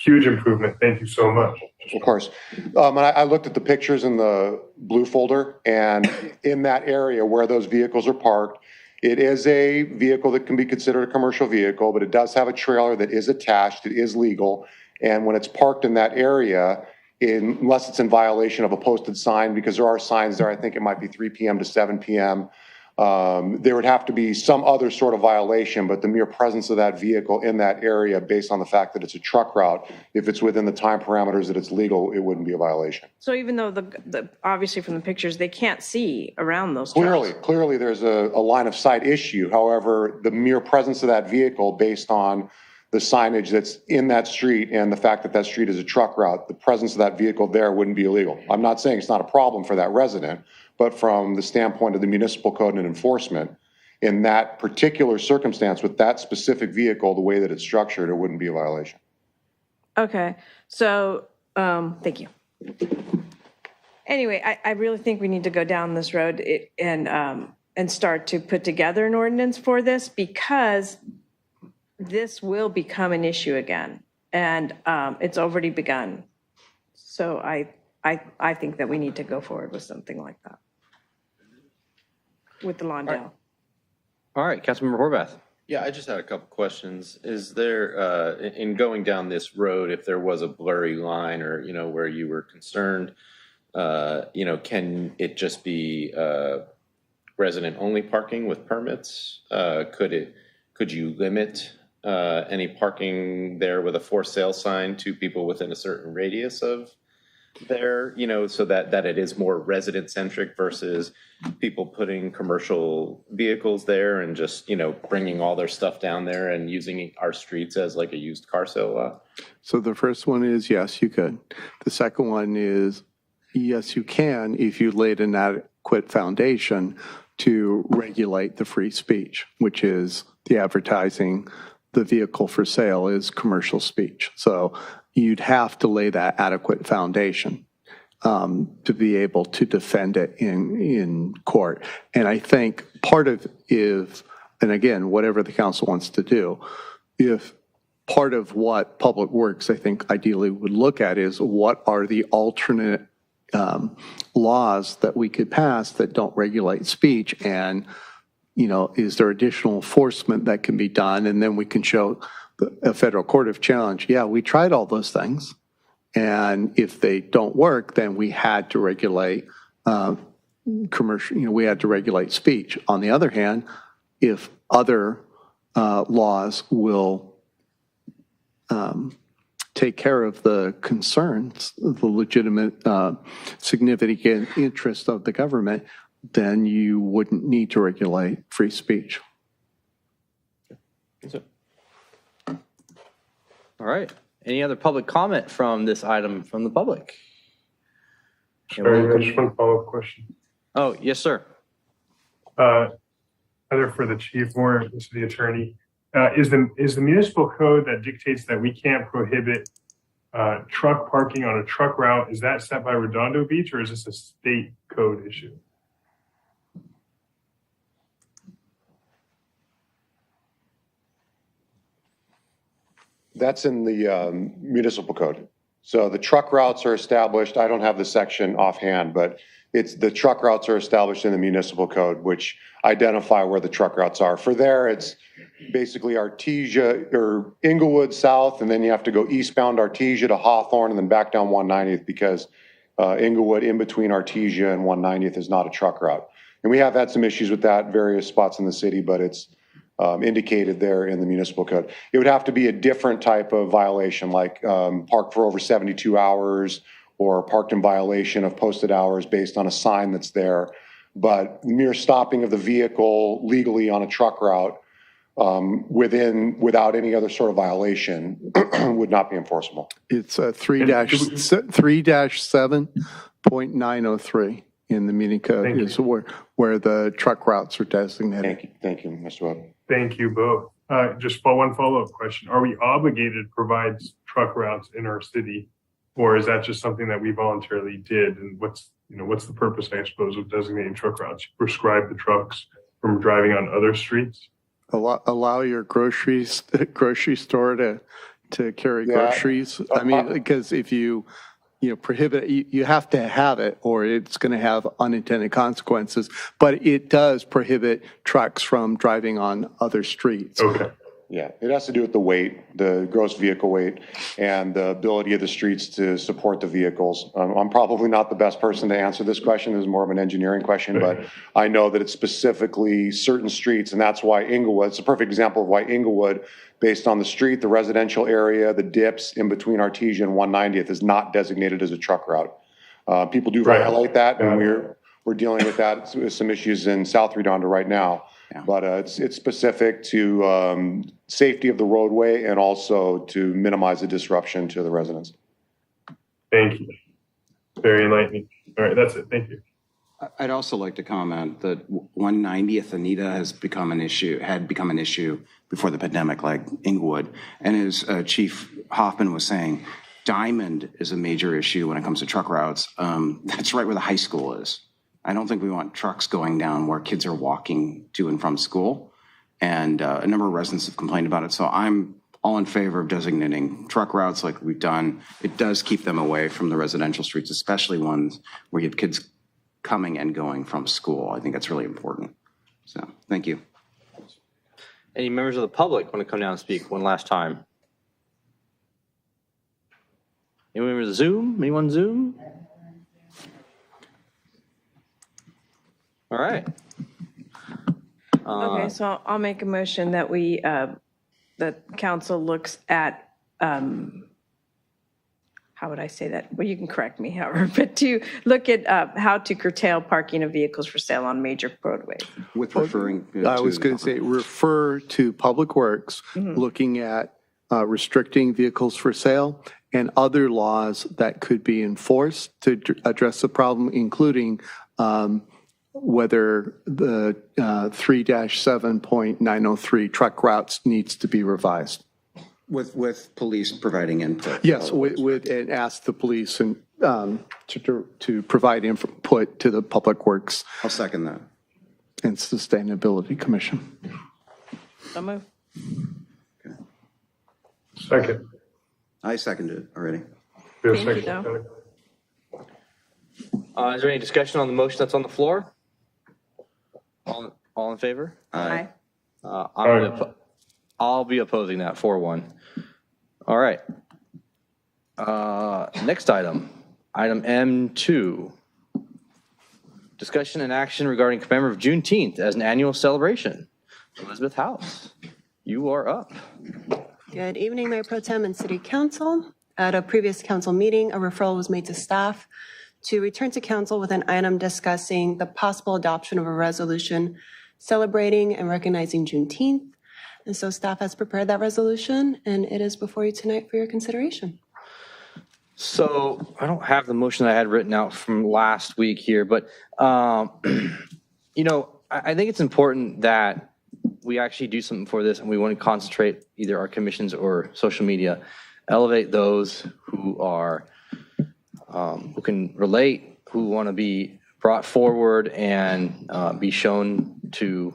Huge improvement. Thank you so much. Of course. And I looked at the pictures in the blue folder, and in that area where those vehicles are parked, it is a vehicle that can be considered a commercial vehicle, but it does have a trailer that is attached. It is legal. And when it's parked in that area, unless it's in violation of a posted sign, because there are signs there, I think it might be 3 p.m. to 7 p.m., there would have to be some other sort of violation, but the mere presence of that vehicle in that area, based on the fact that it's a truck route, if it's within the time parameters that it's legal, it wouldn't be a violation. So even though the obviously from the pictures, they can't see around those trucks. Clearly there's a line of sight issue. However, the mere presence of that vehicle based on the signage that's in that street and the fact that that street is a truck route, the presence of that vehicle there wouldn't be illegal. I'm not saying it's not a problem for that resident, but from the standpoint of the municipal code and enforcement, in that particular circumstance with that specific vehicle, the way that it's structured, it wouldn't be a violation. Okay, so thank you. Anyway, I really think we need to go down this road and start to put together an ordinance for this, because this will become an issue again, and it's already begun. So I think that we need to go forward with something like that with the Lawndale. All right, Councilmember Horvath. Yeah, I just had a couple questions. Is there, in going down this road, if there was a blurry line or, where you were concerned, can it just be resident-only parking with permits? Could you limit any parking there with a for sale sign to people within a certain radius of there, so that it is more resident-centric versus people putting commercial vehicles there and just, bringing all their stuff down there and using our streets as like a used car sale lot? So the first one is, yes, you could. The second one is, yes, you can if you laid an adequate foundation to regulate the free speech, which is the advertising. The vehicle for sale is commercial speech. So you'd have to lay that adequate foundation to be able to defend it in court. And I think part of and again, whatever the council wants to do, if part of what Public Works, I think, ideally would look at is what are the alternate laws that we could pass that don't regulate speech, and is there additional enforcement that can be done? And then we can show a federal court of challenge, yeah, we tried all those things. And if they don't work, then we had to regulate commercial, we had to regulate speech. On the other hand, if other laws will take care of the concerns, the legitimate significant interest of the government, then you wouldn't need to regulate free speech. All right. Any other public comment from this item from the public? Sorry, just one follow-up question. Oh, yes, sir. Either for the chief or the city attorney, is the municipal code that dictates that we can't prohibit truck parking on a truck route, is that set by Redondo Beach, or is this a state code issue? That's in the municipal code. So the truck routes are established. I don't have the section offhand, but the truck routes are established in the municipal code, which identify where the truck routes are. For there, it's basically Artesia or Inglewood South, and then you have to go eastbound Artesia to Hawthorne and then back down 190th, because Inglewood in between Artesia and 190th is not a truck route. And we have had some issues with that various spots in the city, but it's indicated there in the municipal code. It would have to be a different type of violation, like parked for over 72 hours or parked in violation of posted hours based on a sign that's there. But mere stopping of the vehicle legally on a truck route without any other sort of violation would not be enforceable. It's 3-7.903 in the meeting code is where the truck routes are designated. Thank you, Mr. Webb. Thank you both. Just one follow-up question. Are we obligated to provide truck routes in our city, or is that just something that we voluntarily did? And what's the purpose, I suppose, of designating truck routes? You prescribe the trucks from driving on other streets? Allow your grocery store to carry groceries. I mean, because if you prohibit, you have to have it or it's going to have unintended consequences. But it does prohibit trucks from driving on other streets. Okay. Yeah, it has to do with the weight, the gross vehicle weight, and the ability of the streets to support the vehicles. I'm probably not the best person to answer this question. It's more of an engineering question, but I know that it's specifically certain streets, and that's why Inglewood, it's a perfect example of why Inglewood, based on the street, the residential area, the dips in between Artesia and 190th is not designated as a truck route. People do violate that, and we're dealing with that with some issues in South Redondo right now. But it's specific to safety of the roadway and also to minimize the disruption to the residents. Thank you. Very enlightening. All right, that's it. Thank you. I'd also like to comment that 190th Anita had become an issue before the pandemic, like Inglewood. And as Chief Hoffman was saying, Diamond is a major issue when it comes to truck routes. That's right where the high school is. I don't think we want trucks going down where kids are walking to and from school. And a number of residents have complained about it. So I'm all in favor of designating truck routes like we've done. It does keep them away from the residential streets, especially ones where you have kids coming and going from school. I think that's really important. So thank you. Any members of the public want to come down and speak one last time? Any members of Zoom? Anyone Zoom? All right. Okay, so I'll make a motion that we, that council looks at, how would I say that? Well, you can correct me, however, but to look at how to curtail parking of vehicles for sale on major roadways. With referring to... I was going to say, refer to Public Works, looking at restricting vehicles for sale and other laws that could be enforced to address the problem, including whether the 3-7.903 truck routes needs to be revised. With police providing input. Yes, and ask the police and to provide input to the Public Works. I'll second that. And Sustainability Commission. So move. Okay. Second. I seconded it already. Thank you, though. Is there any discussion on the motion that's on the floor? All in favor? Aye. I'll be opposing that 4-1. All right. Next item M2. Discussion and action regarding commemorative Juneteenth as an annual celebration. Elizabeth House, you are up. Good evening, Mayor Pro Tem and City Council. At a previous council meeting, a referral was made to staff to return to council with an item discussing the possible adoption of a resolution celebrating and recognizing Juneteenth. And so staff has prepared that resolution, and it is before you tonight for your consideration. So I don't have the motion that I had written out from last week here, but, I think it's important that we actually do something for this, and we want to concentrate either our commissions or social media, elevate those who are who can relate, who want to be brought forward and be shown to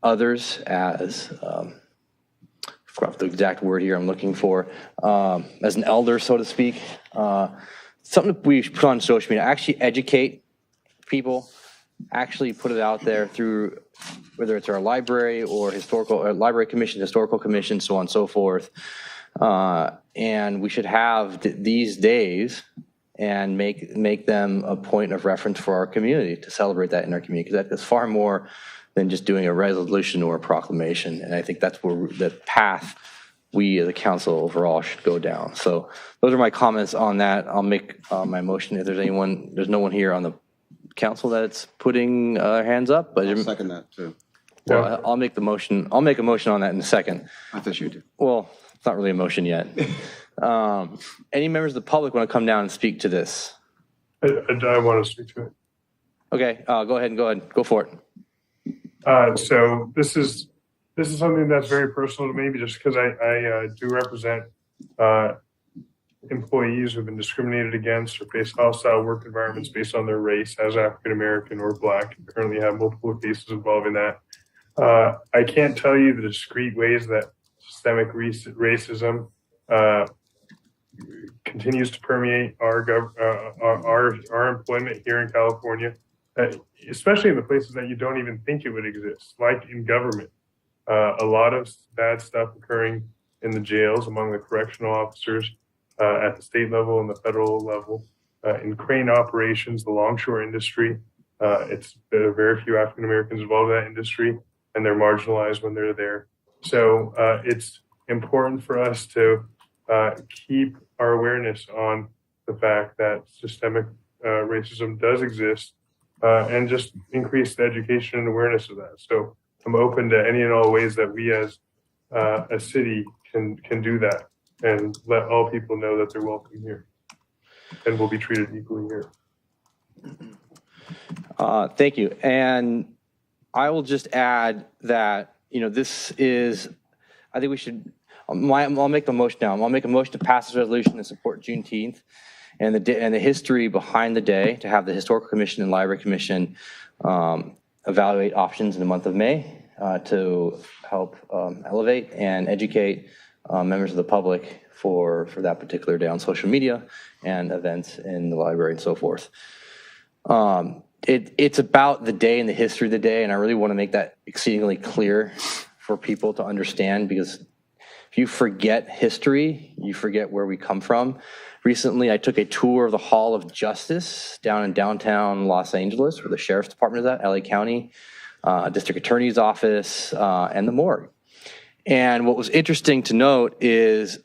others as, I forgot the exact word here I'm looking for, as an elder, so to speak. Something that we should put on social media, actually educate people, actually put it out there through, whether it's our library or library commission, historical commission, so on and so forth. And we should have these days and make them a point of reference for our community, to celebrate that in our community, because that is far more than just doing a resolution or a proclamation. And I think that's where the path we as a council overall should go down. So those are my comments on that. I'll make my motion. If there's no one here on the council that's putting hands up. But I'll second that too. Well, I'll make the motion. I'll make a motion on that in a second. I thought you did. Well, it's not really a motion yet. Any members of the public want to come down and speak to this? I want to speak to it. Okay, go ahead. Go for it. So this is something that's very personal to me, just because I do represent employees who have been discriminated against or face hostile work environments based on their race as African American or Black. We currently have multiple cases involving that. I can't tell you the discrete ways that systemic racism continues to permeate our employment here in California, especially in the places that you don't even think it would exist, like in government. A lot of bad stuff occurring in the jails among the correctional officers at the state level and the federal level. In crane operations, the longshore industry, there are very few African Americans involved in that industry, and they're marginalized when they're there. So it's important for us to keep our awareness on the fact that systemic racism does exist, and just increase the education and awareness of that. So I'm open to any and all ways that we as a city can do that and let all people know that they're welcome here and will be treated equally here. Thank you. And I will just add that, this is, I think we should, I'll make the motion now. I'll make a motion to pass this resolution and support Juneteenth and the history behind the day, to have the Historical Commission and Library Commission evaluate options in the month of May to help elevate and educate members of the public for that particular day on social media and events in the library and so forth. It's about the day and the history of the day, and I really want to make that exceedingly clear for people to understand, because if you forget history, you forget where we come from. Recently, I took a tour of the Hall of Justice down in downtown Los Angeles, where the Sheriff's Department is at, LA County, District Attorney's Office, and the morgue. And what was interesting to note is,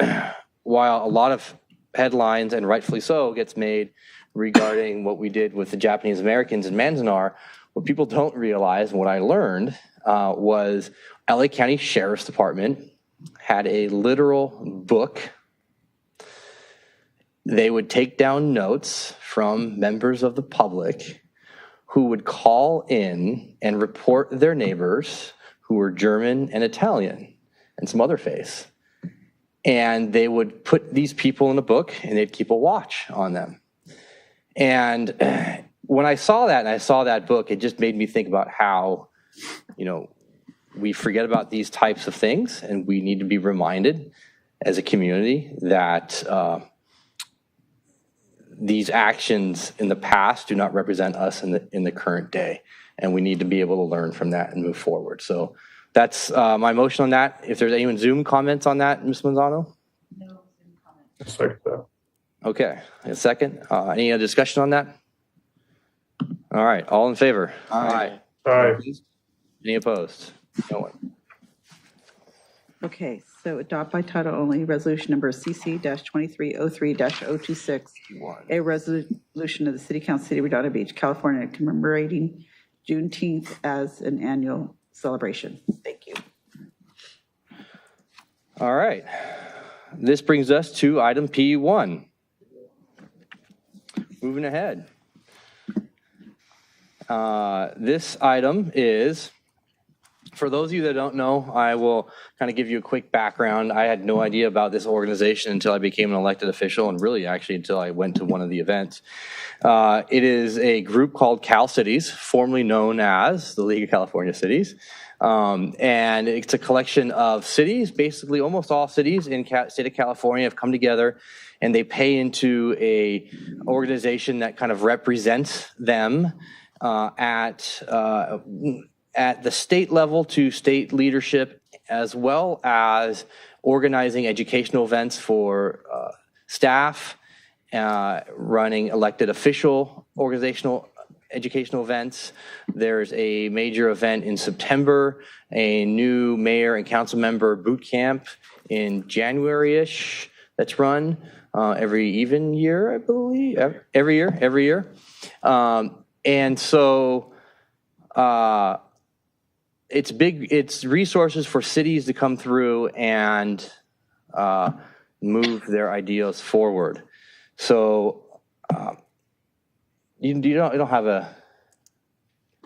while a lot of headlines, and rightfully so, gets made regarding what we did with the Japanese Americans in Manzanar, what people don't realize, and what I learned, was LA County Sheriff's Department had a literal book. They would take down notes from members of the public who would call in and report their neighbors who were German and Italian and some other faiths. And they would put these people in a book, and they'd keep a watch on them. And when I saw that, and I saw that book, it just made me think about how, we forget about these types of things, and we need to be reminded as a community that these actions in the past do not represent us in the current day, and we need to be able to learn from that and move forward. So that's my motion on that. If there's anyone Zoom comments on that, Ms. Manzano? No Zoom comments. Second that. Okay, a second. Any other discussion on that? All right, all in favor? Aye. Aye. Any opposed? No one. Okay, so adopt by title only, resolution number CC-2303-026, a resolution of the City Council, City of Redondo Beach, California, commemorating Juneteenth as an annual celebration. Thank you. All right. This brings us to item P1. Moving ahead. This item is, for those of you that don't know, I will kind of give you a quick background. I had no idea about this organization until I became an elected official, and really actually until I went to one of the events. It is a group called Cal Cities, formerly known as the League of California Cities. And it's a collection of cities, basically almost all cities in the state of California have come together, and they pay into a organization that kind of represents them at the state level to state leadership, as well as organizing educational events for staff, running elected official organizational educational events. There's a major event in September, a new mayor and council member boot camp in January-ish that's run every even year, I believe, every year. And so it's resources for cities to come through and move their ideals forward. So you don't have a.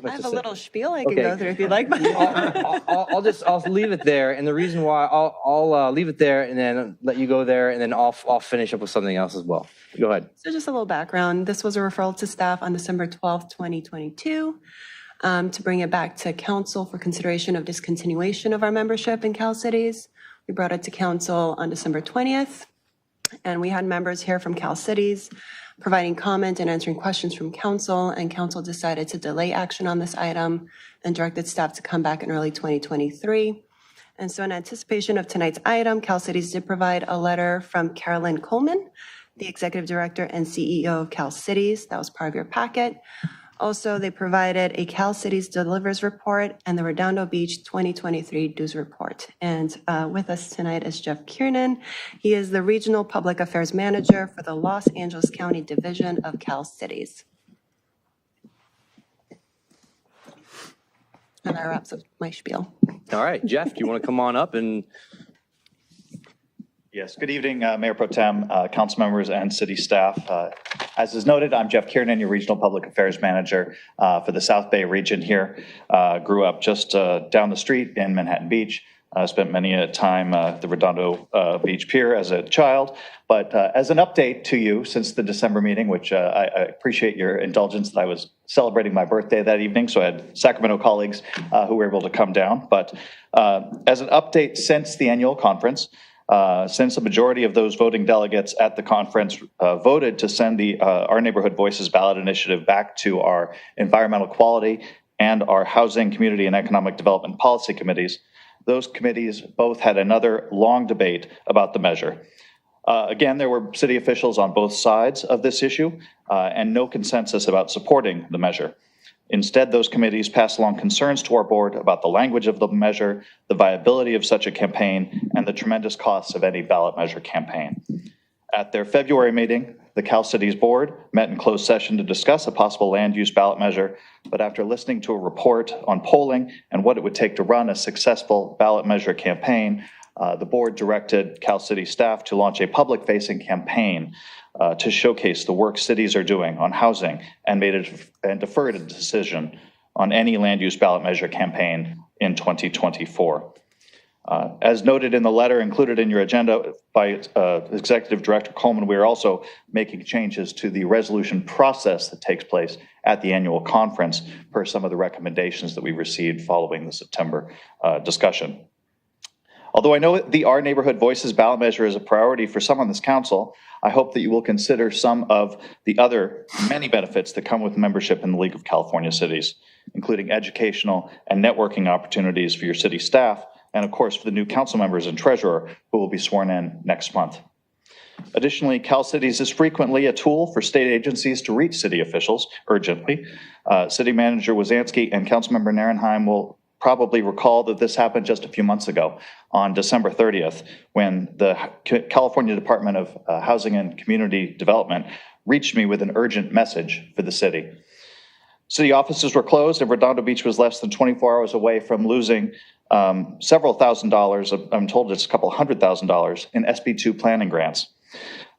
I have a little spiel I can go through if you'd like. I'll leave it there, and the reason why I'll leave it there and then let you go there, and then I'll finish up with something else as well. Go ahead. So just a little background. This was a referral to staff on December 12th, 2022. to bring it back to council for consideration of discontinuation of our membership in Cal Cities. We brought it to council on December 20th, and we had members here from Cal Cities providing comment and answering questions from council, and council decided to delay action on this item and directed staff to come back in early 2023. And so in anticipation of tonight's item, Cal Cities did provide a letter from Carolyn Coleman, the Executive Director and CEO of Cal Cities. That was part of your packet. Also, they provided a Cal Cities Delivers report and the Redondo Beach 2023 dues report. And with us tonight is Jeff Kiernan. He is the Regional Public Affairs Manager for the Los Angeles County Division of Cal Cities. And that wraps up my spiel. All right, Jeff, do you want to come on up and? Yes, good evening, Mayor Pro Tem, council members, and city staff. As is noted, I'm Jeff Kiernan, your Regional Public Affairs Manager for the South Bay region here. Grew up just down the street in Manhattan Beach. Spent many a time at the Redondo Beach Pier as a child. But as an update to you since the December meeting, which I appreciate your indulgence that I was celebrating my birthday that evening, so I had Sacramento colleagues who were able to come down. But as an update since the annual conference, since a majority of those voting delegates at the conference voted to send the Our Neighborhood Voices ballot initiative back to our environmental quality and our housing, community, and economic development policy committees, those committees both had another long debate about the measure. Again, there were city officials on both sides of this issue and no consensus about supporting the measure. Instead, those committees passed along concerns to our board about the language of the measure, the viability of such a campaign, and the tremendous costs of any ballot measure campaign. At their February meeting, the Cal Cities Board met in closed session to discuss a possible land use ballot measure, but after listening to a report on polling and what it would take to run a successful ballot measure campaign, the board directed Cal City staff to launch a public-facing campaign to showcase the work cities are doing on housing and deferred a decision on any land use ballot measure campaign in 2024. As noted in the letter included in your agenda by Executive Director Coleman, we are also making changes to the resolution process that takes place at the annual conference per some of the recommendations that we received following the September discussion. Although I know the Our Neighborhood Voices ballot measure is a priority for some on this council, I hope that you will consider some of the other many benefits that come with membership in the League of California Cities, including educational and networking opportunities for your city staff, and of course for the new council members and treasurer who will be sworn in next month. Additionally, Cal Cities is frequently a tool for state agencies to reach city officials urgently. City Manager Wazansky and Councilmember Narenheim will probably recall that this happened just a few months ago on December 30th, when the California Department of Housing and Community Development reached me with an urgent message for the city. City offices were closed and Redondo Beach was less than 24 hours away from losing several $1,000s, I'm told it's a couple $100,000 in SB2 planning grants.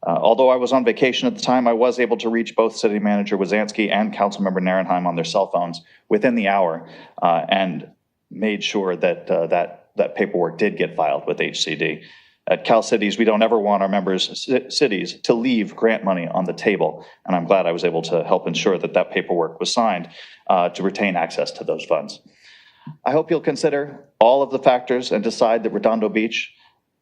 Although I was on vacation at the time, I was able to reach both City Manager Wazansky and Councilmember Narenheim on their cell phones within the hour and made sure that that paperwork did get filed with HCD. At Cal Cities, we don't ever want our members' cities to leave grant money on the table, and I'm glad I was able to help ensure that that paperwork was signed to retain access to those funds. I hope you'll consider all of the factors and decide that Redondo Beach,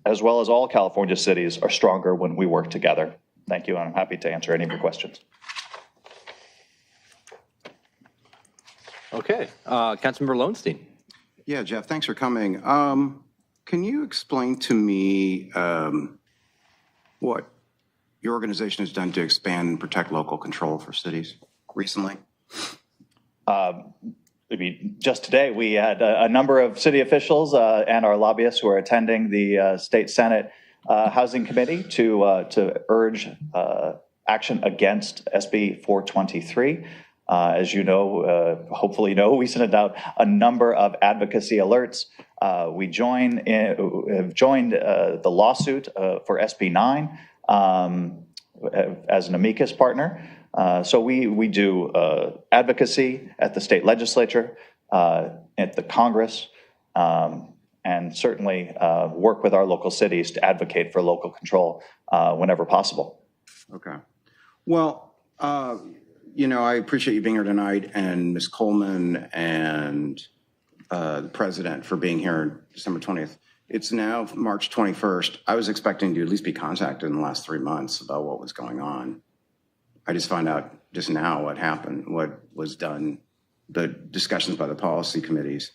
as well as all California cities, are stronger when we work together. Thank you, and I'm happy to answer any of your questions. Okay, Councilmember Lowenstein. Yeah, Jeff, thanks for coming. Can you explain to me what your organization has done to expand and protect local control for cities recently? Just today, we had a number of city officials and our lobbyists who are attending the State Senate Housing Committee to urge action against SB 423. As you know, hopefully know, we sent out a number of advocacy alerts. We have joined the lawsuit for SB 9 as an amicus partner. So we do advocacy at the state legislature, at the Congress, and certainly work with our local cities to advocate for local control whenever possible. Okay. Well, I appreciate you being here tonight, and Ms. Coleman and the president for being here December 20th. It's now March 21st. I was expecting to at least be contacted in the last 3 months about what was going on. I just found out just now what happened, what was done, the discussions by the policy committees.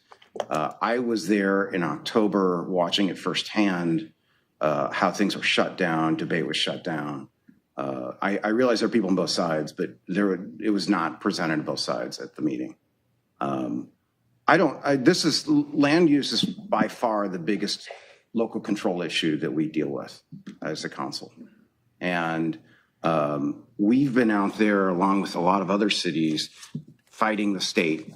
I was there in October watching it firsthand, how things were shut down, debate was shut down. I realize there are people on both sides, but it was not presented on both sides at the meeting. Land use is by far the biggest local control issue that we deal with as a council. And we've been out there along with a lot of other cities fighting the state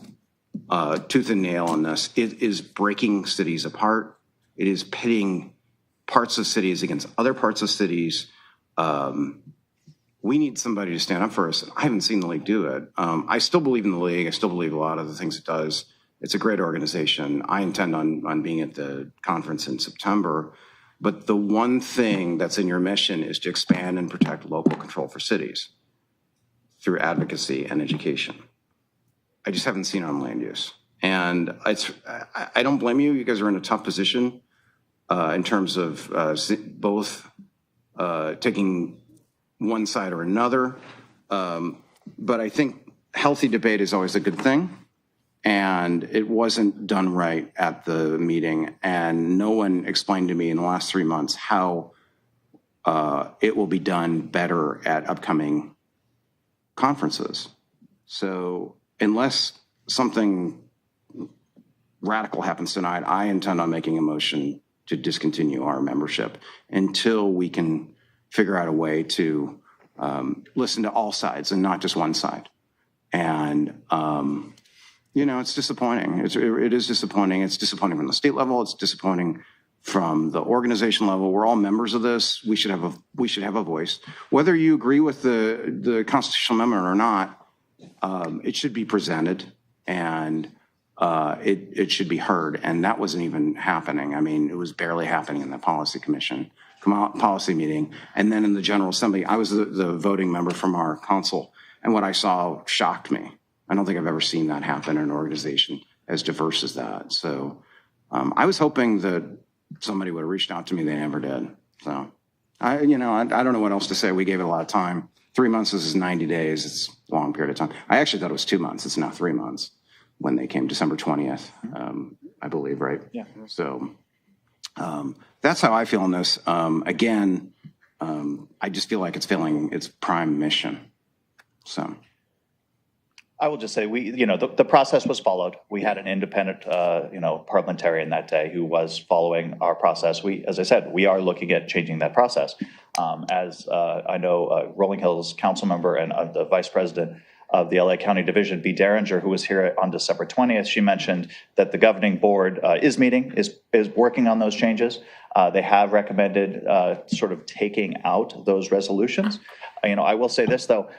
tooth and nail on this. It is breaking cities apart. It is pitting parts of cities against other parts of cities. We need somebody to stand up for us. I haven't seen the league do it. I still believe in the league. I still believe a lot of the things it does. It's a great organization. I intend on being at the conference in September. But the one thing that's in your mission is to expand and protect local control for cities through advocacy and education. I just haven't seen it on land use. And I don't blame you. You guys are in a tough position in terms of both taking one side or another. But I think healthy debate is always a good thing. And it wasn't done right at the meeting. And no one explained to me in the last 3 months how it will be done better at upcoming conferences. So unless something radical happens tonight, I intend on making a motion to discontinue our membership until we can figure out a way to listen to all sides and not just one side. And, it's disappointing. It is disappointing. It's disappointing from the state level. It's disappointing from the organization level. We're all members of this. We should have a voice. Whether you agree with the constitutional amendment or not, it should be presented and it should be heard. And that wasn't even happening. I mean, it was barely happening in the policy commission, policy meeting. And then in the General Assembly, I was the voting member from our council. And what I saw shocked me. I don't think I've ever seen that happen in an organization as diverse as that. So I was hoping that somebody would have reached out to me. They never did. So I don't know what else to say. We gave it a lot of time. 3 months, this is 90 days. It's a long period of time. I actually thought it was 2 months. It's now 3 months when they came December 20th, I believe, right? Yeah. So that's how I feel on this. Again, I just feel like it's failing its prime mission. So. I will just say the process was followed. We had an independent, parliamentarian that day who was following our process. As I said, we are looking at changing that process. As I know, Rolling Hills council member and the vice president of the LA County Division, B. Derringer, who was here on December 20th, she mentioned that the governing board is working on those changes. They have recommended sort of taking out those resolutions. I will say this though.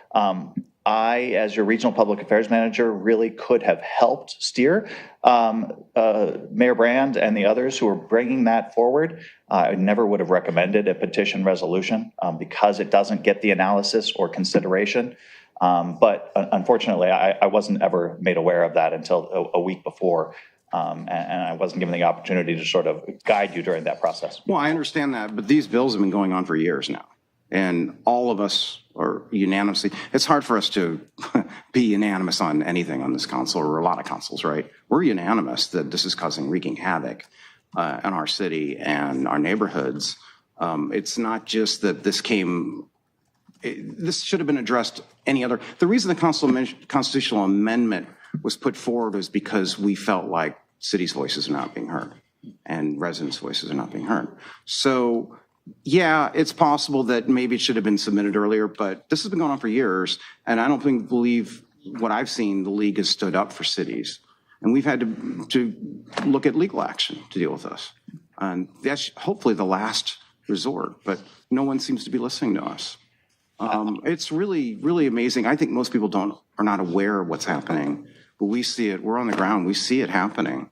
I, as your regional public affairs manager, really could have helped steer Mayor Brand and the others who are bringing that forward. I never would have recommended a petition resolution because it doesn't get the analysis or consideration. But unfortunately, I wasn't ever made aware of that until a week before. And I wasn't given the opportunity to sort of guide you during that process. Well, I understand that, but these bills have been going on for years now. And all of us are unanimously, it's hard for us to be unanimous on anything on this council or a lot of councils, right? We're unanimous that this is wreaking havoc in our city and our neighborhoods. It's not just that this should have been addressed any other. The reason the constitutional amendment was put forward was because we felt like cities' voices are not being heard and residents' voices are not being heard. So, yeah, it's possible that maybe it should have been submitted earlier, but this has been going on for years, and I don't believe what I've seen, the league has stood up for cities, and we've had to look at legal action to deal with this. And that's hopefully the last resort, but no one seems to be listening to us. It's really, really amazing. I think most people are not aware of what's happening, but we see it. We're on the ground. We see it happening.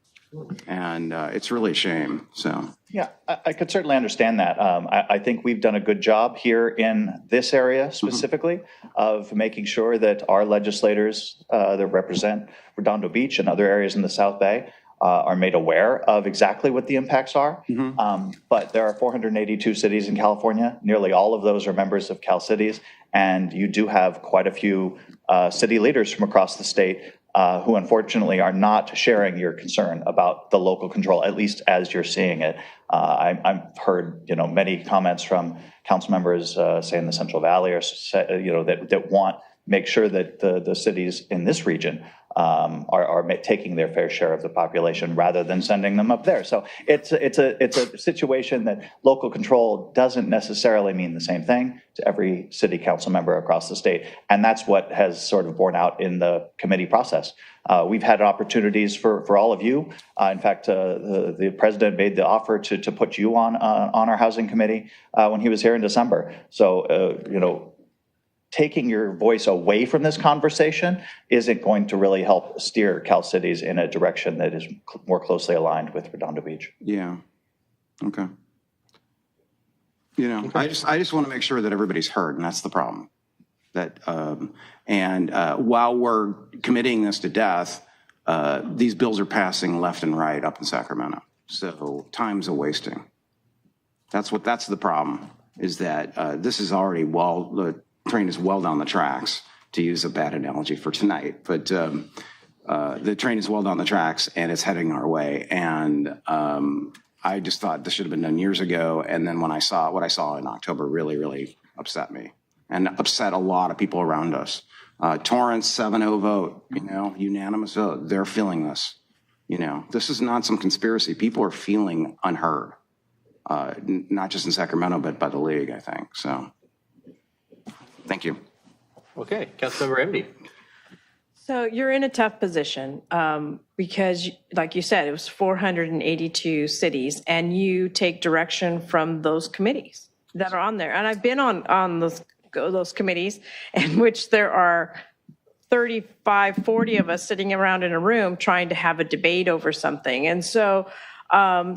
And it's really a shame, so. Yeah, I could certainly understand that. I think we've done a good job here in this area specifically of making sure that our legislators that represent Redondo Beach and other areas in the South Bay are made aware of exactly what the impacts are. But there are 482 cities in California. Nearly all of those are members of Cal Cities. And you do have quite a few city leaders from across the state who unfortunately are not sharing your concern about the local control, at least as you're seeing it. I've heard, many comments from council members, say in the Central Valley, or that want make sure that the cities in this region are taking their fair share of the population rather than sending them up there. So it's a situation that local control doesn't necessarily mean the same thing to every city council member across the state. And that's what has sort of borne out in the committee process. We've had opportunities for all of you. In fact, the president made the offer to put you on our housing committee when he was here in December. So, taking your voice away from this conversation isn't going to really help steer Cal Cities in a direction that is more closely aligned with Redondo Beach. Yeah. Okay. I just want to make sure that everybody's heard, and that's the problem. That while we're committing this to death, these bills are passing left and right up in Sacramento. So time's a wasting. That's the problem. Is that this is already the train is well down the tracks, to use a bad analogy for tonight, but the train is well down the tracks and it's heading our way. And I just thought this should have been done years ago. And then when I saw what I saw in October, really, really upset me and upset a lot of people around us. Torrance 7-0 vote, unanimous vote. They're feeling this. This is not some conspiracy. People are feeling unheard, not just in Sacramento, but by the league, I think. So. Thank you. Okay, Councilmember MD. So you're in a tough position because, like you said, it was 482 cities, and you take direction from those committees that are on there. And I've been on those committees, in which there are 35, 40 of us sitting around in a room trying to have a debate over something. And so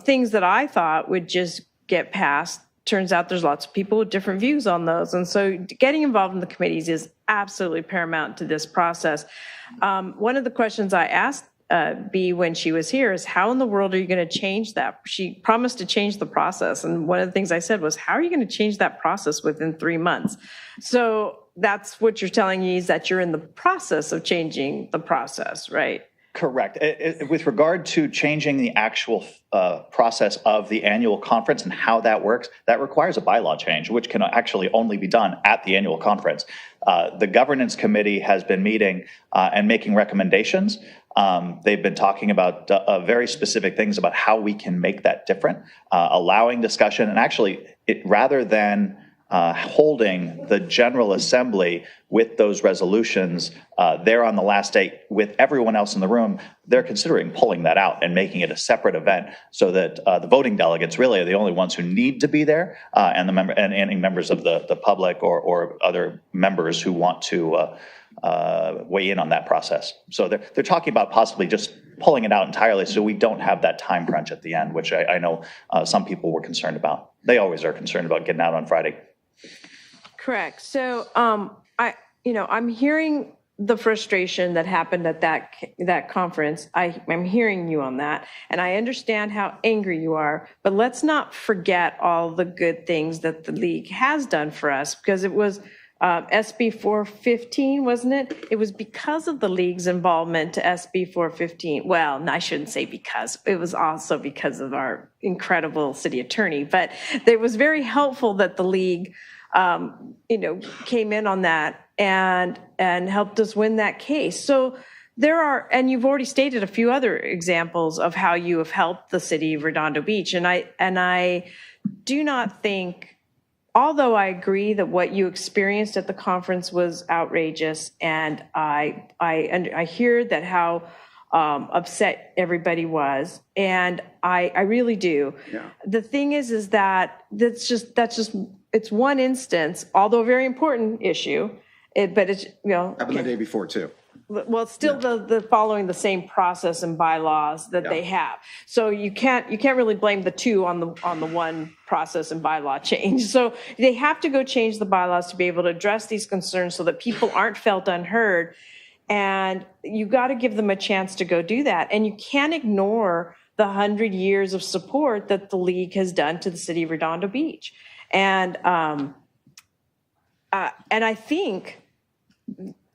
things that I thought would just get passed, turns out there's lots of people with different views on those. And so getting involved in the committees is absolutely paramount to this process. One of the questions I asked Bea when she was here is, how in the world are you going to change that? She promised to change the process. And one of the things I said was, how are you going to change that process within 3 months? So that's what you're telling me, is that you're in the process of changing the process, right? Correct. With regard to changing the actual process of the annual conference and how that works, that requires a bylaw change, which can actually only be done at the annual conference. The governance committee has been meeting and making recommendations. They've been talking about very specific things about how we can make that different, allowing discussion, and actually, rather than holding the General Assembly with those resolutions there on the last day with everyone else in the room, they're considering pulling that out and making it a separate event so that the voting delegates really are the only ones who need to be there, and any members of the public or other members who want to weigh in on that process. So they're talking about possibly just pulling it out entirely so we don't have that time crunch at the end, which I know some people were concerned about. They always are concerned about getting out on Friday. Correct. So I'm hearing the frustration that happened at that conference. I'm hearing you on that, and I understand how angry you are, but let's not forget all the good things that the league has done for us, because it was SB 415, wasn't it? It was because of the league's involvement to SB 415. Well, I shouldn't say because. It was also because of our incredible city attorney, but it was very helpful that the league came in on that and helped us win that case. So there are, and you've already stated a few other examples of how you have helped the city of Redondo Beach. And I do not think, although I agree that what you experienced at the conference was outrageous, and I hear that how upset everybody was, and I really do. Yeah. The thing is that that's just it's one instance, although a very important issue. But it's happened the day before too. Well, it's still the following the same process and bylaws that they have. So you can't really blame the two on the one process and bylaw change. So they have to go change the bylaws to be able to address these concerns so that people aren't felt unheard. And you got to give them a chance to go do that. And you can't ignore the 100 years of support that the league has done to the city of Redondo Beach. And I think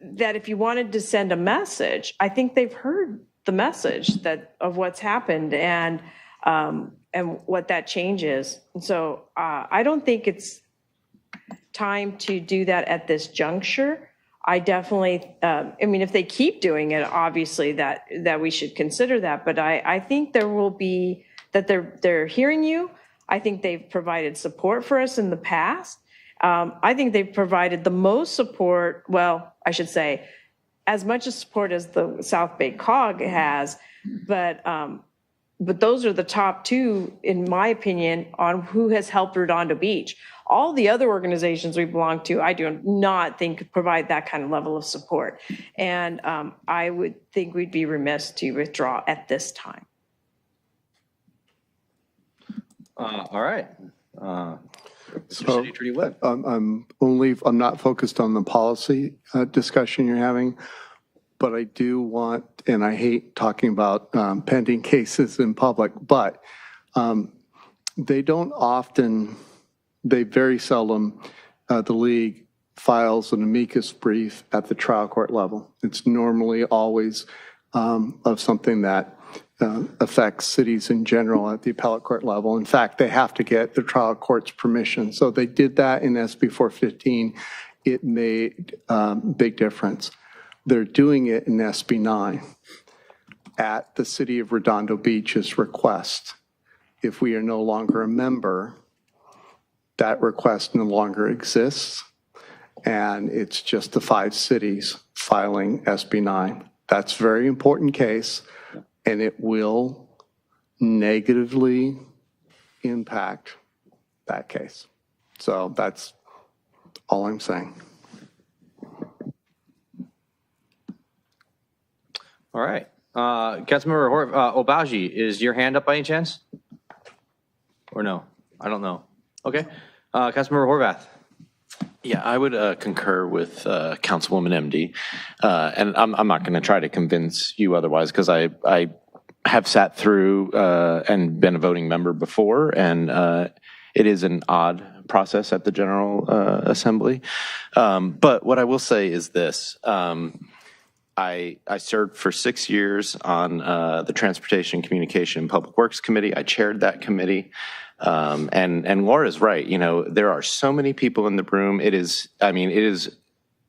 that if you wanted to send a message, I think they've heard the message of what's happened and what that change is. And so I don't think it's time to do that at this juncture. I definitely, if they keep doing it, obviously that we should consider that. But I think there will be, that they're hearing you. I think they've provided support for us in the past. I think they've provided the most support, well, I should say, as much as support as the South Bay COG has, but those are the top two, in my opinion, on who has helped Redondo Beach. All the other organizations we belong to, I do not think provide that kind of level of support. And I would think we'd be remiss to withdraw at this time. All right. So I'm not focused on the policy discussion you're having, but I do want, and I hate talking about pending cases in public, but they don't often, they very seldom, the league files an amicus brief at the trial court level. It's normally always of something that affects cities in general at the appellate court level. In fact, they have to get the trial court's permission. So they did that in SB 415. It made big difference. They're doing it in SB 9 at the city of Redondo Beach's request. If we are no longer a member, that request no longer exists, and it's just the 5 cities filing SB 9. That's a very important case, and it will negatively impact that case. So that's all I'm saying. All right. Councilmember Obaji, is your hand up by any chance? Or no? I don't know. Okay. Councilmember Horvath. Yeah, I would concur with Councilwoman MD, and I'm not going to try to convince you otherwise, because I have sat through and been a voting member before, and it is an odd process at the General Assembly. But what I will say is this. I served for 6 years on the Transportation, Communication, and Public Works Committee. I chaired that committee. And Laura's right. You know, there are so many people in the room. It is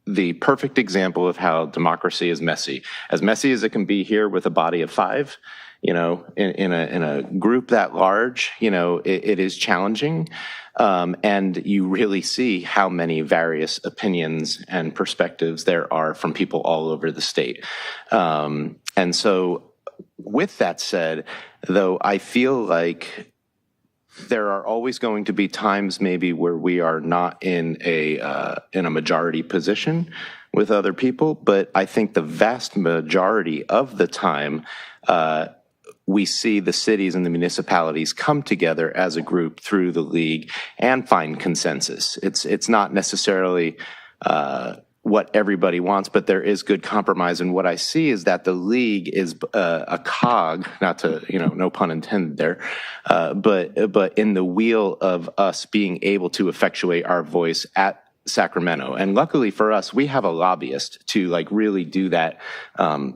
the perfect example of how democracy is messy as it can be here with a body of 5. You know, in a group that large, you know, it is challenging. And you really see how many various opinions and perspectives there are from people all over the state. And so with that said, though, I feel like there are always going to be times maybe where we are not in a majority position with other people, but I think the vast majority of the time, we see the cities and the municipalities come together as a group through the league and find consensus. It's not necessarily what everybody wants, but there is good compromise. And what I see is that the league is a cog, not to, no pun intended there, but in the wheel of us being able to effectuate our voice at Sacramento. And luckily for us, we have a lobbyist to really do that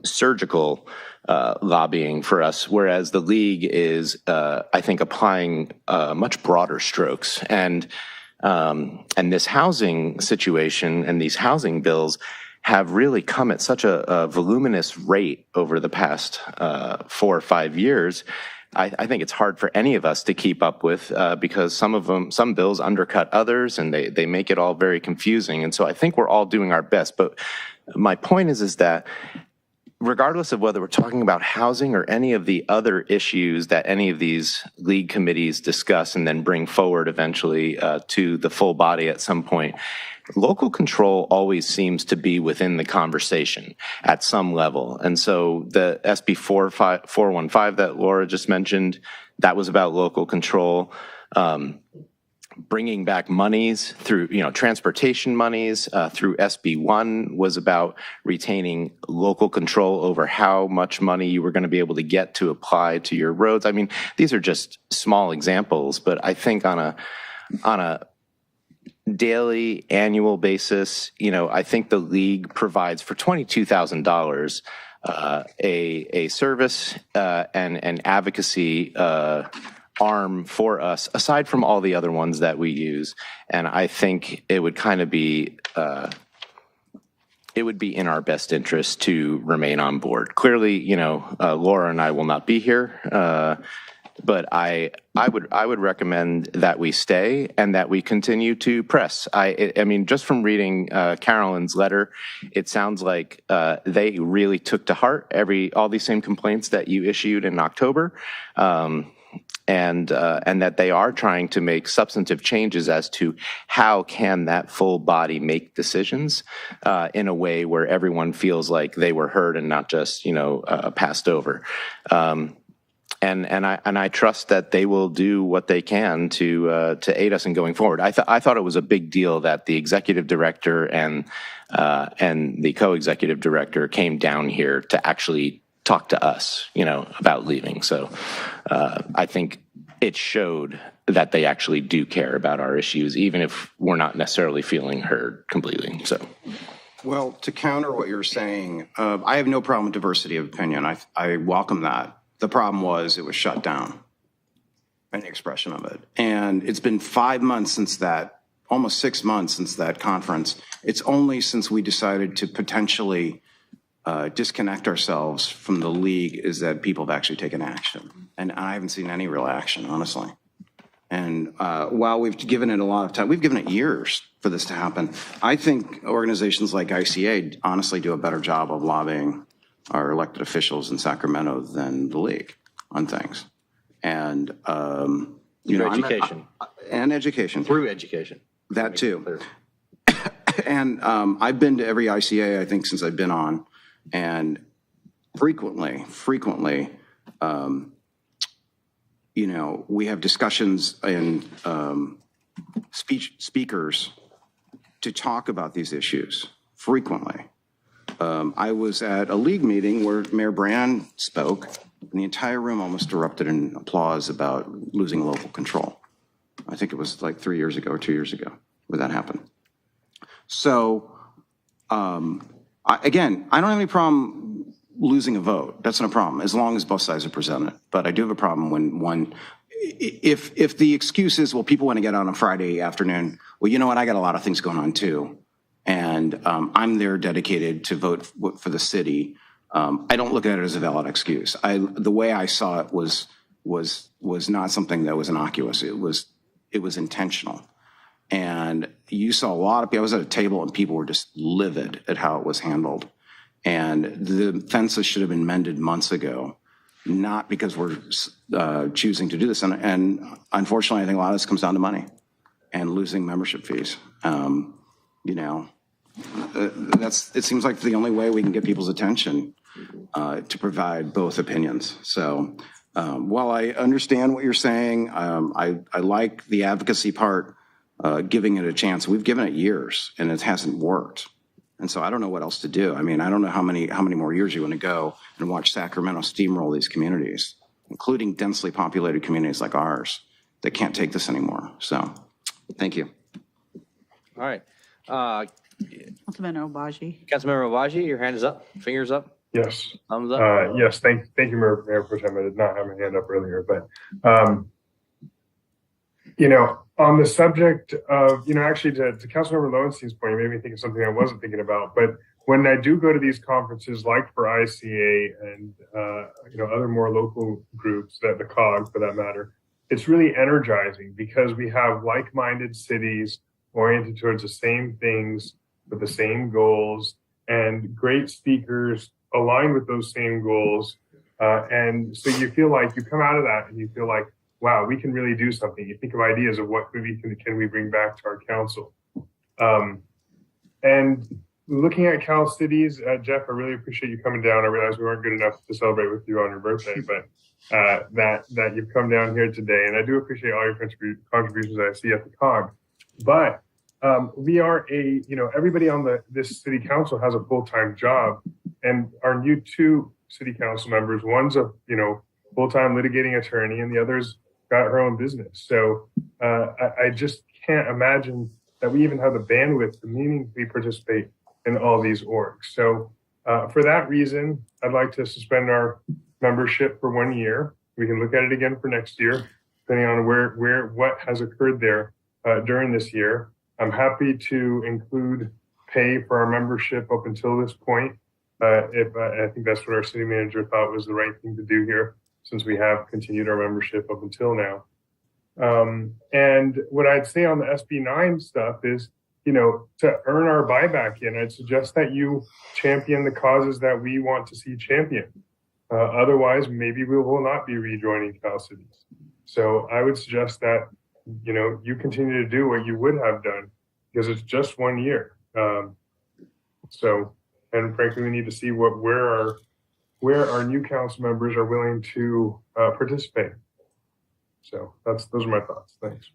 surgical lobbying for us, whereas the league is, I think, applying much broader strokes. And this housing situation and these housing bills have really come at such a voluminous rate over the past 4 or 5 years. I think it's hard for any of us to keep up with because some bills undercut others, and they make it all very confusing. And so I think we're all doing our best. But my point is that regardless of whether we're talking about housing or any of the other issues that any of these league committees discuss and then bring forward eventually to the full body at some point, local control always seems to be within the conversation at some level. And so the SB 415 that Laura just mentioned, that was about local control. Bringing back monies through, transportation monies through SB1 was about retaining local control over how much money you were going to be able to get to apply to your roads. I mean, these are just small examples, but I think on a daily, annual basis, I think the league provides for $22,000 a service and an advocacy arm for us, aside from all the other ones that we use. And I think it would kind of be, it would be in our best interest to remain on board. Clearly, Laura and I will not be here, but I would recommend that we stay and that we continue to press. I mean, just from reading Carolyn's letter, it sounds like they really took to heart all these same complaints that you issued in October. And that they are trying to make substantive changes as to how can that full body make decisions in a way where everyone feels like they were heard and not just passed over. And I trust that they will do what they can to aid us in going forward. I thought it was a big deal that the executive director and the co-executive director came down here to actually talk to us, about leaving. So I think it showed that they actually do care about our issues, even if we're not necessarily feeling heard completely. So, well, to counter what you're saying, I have no problem with diversity of opinion. I welcome that. The problem was it was shut down, any expression of it. And it's been 5 months since that, almost 6 months since that conference. It's only since we decided to potentially disconnect ourselves from the league is that people have actually taken action. And I haven't seen any real action, honestly. And while we've given it a lot of time, we've given it years for this to happen. I think organizations like ICA honestly do a better job of lobbying our elected officials in Sacramento than the league on things. And, education. And education. Through education. That too. And I've been to every ICA, I think, since I've been on. And frequently, we have discussions and speakers to talk about these issues frequently. I was at a league meeting where Mayor Brand spoke, and the entire room almost erupted in applause about losing local control. I think it was like 3 years ago or 2 years ago where that happened. So, again, I don't have any problem losing a vote. That's not a problem, as long as both sides are presented. But I do have a problem when if the excuse is, well, people want to get on a Friday afternoon, well, you know what, I got a lot of things going on too. And I'm there dedicated to vote for the city. I don't look at it as a valid excuse. The way I saw it was not something that was innocuous. It was intentional. And you saw a lot of people. I was at a table and people were just livid at how it was handled. And the fences should have been mended months ago, not because we're choosing to do this. And unfortunately, I think a lot of this comes down to money and losing membership fees. It seems like the only way we can get people's attention to provide both opinions. So while I understand what you're saying, I like the advocacy part. Giving it a chance. We've given it years and it hasn't worked. And so I don't know what else to do. I mean, I don't know how many more years you want to go and watch Sacramento steamroll these communities, including densely populated communities like ours that can't take this anymore. So thank you. All right. Councilmember Obaji. Councilmember Obaji, your hand is up, fingers up. Yes. Thumbs up. Yes, thank you, Mayor Pro Tem. I did not have my hand up earlier, but on the subject of, actually to Councilmember Lowenstein's point, you made me think of something I wasn't thinking about. But when I do go to these conferences, like for ICA and other more local groups, the COG for that matter, it's really energizing because we have like-minded cities oriented towards the same things with the same goals and great speakers aligned with those same goals. And so you feel like you come out of that and you feel like, wow, we can really do something. You think of ideas of what can we bring back to our council. And looking at Cal Cities, Jeff, I really appreciate you coming down. I realize we weren't good enough to celebrate with you on your birthday, but that you've come down here today. And I do appreciate all your contributions I see at the COG. But we are everybody on this city council has a full-time job, and our new 2 city council members, one's a full-time litigating attorney and the other's got her own business. So I just can't imagine that we even have the bandwidth to meaningfully participate in all these orgs. So for that reason, I'd like to suspend our membership for 1 year. We can look at it again for next year, depending on what has occurred there during this year. I'm happy to include pay for our membership up until this point. If I think that's what our city manager thought was the right thing to do here, since we have continued our membership up until now. And what I'd say on the SB9 stuff is, to earn our buyback in, I'd suggest that you champion the causes that we want to see championed. Otherwise, maybe we will not be rejoining Cal Cities. So I would suggest that, you continue to do what you would have done, because it's just 1 year. And frankly, we need to see where our new council members are willing to participate. So those are my thoughts. Thanks.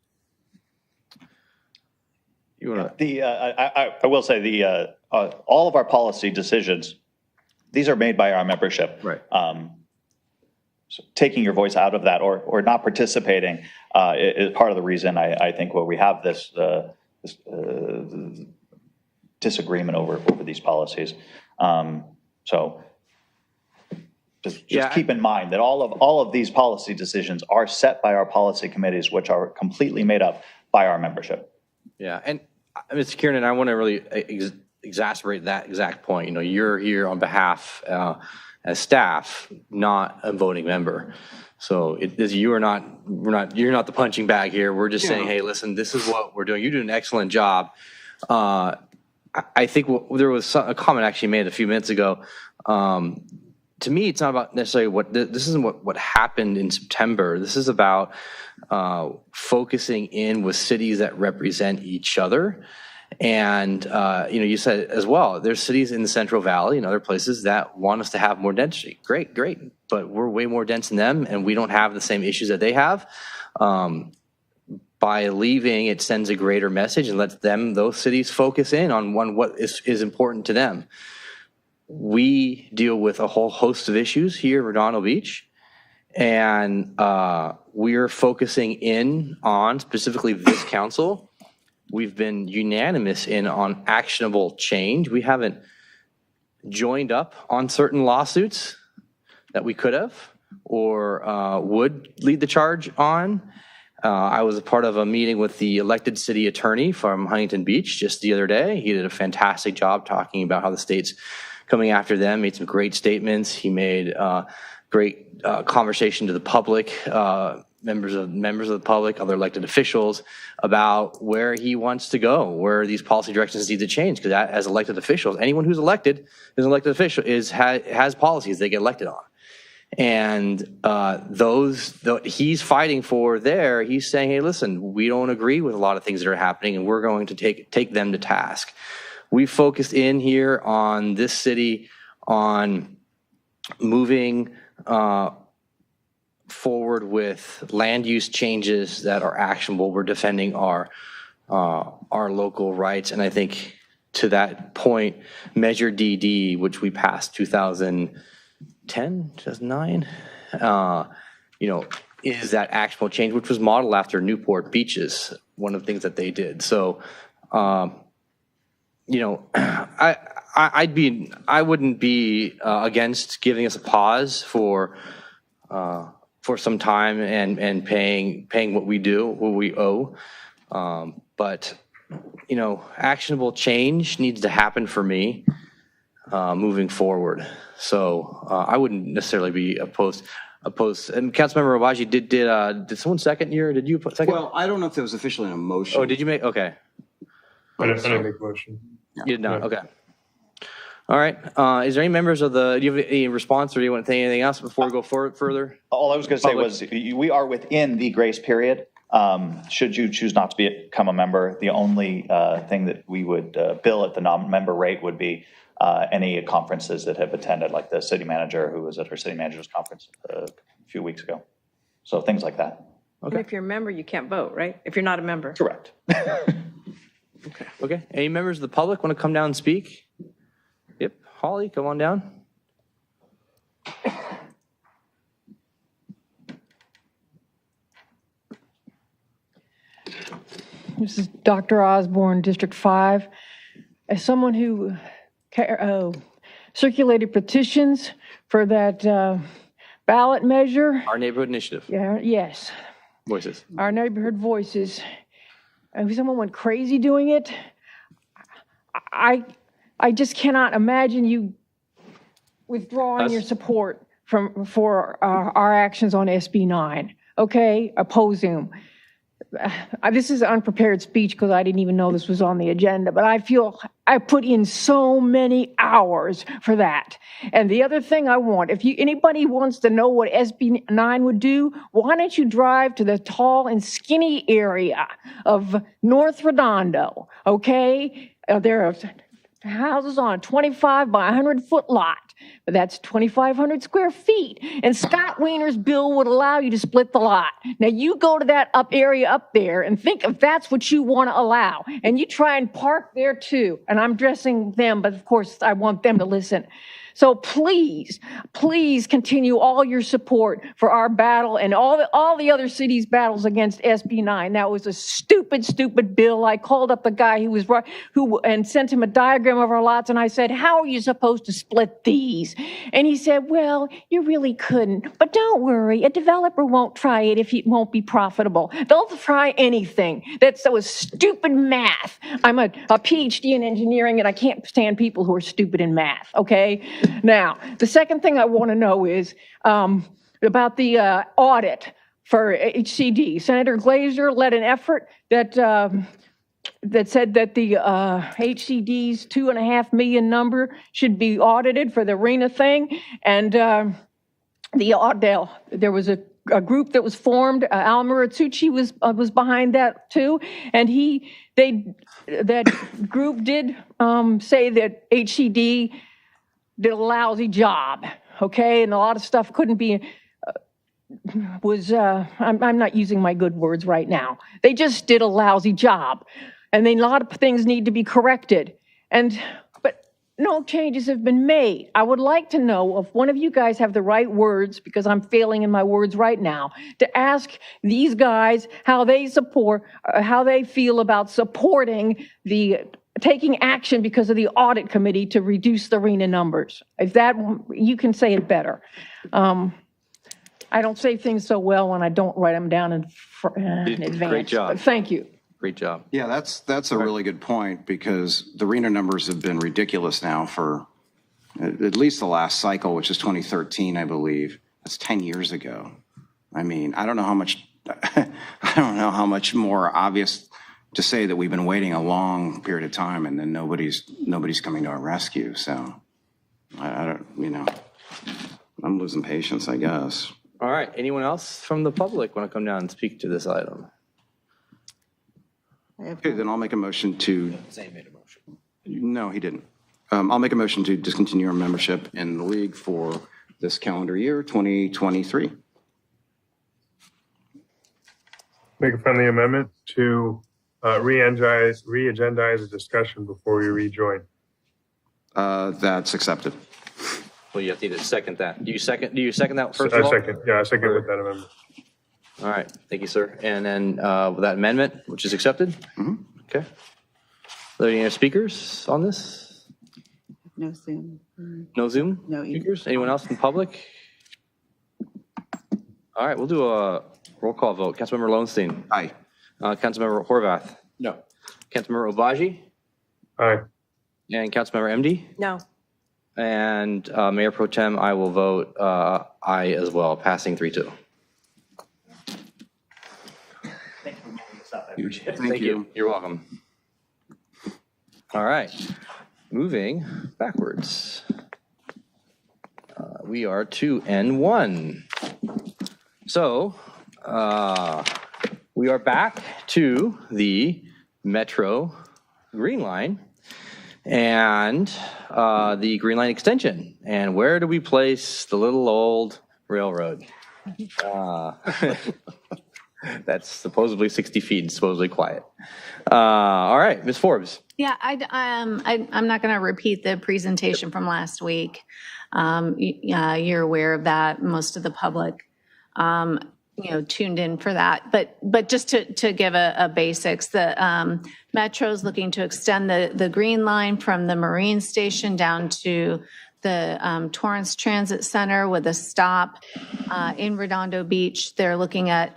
I will say all of our policy decisions, these are made by our membership. Right. So taking your voice out of that or not participating is part of the reason I think where we have this disagreement over these policies. So just keep in mind that all of these policy decisions are set by our policy committees, which are completely made up by our membership. Yeah, and Mr. Kiernan, I want to really exacerbate that exact point. You're here on behalf as staff, not a voting member. So you're not the punching bag here. We're just saying, hey, listen, this is what we're doing. You do an excellent job. I think there was a comment actually made a few minutes ago. To me, it's not about necessarily this isn't what happened in September. This is about focusing in with cities that represent each other. And, you said as well, there's cities in the Central Valley and other places that want us to have more density. Great. But we're way more dense than them, and we don't have the same issues that they have. By leaving, it sends a greater message and lets those cities focus in on what is important to them. We deal with a whole host of issues here in Redondo Beach, and we're focusing in on specifically this council. We've been unanimous on actionable change. We haven't joined up on certain lawsuits that we could have or would lead the charge on. I was a part of a meeting with the elected city attorney from Huntington Beach just the other day. He did a fantastic job talking about how the state's coming after them, made some great statements. He made great conversation to the public, members of the public, other elected officials, about where he wants to go, where these policy directions need to change. Because as elected officials, anyone who's elected is an elected official has policies they get elected on. And he's fighting for there, he's saying, hey, listen, we don't agree with a lot of things that are happening, and we're going to take them to task. We focused in here on this city on moving forward with land use changes that are actionable. We're defending our local rights. And I think to that point, Measure DD, which we passed 2010, 2009, is that actionable change, which was modeled after Newport Beaches, one of the things that they did. So, I wouldn't be against giving us a pause for some time and paying what we owe. But actionable change needs to happen for me moving forward. So I wouldn't necessarily be opposed. And Councilmember Rabaji, did someone second your? Did you put second? Well, I don't know if there was officially a motion. Oh, did you make? Okay. I didn't make a motion. You did not. Okay. All right. Is there any members of do you have any response, or do you want to say anything else before we go further? All I was going to say was we are within the grace period. Should you choose not to become a member, the only thing that we would bill at the non-member rate would be any conferences that have attended, like the city manager who was at her city manager's conference a few weeks ago. So things like that. And if you're a member, you can't vote, right? If you're not a member. Correct. Okay. Any members of the public want to come down and speak? Yep. Holly, come on down. This is Dr. Osborne, District 5. As someone who circulated petitions for that ballot measure. Our neighborhood initiative. Yeah, yes. Voices. Our neighborhood voices. If someone went crazy doing it, I just cannot imagine you withdrawing your support for our actions on SB 9. Okay, opposing them. This is an unprepared speech because I didn't even know this was on the agenda, but I feel I put in so many hours for that. And the other thing I want, if anybody wants to know what SB 9 would do, why don't you drive to the tall and skinny area of North Redondo, okay? There are houses on a 25 by 100-foot lot. But that's 2,500 square feet. And Scott Wiener's bill would allow you to split the lot. Now you go to that area up there and think if that's what you want to allow. And you try and park there too. And I'm addressing them, but of course I want them to listen. So please, please continue all your support for our battle and all the other cities' battles against SB 9. That was a stupid, stupid bill. I called up the guy and sent him a diagram of our lots, and I said, how are you supposed to split these? And he said, well, you really couldn't. But don't worry, a developer won't try it if it won't be profitable. They'll try anything. That was stupid math. I'm a PhD in engineering, and I can't stand people who are stupid in math, okay? Now, the second thing I want to know is about the audit for HCD. Senator Glazer led an effort that said that the HCD's $2.5 million number should be audited for the arena thing. And there was a group that was formed. Al Muratsuchi was behind that too, and that group did say that HCD did a lousy job, okay? And a lot of stuff couldn't be, I'm not using my good words right now. They just did a lousy job. And then a lot of things need to be corrected. But no changes have been made. I would like to know if one of you guys have the right words, because I'm failing in my words right now, to ask these guys how they feel about supporting taking action because of the audit committee to reduce the arena numbers. If that, you can say it better. I don't say things so well when I don't write them down in advance. Great job. But thank you. Great job. Yeah, that's a really good point because the arena numbers have been ridiculous now for at least the last cycle, which is 2013, I believe. That's 10 years ago. I mean, I don't know how much more obvious to say that we've been waiting a long period of time and then nobody's coming to our rescue. So I don't, I'm losing patience, I guess. All right. Anyone else from the public want to come down and speak to this item? Okay, then I'll make a motion to. Zane made a motion. No, he didn't. I'll make a motion to discontinue our membership in the league for this calendar year, 2023. Make a friendly amendment to re-agendize a discussion before you rejoin. That's accepted. Well, you have to second that. Do you second that first of all? I second with that amendment. All right. Thank you, sir. And then with that amendment, which is accepted? Mm-hmm. Okay. Are there any other speakers on this? No Zoom. No Zoom? No speakers? Anyone else in public? All right. We'll do a roll call vote. Councilmember Lowenstein. Aye. Councilmember Horvath. No. Councilmember Obaji. Aye. And Councilmember MD. No. And Mayor Pro Tem, I will vote aye as well, passing 3-2. Thank you. You're welcome. All right. Moving backwards. We are to N1. So we We are back to the Metro Green Line and the Green Line extension. And where do we place the little old railroad? That's supposedly 60 feet, supposedly quiet. All right, Ms. Forbes. Yeah, I'm not going to repeat the presentation from last week. You're aware of that. Most of the public, tuned in for that. But just to give a basics, the Metro's looking to extend the Green Line from the Marine Station down to the Torrance Transit Center with a stop in Redondo Beach. They're looking at,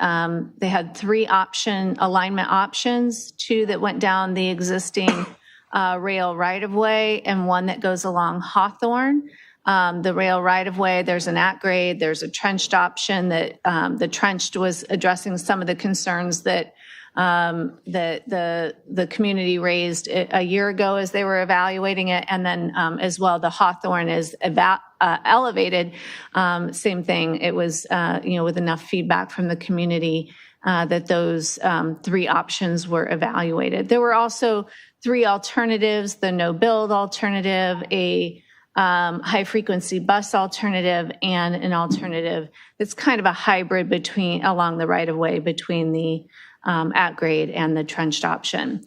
they had 3 alignment options, 2 that went down the existing rail right-of-way and 1 that goes along Hawthorne. The rail right-of-way, there's an at-grade, there's a trenched option that the trenched was addressing some of the concerns that the community raised a year ago as they were evaluating it. And then as well, the Hawthorne is elevated. Same thing. It was, with enough feedback from the community that those 3 options were evaluated. There were also 3 alternatives: the no-build alternative, a high-frequency bus alternative, and an alternative that's kind of a hybrid along the right-of-way between the at-grade and the trenched option.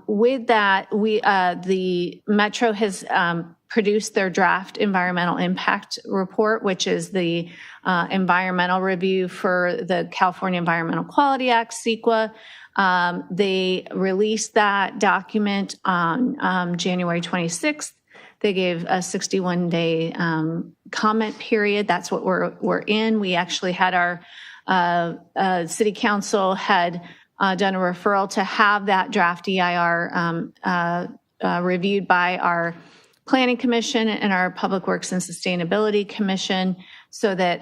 With that, the Metro has produced their draft environmental impact report, which is the environmental review for the California Environmental Quality Act, CEQA. They released that document on January 26th. They gave a 61-day comment period. That's what we're in. We actually had our City Council had done a referral to have that draft EIR reviewed by our Planning Commission and our Public Works and Sustainability Commission so that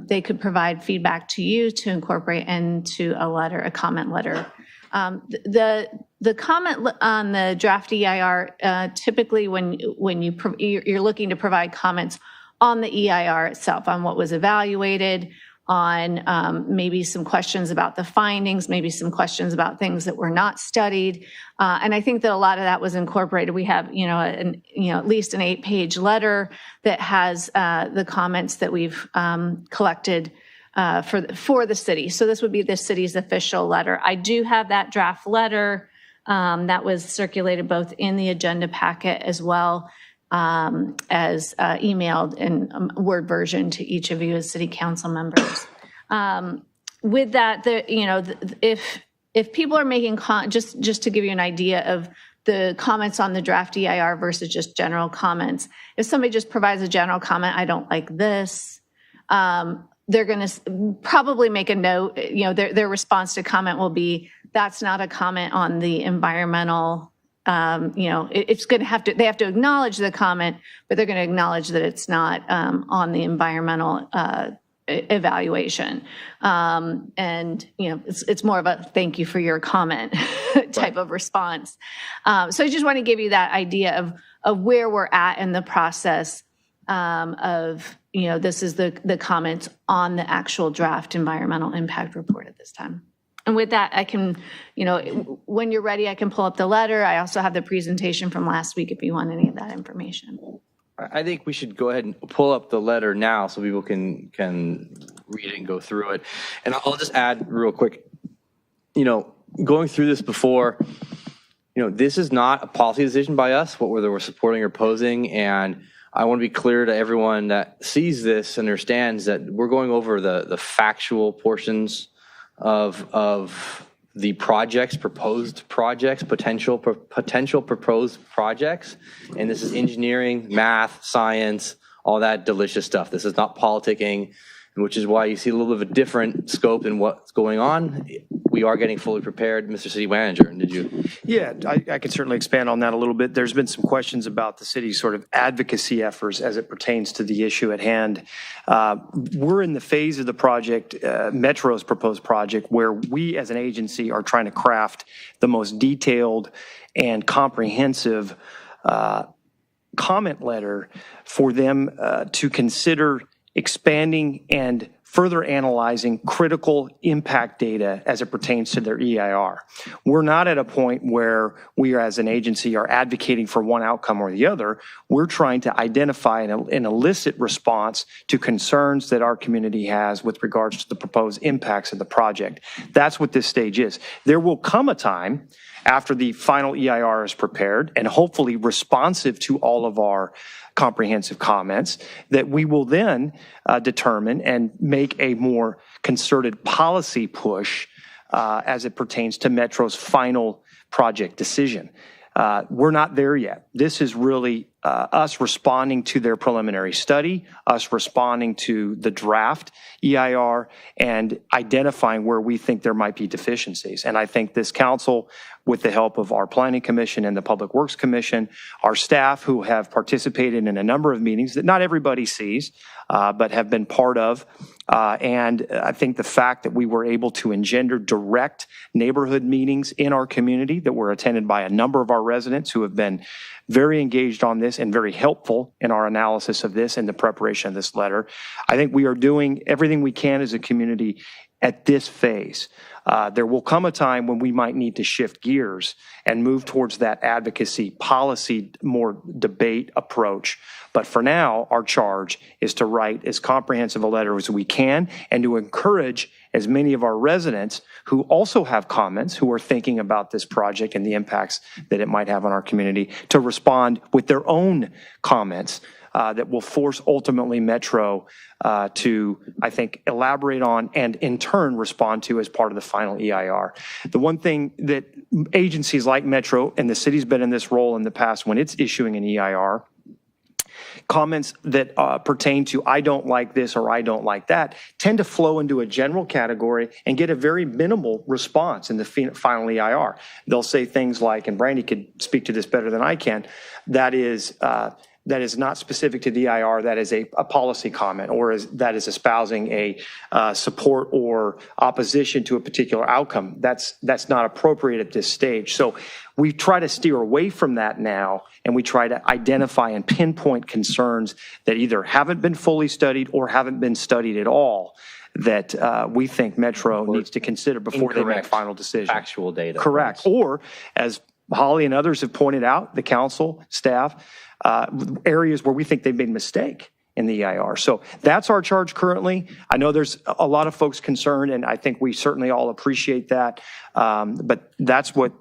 they could provide feedback to you to incorporate into a comment letter. The comment on the draft EIR, typically when you're looking to provide comments on the EIR itself, on what was evaluated, on maybe some questions about the findings, maybe some questions about things that were not studied. And I think that a lot of that was incorporated. We have, at least an 8-page letter that has the comments that we've collected for the city. So this would be the city's official letter. I do have that draft letter that was circulated both in the agenda packet as well as emailed in Word version to each of you as city council members. With that, if people are making, just to give you an idea of the comments on the draft EIR versus just general comments, if somebody just provides a general comment, I don't like this, they're going to probably make a note, their response to comment will be, that's not a comment on the environmental, it's going to have to, they have to acknowledge the comment, but they're going to acknowledge that it's not on the environmental evaluation. And, it's more of a thank you for your comment type of response. So I just want to give you that idea of where we're at in the process of, this is the comments on the actual draft environmental impact report at this time. And with that, I can, when you're ready, I can pull up the letter. I also have the presentation from last week if you want any of that information. I think we should go ahead and pull up the letter now so people can read it and go through it. And I'll just add real quick, going through this before, this is not a policy decision by us, whether we're supporting or opposing. And I want to be clear to everyone that sees this, understands that we're going over the factual portions of the projects, proposed projects, potential proposed projects. And this is engineering, math, science, all that delicious stuff. This is not politicking, which is why you see a little bit of a different scope in what's going on. We are getting fully prepared. Mr. City Manager, did you? Yeah, I could certainly expand on that a little bit. There's been some questions about the city's sort of advocacy efforts as it pertains to the issue at hand. We're in the phase of the project, Metro's proposed project, where we as an agency are trying to craft the most detailed and comprehensive comment letter for them to consider expanding and further analyzing critical impact data as it pertains to their EIR. We're not at a point where we as an agency are advocating for one outcome or the other. We're trying to identify an elicit response to concerns that our community has with regards to the proposed impacts of the project. That's what this stage is. There will come a time after the final EIR is prepared and hopefully responsive to all of our comprehensive comments that we will then determine and make a more concerted policy push as it pertains to Metro's final project decision. We're not there yet. This is really us responding to their preliminary study, us responding to the draft EIR, and identifying where we think there might be deficiencies. And I think this council, with the help of our Planning Commission and the Public Works Commission, our staff who have participated in a number of meetings that not everybody sees, but have been part of. And I think the fact that we were able to engender direct neighborhood meetings in our community that were attended by a number of our residents who have been very engaged on this and very helpful in our analysis of this and the preparation of this letter. I think we are doing everything we can as a community at this phase. There will come a time when we might need to shift gears and move towards that advocacy, policy, more debate approach. But for now, our charge is to write as comprehensive a letter as we can and to encourage as many of our residents who also have comments, who are thinking about this project and the impacts that it might have on our community, to respond with their own comments that will force ultimately Metro to, I think, elaborate on and in turn respond to as part of the final EIR. The one thing that agencies like Metro, and the city's been in this role in the past when it's issuing an EIR, comments that pertain to I don't like this or I don't like that tend to flow into a general category and get a very minimal response in the final EIR. They'll say things like, and Brandy could speak to this better than I can, that is not specific to the EIR, that is a policy comment, or that is espousing a support or opposition to a particular outcome. That's not appropriate at this stage. So we try to steer away from that now, and we try to identify and pinpoint concerns that either haven't been fully studied or haven't been studied at all that we think Metro needs to consider before they make final decisions. Factual data. Correct. Or, as Holly and others have pointed out, the council, staff, areas where we think they've made a mistake in the EIR. So that's our charge currently. I know there's a lot of folks concerned, and I think we certainly all appreciate that. But that's what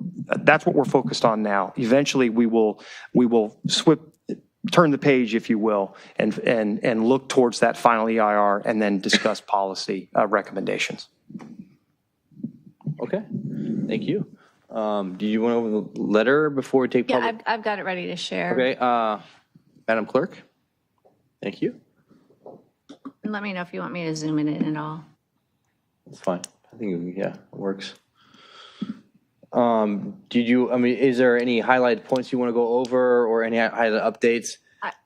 we're focused on now. Eventually, we will turn the page, if you will, and look towards that final EIR and then discuss policy recommendations. Okay, thank you. Do you want to open the letter before we take public? Yeah, I've got it ready to share. Okay, Madam Clerk, thank you. And let me know if you want me to zoom in at all. That's fine. I think, yeah, it works. Is there any highlighted points you want to go over or any highlighted updates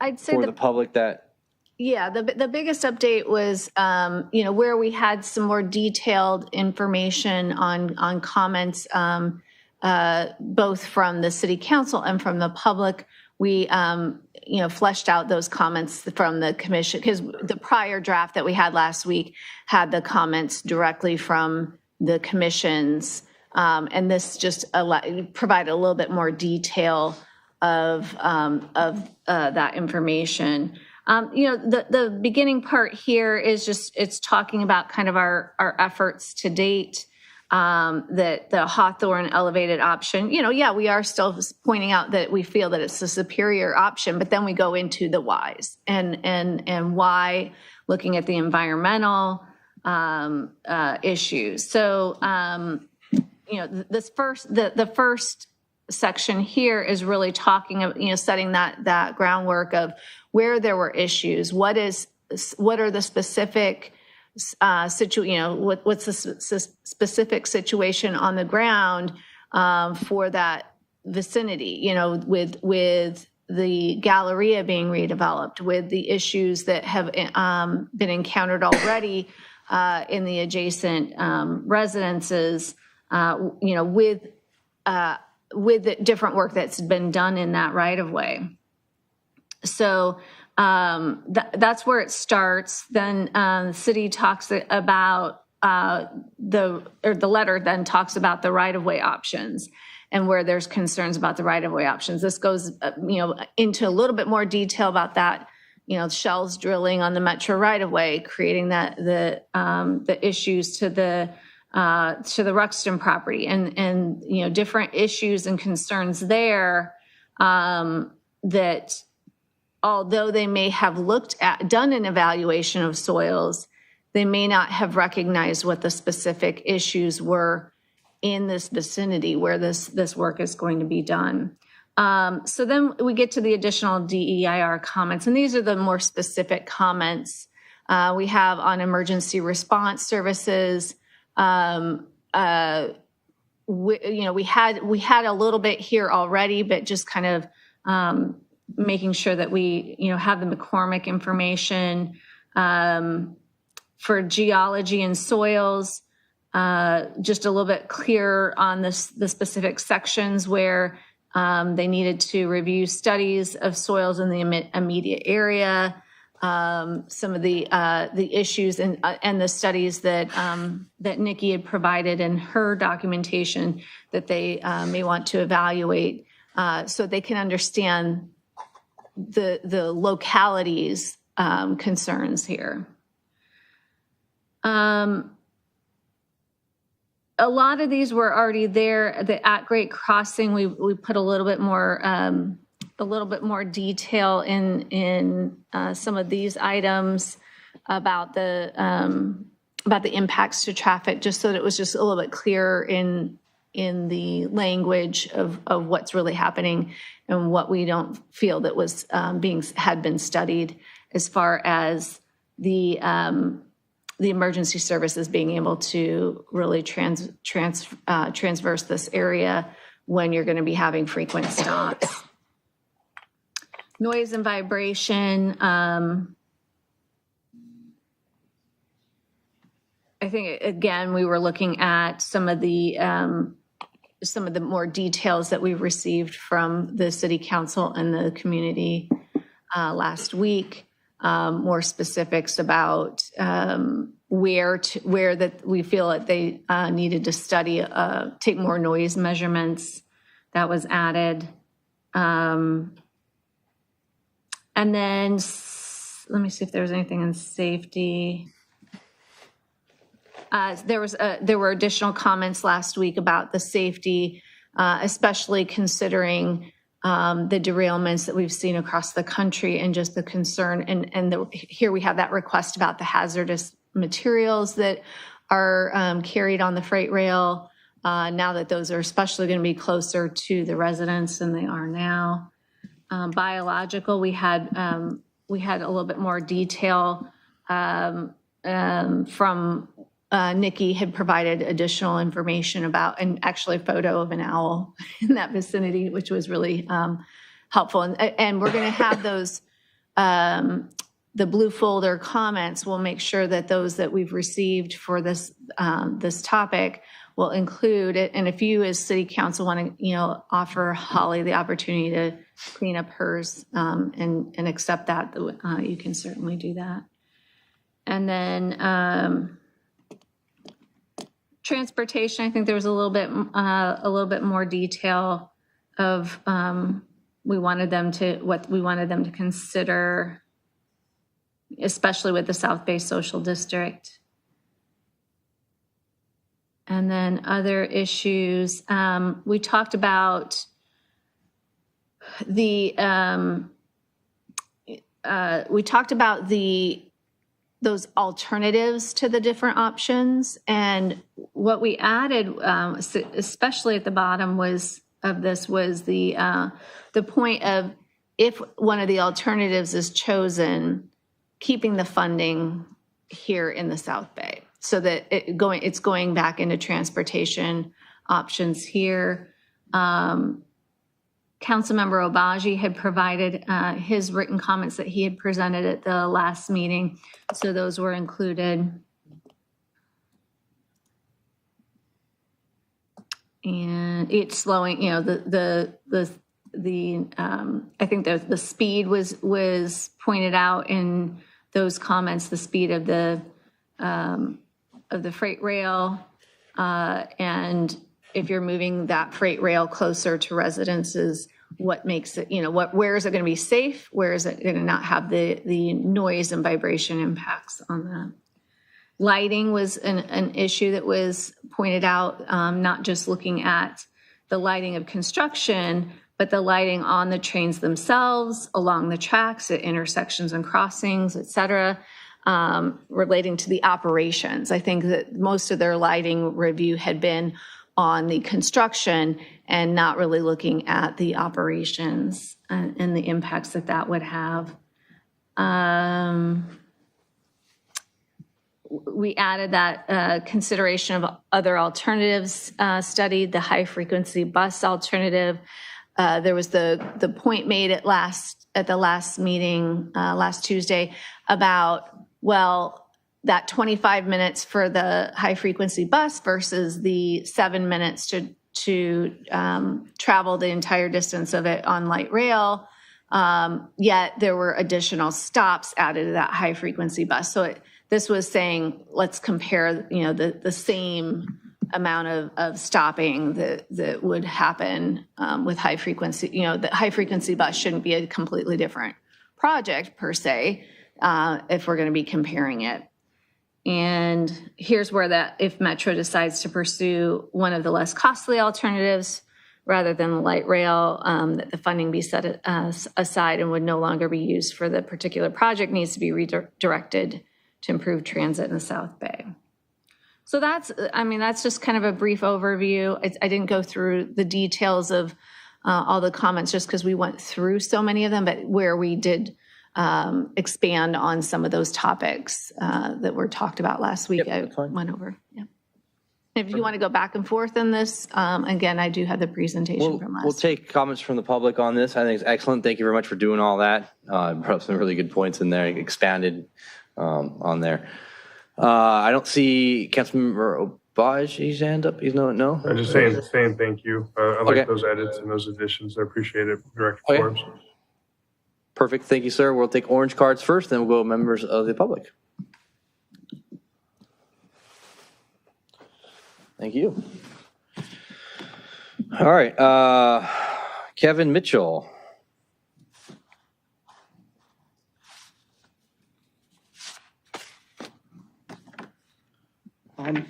I'd say for the public that? Yeah, the biggest update was, where we had some more detailed information on comments, both from the city council and from the public. We, fleshed out those comments from the commission, because the prior draft that we had last week had the comments directly from the commissions. And this just provided a little bit more detail of that information. The beginning part here is it's talking about kind of our efforts to date, that the Hawthorne elevated option, we are still pointing out that we feel that it's the superior option, but then we go into the whys and why, looking at the environmental issues. So, the first section here is really talking of, setting that groundwork of where there were issues, what are the specific what's the specific situation on the ground for that vicinity, with the Galleria being redeveloped, with the issues that have been encountered already in the adjacent residences, with the different work that's been done in that right of way. So That's where it starts. Then the city talks about the letter then talks about the right-of-way options and where there's concerns about the right-of-way options. This goes, into a little bit more detail about that, Shell's drilling on the metro right-of-way, creating the issues to the Ruxton property and different issues and concerns there that although they may have done an evaluation of soils, they may not have recognized what the specific issues were in this vicinity where this work is going to be done. So then we get to the additional DEIR comments, and these are the more specific comments we have on emergency response services. We had a little bit here already, but just kind of making sure that we, have the McCormick information for geology and soils, just a little bit clearer on the specific sections where they needed to review studies of soils in the immediate area, some of the issues and the studies that Nikki had provided in her documentation that they may want to evaluate, so they can understand the localities concerns here. A lot of these were already there. The At Great Crossing, we put a little bit more detail in some of these items about the impacts to traffic, just so that it was just a little bit clearer in the language of what's really happening and what we don't feel that was had been studied as far as the emergency services being able to really transverse this area when you're going to be having frequent stops. Noise and vibration. I think, again, we were looking at some of the more details that we've received from the city council and the community last week. More specifics about where that we feel that they needed to study, take more noise measurements. That was added. And then let me see if there's anything in safety. There were additional comments last week about the safety, especially considering the derailments that we've seen across the country and just the concern. And here we have that request about the hazardous materials that are carried on the freight rail, now that those are especially going to be closer to the residents than they are now. Biological, we had a little bit more detail from Nikki had provided additional information about, and actually a photo of an owl in that vicinity, which was really helpful. And we're going to have those, the blue folder comments. We'll make sure that those that we've received for this topic will include it. And if you as city council want to, offer Holly the opportunity to clean up hers and accept that, you can certainly do that. And then transportation, I think there was a little bit more detail of what we wanted them to consider, especially with the South Bay Social District. And then other issues, we talked about those alternatives to the different options. And what we added, especially at the bottom was the point of, if one of the alternatives is chosen, keeping the funding here in the South Bay, so that it's going back into transportation options here. Councilmember Obaji had provided his written comments that he had presented at the last meeting, so those were included. And it's slowing, I think the speed was pointed out in those comments, the speed of the freight rail. And if you're moving that freight rail closer to residences, what makes it, where is it going to be safe? Where is it going to not have the noise and vibration impacts on that? Lighting was an issue that was pointed out, not just looking at the lighting of construction, but the lighting on the trains themselves, along the tracks, at intersections and crossings, et cetera, relating to the operations. I think that most of their lighting review had been on the construction and not really looking at the operations and the impacts that would have. We added that consideration of other alternatives studied, the high-frequency bus alternative. There was the point made at the last meeting, last Tuesday, about, well, that 25 minutes for the high-frequency bus versus the 7 minutes to travel the entire distance of it on light rail. Yet there were additional stops added to that high-frequency bus. So this was saying, let's compare, the same amount of stopping that would happen with high frequency. The high frequency bus shouldn't be a completely different project per se if we're going to be comparing it. And here's where if Metro decides to pursue one of the less costly alternatives rather than the light rail, that the funding be set aside and would no longer be used for the particular project, needs to be redirected to improve transit in the South Bay. So that's just kind of a brief overview. I didn't go through the details of all the comments just because we went through so many of them, but where we did expand on some of those topics that were talked about last week, I went over. Yeah. If you want to go back and forth on this, again, I do have the presentation from last week. We'll take comments from the public on this. I think it's excellent. Thank you very much for doing all that. Brought up some really good points in there, expanded on there. I don't see Councilmember Obaj, his hand up. He's no. I'm just saying thank you. I like those edits and those additions. I appreciate it, Director Forbes. Perfect. Thank you, sir. We'll take orange cards first, then we'll go members of the public. Thank you. All right. Kevin Mitchell. Hi,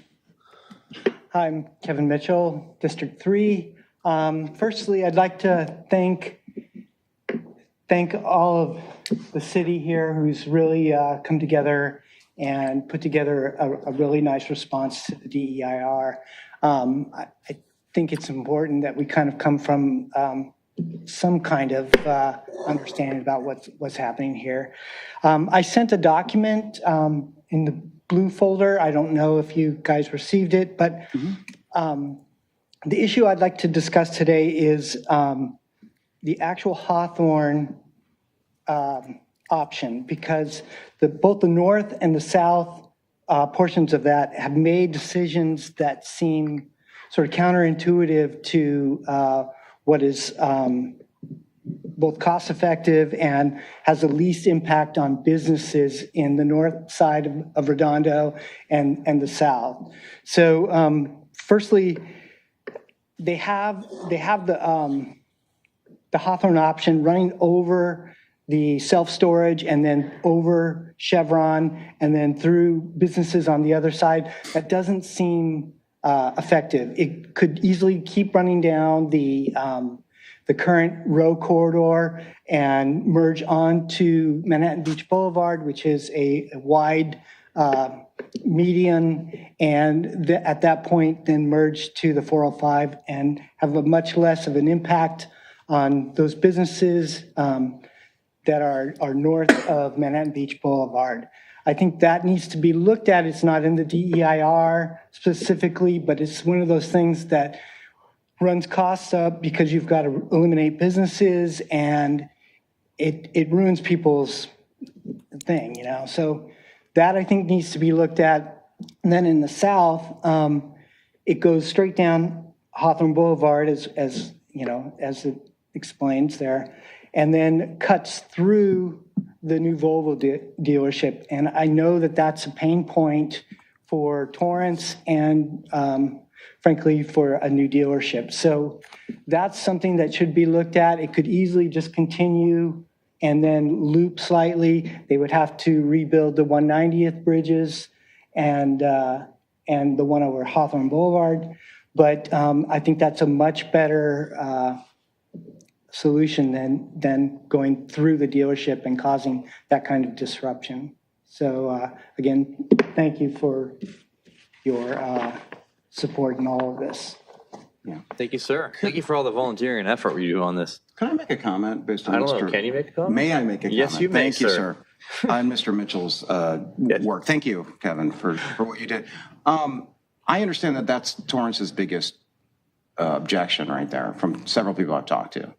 I'm Kevin Mitchell, District 3. Firstly, I'd like to thank all of the city here who's really come together and put together a really nice response to the DEIR. I think it's important that we kind of come from some kind of understanding about what's happening here. I sent a document in the blue folder. I don't know if you guys received it, but the issue I'd like to discuss today is the actual Hawthorne option, because both the north and the south portions of that have made decisions that seem sort of counterintuitive to what is both cost effective and has the least impact on businesses in the north side of Redondo and the south. So firstly, they have the Hawthorne option running over the self-storage and then over Chevron and then through businesses on the other side. That doesn't seem effective. It could easily keep running down the current row corridor and merge onto Manhattan Beach Boulevard, which is a wide median, and at that point then merge to the 405 and have a much less of an impact on those businesses that are north of Manhattan Beach Boulevard. I think that needs to be looked at. It's not in the DEIR specifically, but it's one of those things that runs costs up because you've got to eliminate businesses and it ruins people's thing, So that I think needs to be looked at. And then in the south, it goes straight down Hawthorne Boulevard as explains there, and then cuts through the new Volvo dealership. And I know that that's a pain point for Torrance and frankly for a new dealership. So that's something that should be looked at. It could easily just continue and then loop slightly. They would have to rebuild the 190th bridges and the one over Hawthorne Boulevard. But I think that's a much better solution than going through the dealership and causing that kind of disruption. So again, thank you for your support in all of this. Yeah. Thank you, sir. Thank you for all the volunteering and effort you do on this. Can I make a comment based on I don't know. Can you make a comment? May I make a comment? Yes, you may, Thank you, sir. On Mr. Mitchell's work. Thank you, Kevin, for what you did. I understand that that's Torrance's biggest objection right there from several people I've talked to.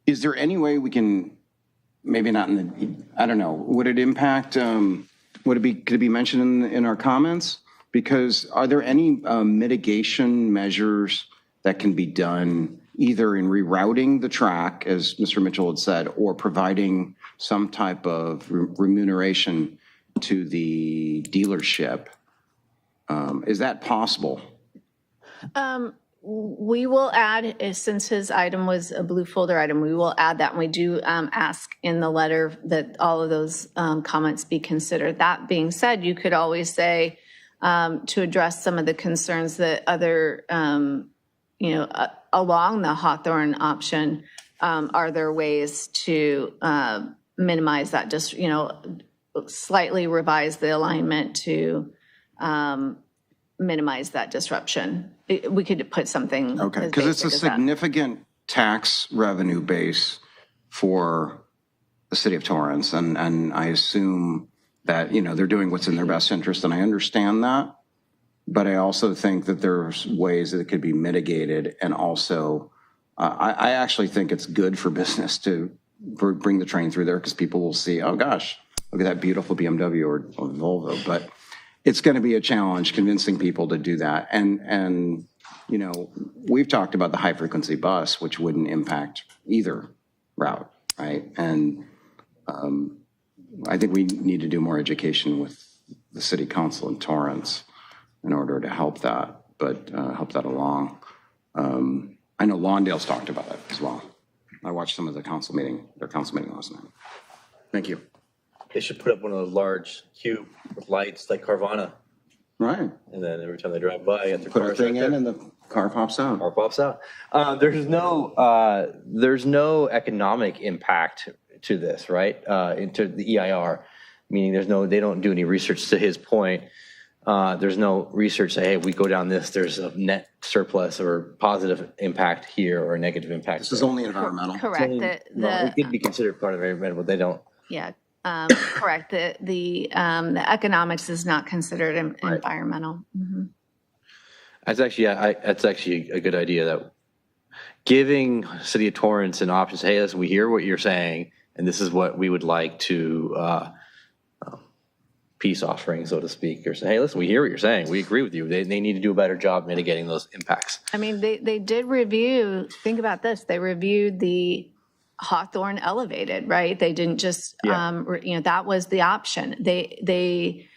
Is there any way we can, maybe not in the, I don't know, would it impact, could it be mentioned in our comments? Because are there any mitigation measures that can be done either in rerouting the track, as Mr. Mitchell had said, or providing some type of remuneration to the dealership? Is that possible? We will add, since his item was a blue folder item, we will add that. And we do ask in the letter that all of those comments be considered. That being said, you could always say, to address some of the concerns that other, along the Hawthorne option, are there ways to minimize that, just, slightly revise the alignment to minimize that disruption? We could put something. Okay, because it's a significant tax revenue base for the city of Torrance, and I assume that, they're doing what's in their best interest, and I understand that. But I also think that there's ways that it could be mitigated, and also I actually think it's good for business to bring the train through there, because people will see, oh gosh, look at that beautiful BMW or Volvo. But it's going to be a challenge convincing people to do that. And we've talked about the high frequency bus, which wouldn't impact either route, right? And I think we need to do more education with the city council in Torrance in order to help that, help that along. I know Lawndale's talked about it as well. I watched some of their council meeting last night. Thank you. They should put up one of those large cube with lights like Carvana. Right. And then every time they drive by, you have to put a thing in and the car pops out. Car pops out. There's no economic impact to this, right? Into the EIR, meaning they don't do any research. To his point, there's no research say, hey, we go down this, there's a net surplus or positive impact here or a negative impact. This is only environmental. Correct. It could be considered part of environmental, but they don't. Yeah. Correct. The economics is not considered environmental. Mm-hmm. That's actually a good idea, that giving City of Torrance an option, say, hey, listen, we hear what you're saying, and this is what we would like to peace offering, so to speak, or say, hey, listen, we hear what you're saying. We agree with you. They need to do a better job mitigating those impacts. I mean, they did review, think about this, they reviewed the Hawthorne elevated, right? They didn't just, that was the option. They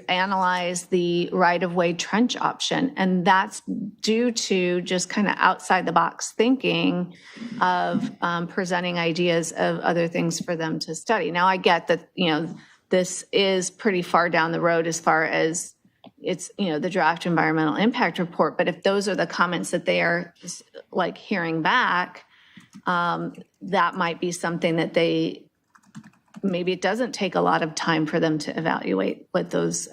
analyzed the right-of-way trench option, and that's due to just kind of outside the box thinking of presenting ideas of other things for them to study. Now, I get that, this is pretty far down the road as far as it's, the draft environmental impact report, but if those are the comments that they are like hearing back, that might be something that maybe it doesn't take a lot of time for them to evaluate what those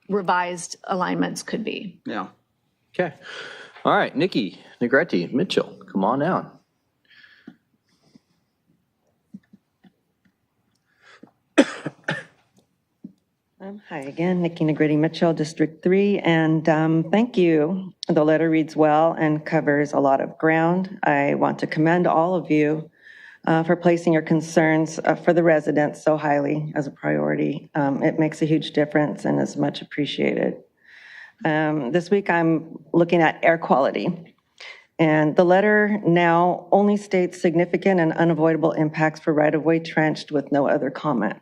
revised alignments could be. Yeah. Okay. All right, Nikki Negretti, Mitchell, come on down. Hi again, Nikki Negretti Mitchell, District 3, and thank you. The letter reads well and covers a lot of ground. I want to commend all of you for placing your concerns for the residents so highly as a priority. It makes a huge difference and is much appreciated. This week I'm looking at air quality. And the letter now only states significant and unavoidable impacts for right-of-way trenched with no other comment.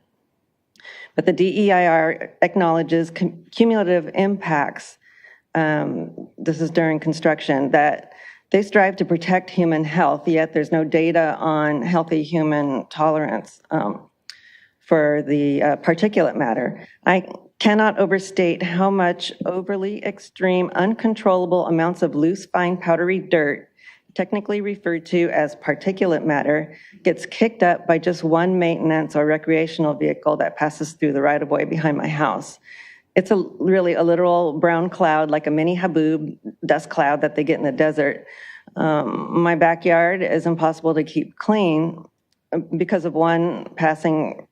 But the DEIR acknowledges cumulative impacts, this is during construction, that they strive to protect human health, yet there's no data on healthy human tolerance for the particulate matter. I cannot overstate how much overly extreme, uncontrollable amounts of loose, fine, powdery dirt, technically referred to as particulate matter, gets kicked up by just one maintenance or recreational vehicle that passes through the right-of-way behind my house. It's really a literal brown cloud, like a mini haboob dust cloud that they get in the desert. My backyard is impossible to keep clean because of one passing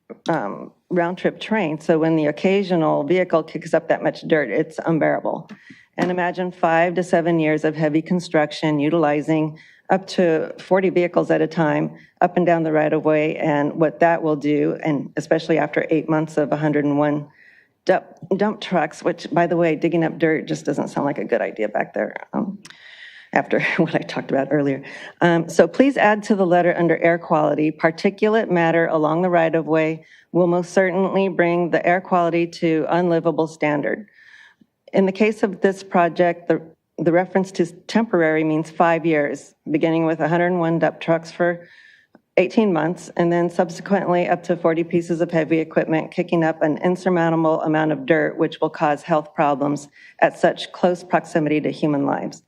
round-trip train. So when the occasional vehicle kicks up that much dirt, it's unbearable. And imagine 5 to 7 years of heavy construction utilizing up to 40 vehicles at a time up and down the right-of-way, and what that will do, and especially after 8 months of 101 dump trucks, which, by the way, digging up dirt just doesn't sound like a good idea back there after what I talked about earlier. So please add to the letter under air quality, particulate matter along the right-of-way will most certainly bring the air quality to unlivable standard. In the case of this project, the reference to temporary means 5 years, beginning with 101 dump trucks for 18 months, and then subsequently up to 40 pieces of heavy equipment kicking up an insurmountable amount of dirt, which will cause health problems at such close proximity to human lives.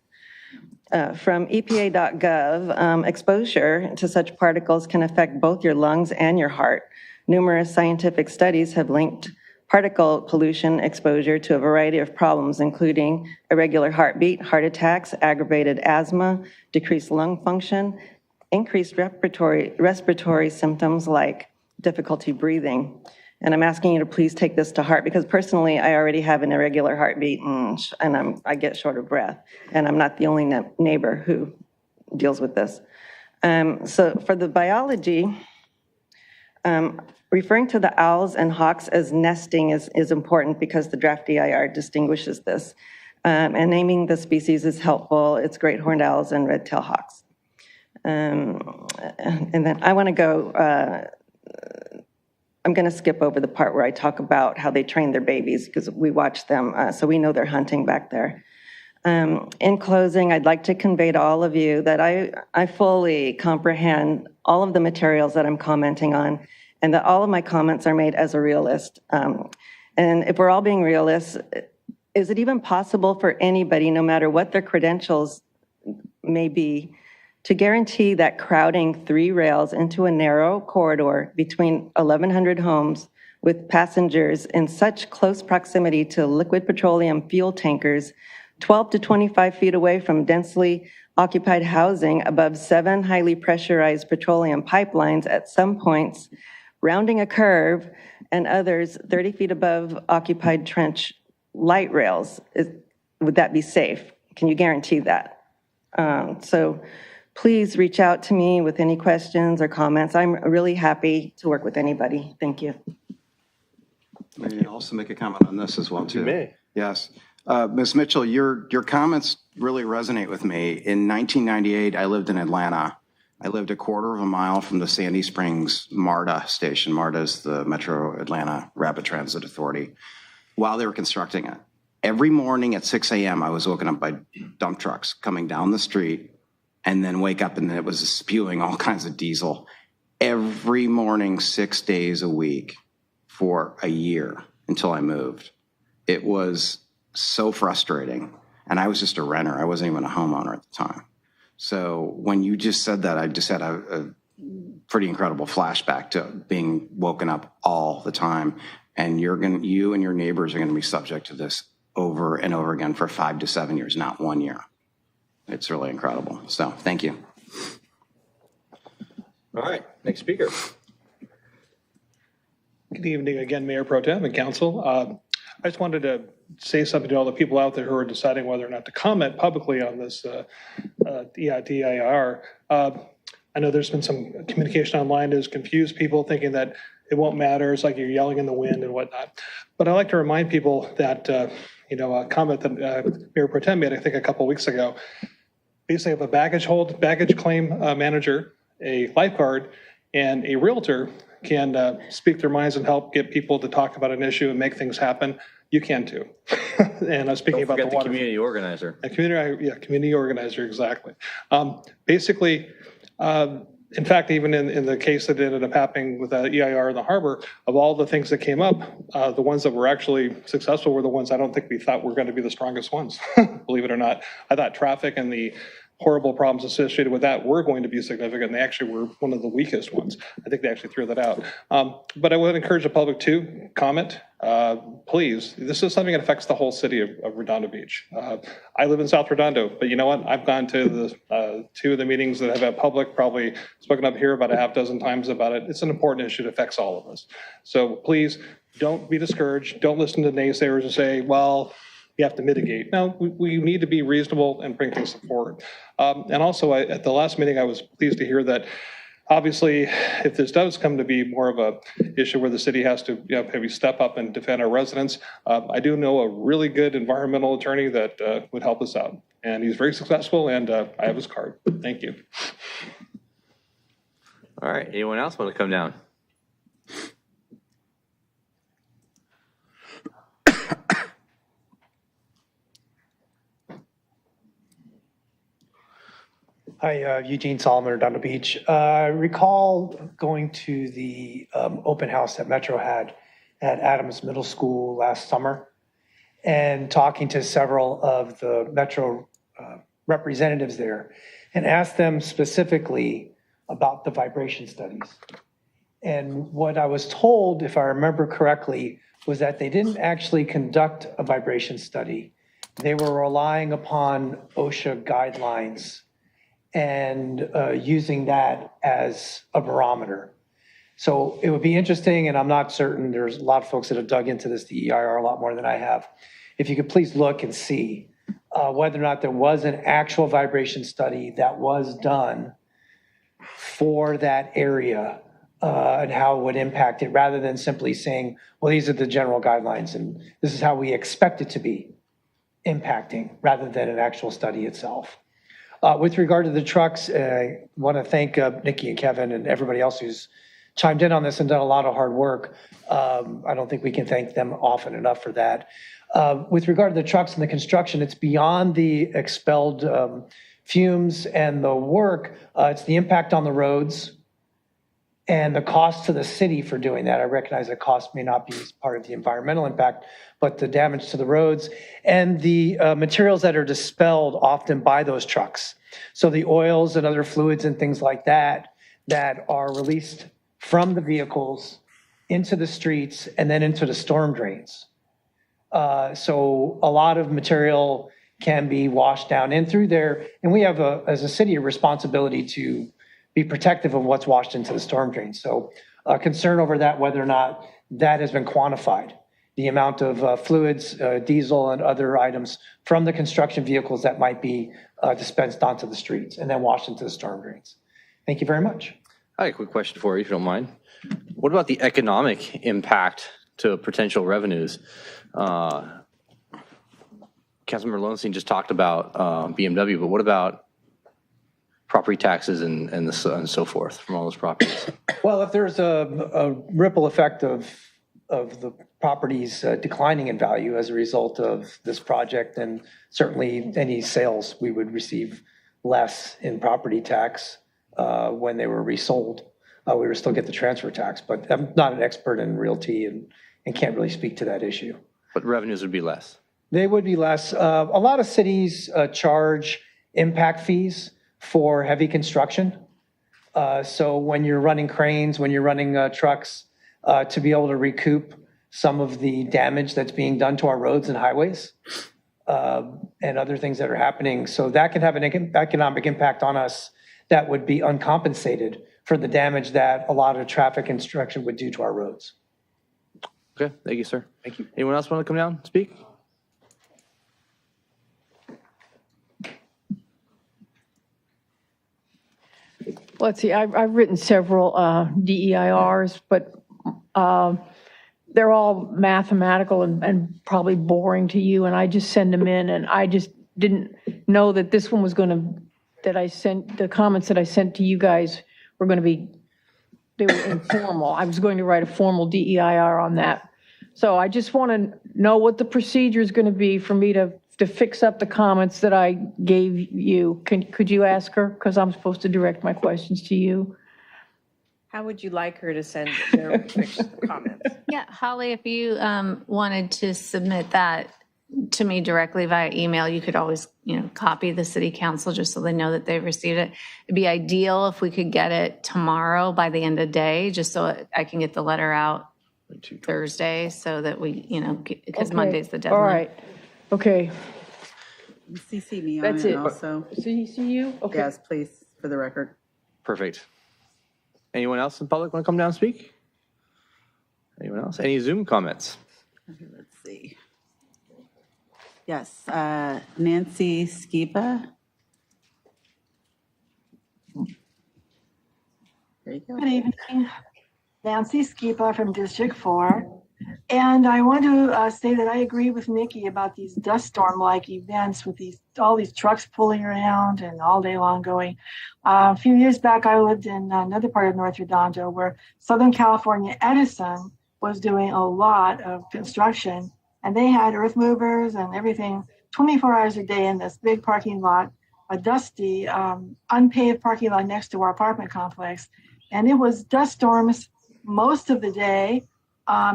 From EPA.gov, exposure to such particles can affect both your lungs and your heart. Numerous scientific studies have linked particle pollution exposure to a variety of problems, including irregular heartbeat, heart attacks, aggravated asthma, decreased lung function, increased respiratory symptoms like difficulty breathing. And I'm asking you to please take this to heart, because personally, I already have an irregular heartbeat and I get short of breath. And I'm not the only neighbor who deals with this. So for the biology, referring to the owls and hawks as nesting is important because the draft DIR distinguishes this. And naming the species is helpful. It's great horned owls and red-tailed hawks. And then I want to go, I'm going to skip over the part where I talk about how they train their babies, because we watch them, so we know they're hunting back there. In closing, I'd like to convey to all of you that I fully comprehend all of the materials that I'm commenting on, and that all of my comments are made as a realist. And if we're all being realists, is it even possible for anybody, no matter what their credentials may be, to guarantee that crowding 3 rails into a narrow corridor between 1,100 homes with passengers in such close proximity to liquid petroleum fuel tankers, 12 to 25 feet away from densely occupied housing above 7 highly pressurized petroleum pipelines at some points, rounding a curve, and others 30 feet above occupied trench light rails? Would that be safe? Can you guarantee that? So please reach out to me with any questions or comments. I'm really happy to work with anybody. Thank you. May I also make a comment on this as well, too? You may. Yes. Ms. Mitchell, your comments really resonate with me. In 1998, I lived in Atlanta. I lived a quarter of a mile from the Sandy Springs MARTA station. MARTA is the Metro Atlanta Rapid Transit Authority. While they were constructing it, every morning at 6 a.m., I was woken up by dump trucks coming down the street, and then wake up and it was spewing all kinds of diesel every morning, 6 days a week for a year until I moved. It was so frustrating. And I was just a renter. I wasn't even a homeowner at the time. So when you just said that, I just had a pretty incredible flashback to being woken up all the time. And you and your neighbors are going to be subject to this over and over again for 5 to 7 years, not 1 year. It's really incredible. So thank you. All right, next speaker. Good evening again, Mayor Pro Tem and Council. I just wanted to say something to all the people out there who are deciding whether or not to comment publicly on this DIR. I know there's been some communication online that has confused people, thinking that it won't matter. It's like you're yelling in the wind and whatnot. But I like to remind people that, a comment that Mayor Pro Tem made, I think, a couple of weeks ago. basically have a baggage claim manager, a lifeguard, and a realtor can speak their minds and help get people to talk about an issue and make things happen. You can too. And I'm speaking about the water. Community organizer. A community organizer, exactly. Basically, in fact, even in the case that ended up happening with the EIR in the harbor, of all the things that came up, the ones that were actually successful were the ones I don't think we thought were going to be the strongest ones, believe it or not. I thought traffic and the horrible problems associated with that were going to be significant, and they actually were one of the weakest ones. I think they actually threw that out. But I would encourage the public to comment. Please, this is something that affects the whole city of Redondo Beach. I live in South Redondo, but you know what? I've gone to the 2 of the meetings that have had public, probably spoken up here about a half dozen times about it. It's an important issue that affects all of us. So please don't be discouraged. Don't listen to naysayers and say, well, you have to mitigate. No, we need to be reasonable and bring things forward. And also, at the last meeting, I was pleased to hear that obviously, if this does come to be more of a issue where the city has to maybe step up and defend our residents, I do know a really good environmental attorney that would help us out. And he's very successful, and I have his card. Thank you. All right, anyone else want to come down? Hi, Eugene Solomon, Redondo Beach. I recall going to the open house that Metro had at Adams Middle School last summer and talking to several of the Metro representatives there and asked them specifically about the vibration studies. And what I was told, if I remember correctly, was that they didn't actually conduct a vibration study. They were relying upon OSHA guidelines and using that as a barometer. So it would be interesting, and I'm not certain, there's a lot of folks that have dug into this, the EIR, a lot more than I have. If you could please look and see whether or not there was an actual vibration study that was done for that area and how it would impact it, rather than simply saying, well, these are the general guidelines and this is how we expect it to be impacting, rather than an actual study itself. With regard to the trucks, I want to thank Nikki and Kevin and everybody else who's chimed in on this and done a lot of hard work. I don't think we can thank them often enough for that. With regard to the trucks and the construction, it's beyond the expelled fumes and the work. It's the impact on the roads and the cost to the city for doing that. I recognize that cost may not be part of the environmental impact, but the damage to the roads and the materials that are dispelled often by those trucks. So the oils and other fluids and things like that that are released from the vehicles into the streets and then into the storm drains. So a lot of material can be washed down in through there. And we have, as a city, a responsibility to be protective of what's washed into the storm drain. So concern over that, whether or not that has been quantified, the amount of fluids, diesel and other items from the construction vehicles that might be dispensed onto the streets and then washed into the storm drains. Thank you very much. I have a quick question for you, if you don't mind. What about the economic impact to potential revenues? Councilmember Lowenstein just talked about BMW, but what about property taxes and so forth from all those properties? Well, if there's a ripple effect of the properties declining in value as a result of this project, then certainly any sales, we would receive less in property tax when they were resold. We would still get the transfer tax, but I'm not an expert in realty and can't really speak to that issue. But revenues would be less. They would be less. A lot of cities charge impact fees for heavy construction. So when you're running cranes, when you're running trucks, to be able to recoup some of the damage that's being done to our roads and highways and other things that are happening. So that can have an economic impact on us that would be uncompensated for the damage that a lot of traffic construction would do to our roads. Okay, thank you, sir. Thank you. Anyone else want to come down and speak? Let's see, I've written several DEIRs, but they're all mathematical and probably boring to you, and I just send them in, and I just didn't know that this one was going to that I sent, the comments that I sent to you guys were going to be, they were informal. I was going to write a formal DEIR on that. So I just want to know what the procedure is going to be for me to fix up the comments that I gave you. Could you ask her? Because I'm supposed to direct my questions to you. How would you like her to send their comments? Yeah, Holly, if you wanted to submit that to me directly via email, you could always, copy the city council just so they know that they've received it. It'd be ideal if we could get it tomorrow by the end of the day, just so I can get the letter out Thursday so that we, because Okay. Monday's the deadline. All right. Okay. CC me on That's it it. also. CC you? Okay. Yes, please, for the record. Perfect. Anyone else in public want to come down and speak? Anyone else? Any Zoom comments? Okay, let's see. Yes, Nancy Skiba. There you go. Good evening. Nancy Skipa from District 4. And I want to say that I agree with Nikki about these dust storm-like events with all these trucks pulling around and all day long going. A few years back, I lived in another part of North Redondo where Southern California Edison was doing a lot of construction, and they had earth movers and everything 24 hours a day in this big parking lot, a dusty, unpaved parking lot next to our apartment complex. And it was dust storms most of the day.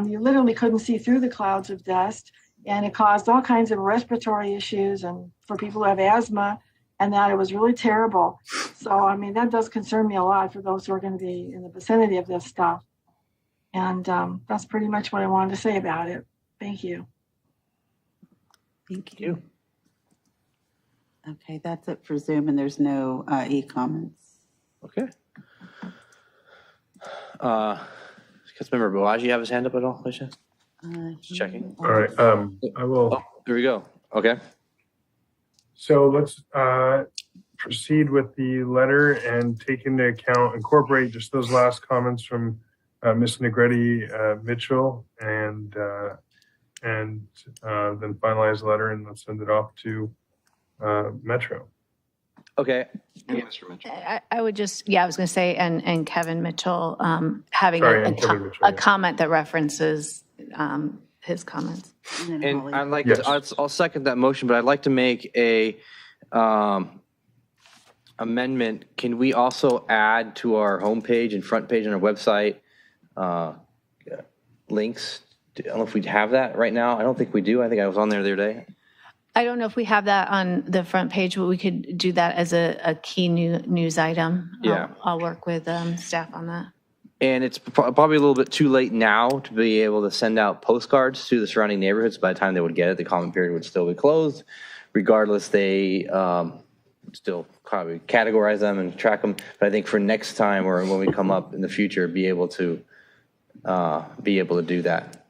You literally couldn't see through the clouds of dust, and it caused all kinds of respiratory issues and for people who have asthma, and that it was really terrible. So, I mean, that does concern me a lot for those who are going to be in the vicinity of this stuff. And that's pretty much what I wanted to say about it. Thank you. Thank you. Okay, that's it for Zoom, and there's no e-comments. Okay. Councilmember Balaji have his hand up at all, Alicia? Just checking. All right, I will. Oh, there we go. Okay. So let's proceed with the letter and take into account, incorporate just those last comments from Ms. Negretti Mitchell, and then finalize the letter and let's send it off to Metro. Okay. Mr. Mitchell. I would just, I was going to say, and Kevin Mitchell having Kevin Mitchell, a comment that references his comments. And I'd like Yes. to, I'll second that motion, but I'd like to make a amendment. Can we also add to our homepage and front page on our website links? I don't know if we'd have that right now. I don't think we do. I think I was on there the other day. I don't know if we have that on the front page, but we could do that as a key news item. Yeah. I'll work with staff on that. And it's probably a little bit too late now to be able to send out postcards to the surrounding neighborhoods. By the time they would get it, the comment period would still be closed. Regardless, they still probably categorize them and track them. But I think for next time or when we come up in the future, be able to do that.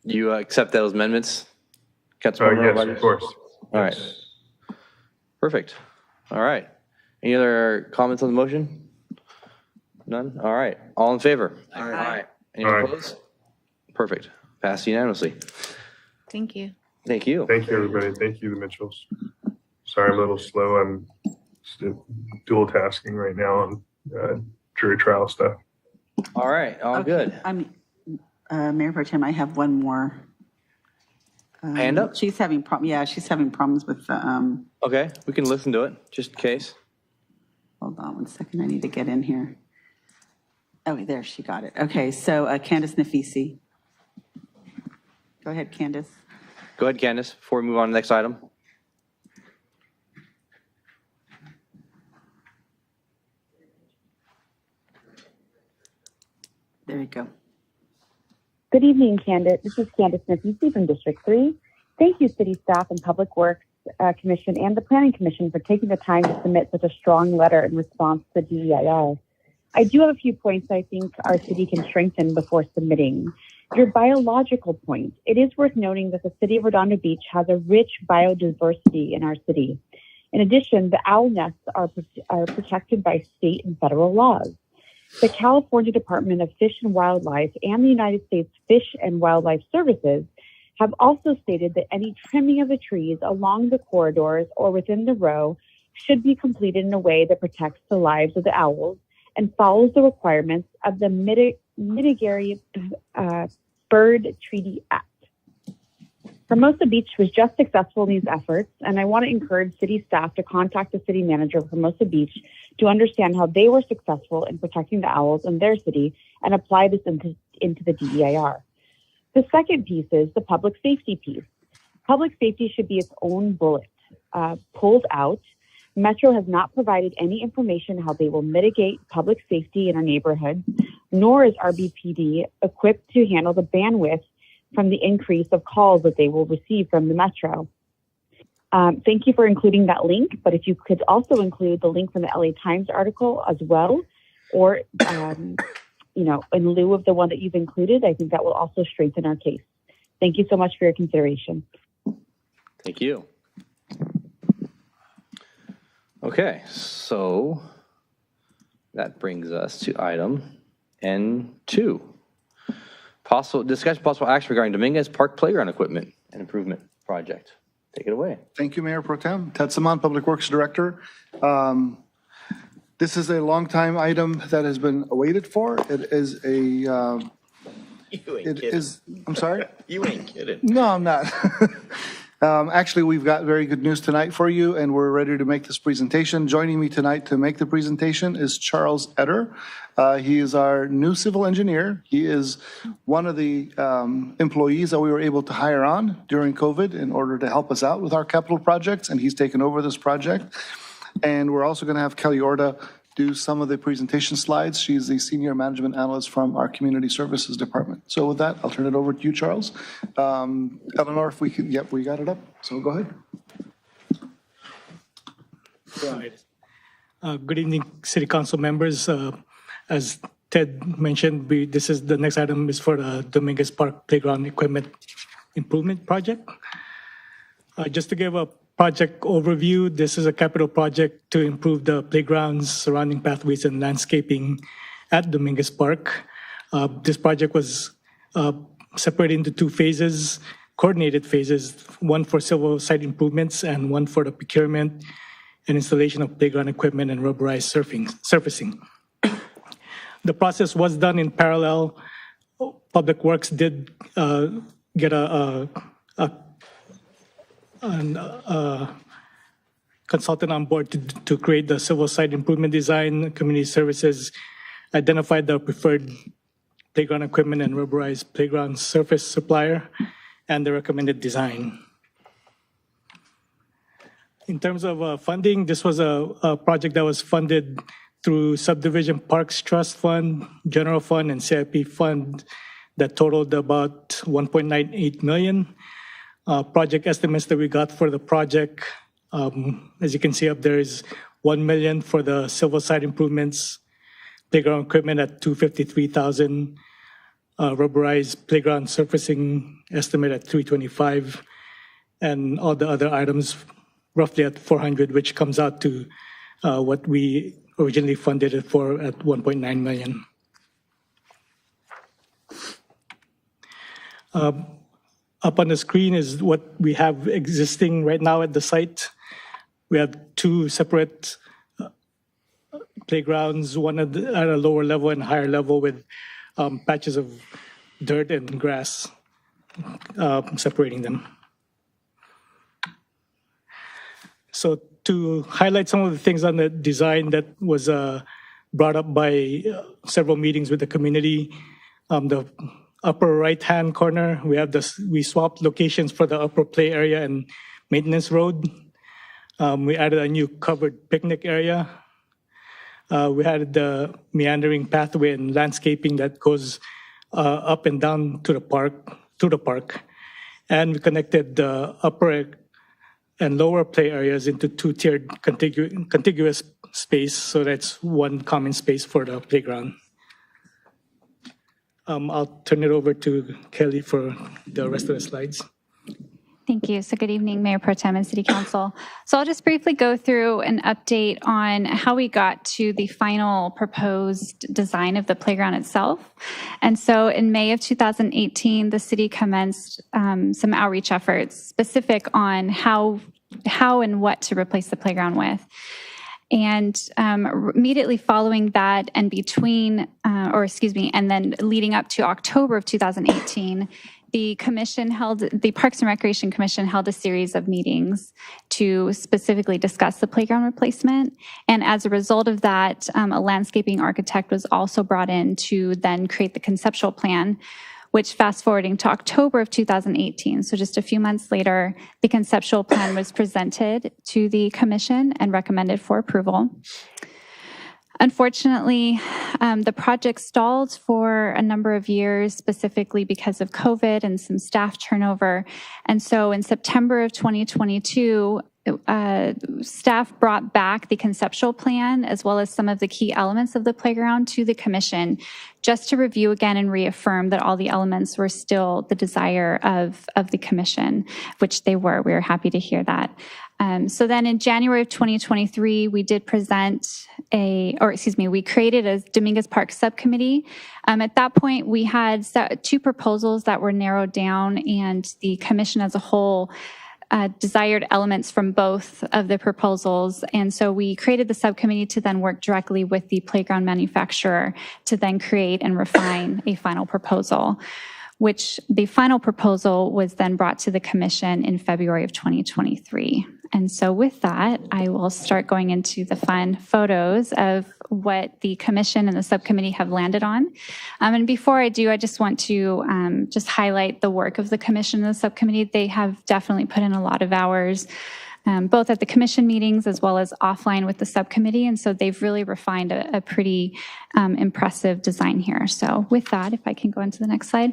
You accept those amendments? Councilmember Yes, of course. All right. Perfect. All right. Any other comments on the motion? None? All right. All in favor? Aye. Anyone Aye. opposed? Perfect. Passed unanimously. Thank you. Thank you. Thank you, everybody. Thank you, the Mitchells. Sorry, I'm a little slow. I'm still dual tasking right now on jury trial stuff. All right. All good. Mayor Pro Tem, I have one more. Hand up? She's having she's having problems with the, Okay. We can listen to it just in case. hold on one second, I need to get in here. Oh, there, she got it. Okay, so Candace Nafisi. Go ahead, Candace. Go ahead, Candace, before we move on to the next item. There you go. Good evening, Candace. This is Candace Nafisi from District 3. Thank you, City Staff and Public Works Commission and the Planning Commission for taking the time to submit such a strong letter in response to DEIR. I do have a few points I think our city can strengthen before submitting. Your biological point. It is worth noting that the city of Redondo Beach has a rich biodiversity in our city. In addition, the owl nests are protected by state and federal laws. The California Department of Fish and Wildlife and the United States Fish and Wildlife Services have also stated that any trimming of the trees along the corridors or within the row should be completed in a way that protects the lives of the owls and follows the requirements of the Mitigary Bird Treaty Act. Hermosa Beach was just successful in these efforts, and I want to encourage city staff to contact the city manager of Hermosa Beach to understand how they were successful in protecting the owls in their city and apply this into the DEIR. The second piece is the public safety piece. Public safety should be its own bullet, pulled out. Metro has not provided any information how they will mitigate public safety in our neighborhoods, nor is RBPD equipped to handle the bandwidth from the increase of calls that they will receive from the Metro. Thank you for including that link, but if you could also include the link from the LA Times article as well, or in lieu of the one that you've included, I think that will also strengthen our case. Thank you so much for your consideration. Thank you. Okay, so that brings us to item N2. Discussion possible action regarding Dominguez Park Playground Equipment and Improvement Project. Take it away. Thank you, Mayor Pro Tem. Ted Simon, Public Works Director. This is a long time item that has been awaited for. It is a, You ain't kidding. I'm sorry? You ain't kidding. No, I'm not. Actually, we've got very good news tonight for you, and we're ready to make this presentation. Joining me tonight to make the presentation is Charles Etter. He is our new civil engineer. He is one of the employees that we were able to hire on during COVID in order to help us out with our capital projects, and he's taken over this project. And we're also going to have Kelly Orda do some of the presentation slides. She's the senior management analyst from our community services department. So with that, I'll turn it over to you, Charles. Eleanor, if we could, yep, we got it up. So go ahead. Right. Good evening, City Council members. As Ted mentioned, this is the next item is for the Dominguez Park Playground Equipment Improvement Project. Just to give a project overview, this is a capital project to improve the playgrounds, surrounding pathways, and landscaping at Dominguez Park. This project was separated into two phases, coordinated phases, one for civil site improvements and one for the procurement and installation of playground equipment and rubberized surfacing. The process was done in parallel. Public Works did get a consultant on board to create the civil site improvement design. Community Services identified the preferred playground equipment and rubberized playground surface supplier and the recommended design. In terms of funding, this was a project that was funded through Subdivision Parks Trust Fund, General Fund, and CIP Fund that totaled about $1.98 million. Project estimates that we got for the project, as you can see up there, is $1 million for the civil site improvements, playground equipment at $253,000, rubberized playground surfacing estimate at $325,000, and all the other items roughly at $400,000, which comes out to what we originally funded it for at $1.9 million. Up on the screen is what we have existing right now at the site. We have two separate playgrounds, one at a lower level and higher level with patches of dirt and grass separating them. So to highlight some of the things on the design that was brought up by several meetings with the community, the upper right-hand corner, we swapped locations for the upper play area and maintenance road. We added a new covered picnic area. We added the meandering pathway and landscaping that goes up and down to the park, through the park. And we connected the upper and lower play areas into two-tiered contiguous space, so that's one common space for the playground. I'll turn it over to Kelly for the rest of the slides. Thank you. So good evening, Mayor Pro Tem and City Council. So I'll just briefly go through an update on how we got to the final proposed design of the playground itself. And so in May of 2018, the city commenced some outreach efforts specific on how and what to replace the playground with. And immediately following that and and then leading up to October of 2018, the Parks and Recreation Commission held a series of meetings to specifically discuss the playground replacement. And as a result of that, a landscaping architect was also brought in to then create the conceptual plan, which fast forwarding to October of 2018, so just a few months later, the conceptual plan was presented to the commission and recommended for approval. Unfortunately, the project stalled for a number of years, specifically because of COVID and some staff turnover. And so in September of 2022, staff brought back the conceptual plan as well as some of the key elements of the playground to the commission just to review again and reaffirm that all the elements were still the desire of the commission, which they were. We were happy to hear that. So then in January of 2023, we did we created a Dominguez Park subcommittee. At that point, we had two proposals that were narrowed down, and the commission as a whole desired elements from both of the proposals. And so we created the subcommittee to then work directly with the playground manufacturer to then create and refine a final proposal, which the final proposal was then brought to the commission in February of 2023. And so with that, I will start going into the fun photos of what the commission and the subcommittee have landed on. And before I do, I just want to just highlight the work of the commission and the subcommittee. They have definitely put in a lot of hours, both at the commission meetings as well as offline with the subcommittee. And so they've really refined a pretty impressive design here. So with that, if I can go into the next slide.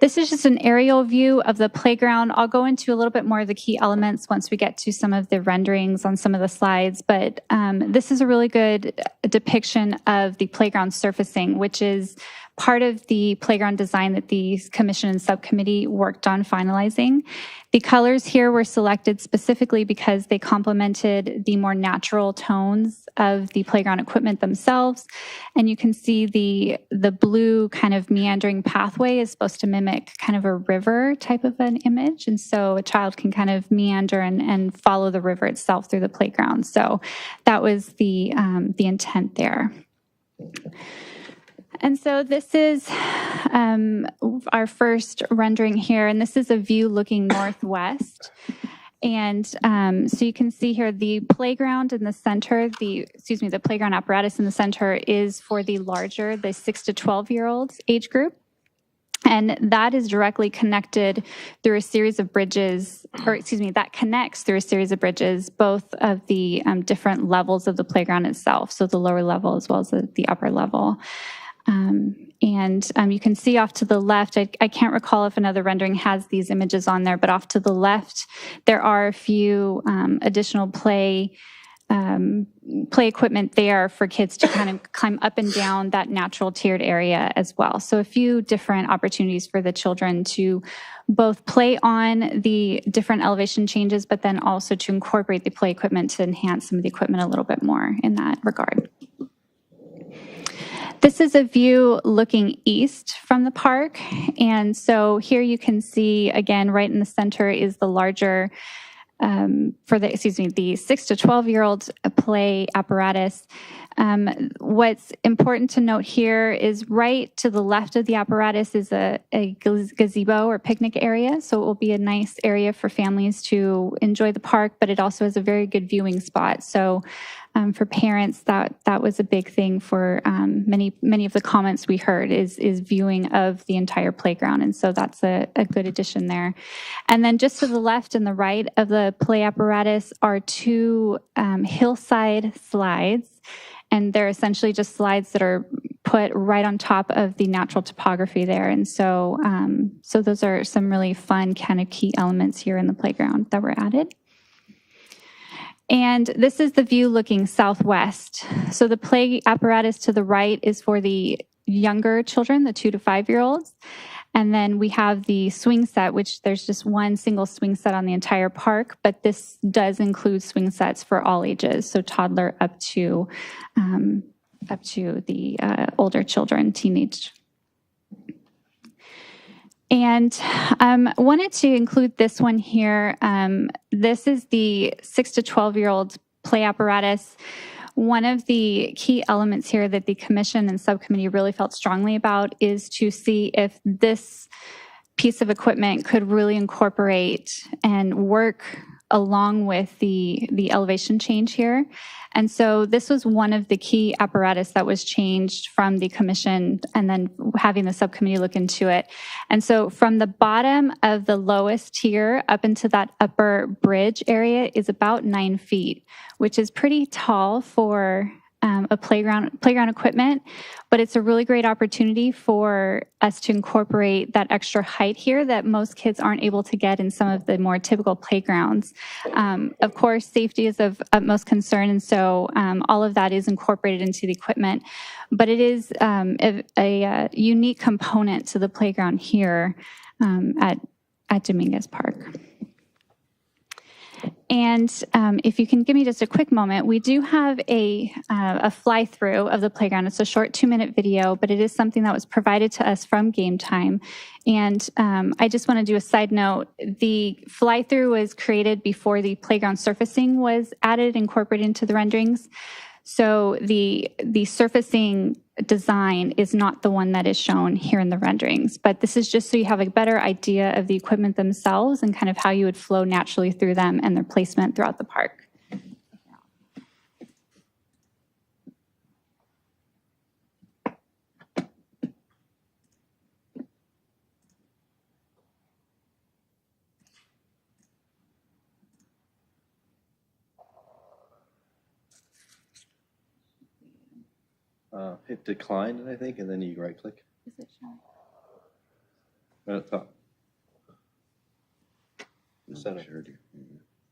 This is just an aerial view of the playground. I'll go into a little bit more of the key elements once we get to some of the renderings on some of the slides, but this is a really good depiction of the playground surfacing, which is part of the playground design that the commission and subcommittee worked on finalizing. The colors here were selected specifically because they complemented the more natural tones of the playground equipment themselves. And you can see the blue kind of meandering pathway is supposed to mimic kind of a river type of an image. And so a child can kind of meander and follow the river itself through the playground. So that was the intent there. And so this is our first rendering here, and this is a view looking northwest. And so you can see here the playground in the center, the playground apparatus in the center is for the 6 to 12-year-olds age group. And that is directly connected through a series of bridges, that connects through a series of bridges, both of the different levels of the playground itself, so the lower level as well as the upper level. You can see off to the left, I can't recall if another rendering has these images on there, but off to the left, there are a few additional play equipment there for kids to kind of climb up and down that natural tiered area as well. So a few different opportunities for the children to both play on the different elevation changes, but then also to incorporate the play equipment to enhance some of the equipment a little bit more in that regard. This is a view looking east from the park. And so here you can see, again, right in the center is the larger, the 6 to 12-year-old play apparatus. What's important to note here is right to the left of the apparatus is a gazebo or picnic area. So it will be a nice area for families to enjoy the park, but it also has a very good viewing spot. So for parents, that was a big thing for many of the comments we heard is viewing of the entire playground. And so that's a good addition there. And then just to the left and the right of the play apparatus are two hillside slides. And they're essentially just slides that are put right on top of the natural topography there. And so, so those are some really fun kind of key elements here in the playground that were added. And this is the view looking southwest. So the play apparatus to the right is for the younger children, the 2 to 5-year-olds. And then we have the swing set, which there's just one single swing set on the entire park, but this does include swing sets for all ages, so toddler up to the older children, teenage. And wanted to include this one here. This is the 6 to 12-year-old play apparatus. One of the key elements here that the commission and subcommittee really felt strongly about is to see if this piece of equipment could really incorporate and work along with the elevation change here. And so this was one of the key apparatus that was changed from the commission and then having the subcommittee look into it. And so from the bottom of the lowest tier up into that upper bridge area is about 9 feet, which is pretty tall for a playground equipment, but it's a really great opportunity for us to incorporate that extra height here that most kids aren't able to get in some of the more typical playgrounds. Of course, safety is of utmost concern, and so all of that is incorporated into the equipment, but it is a unique component to the playground here at Dominguez Park. And if you can give me just a quick moment, we do have a fly-through of the playground. It's a short 2-minute video, but it is something that was provided to us from Game Time. And I just want to do a side note. The fly-through was created before the playground surfacing was added, incorporated into the renderings. So the surfacing design is not the one that is shown here in the renderings, but this is just so you have a better idea of the equipment themselves and kind of how you would flow naturally through them and their placement throughout the park. Hit decline, I think, and then you right click. Is it showing? Right at the top. The center.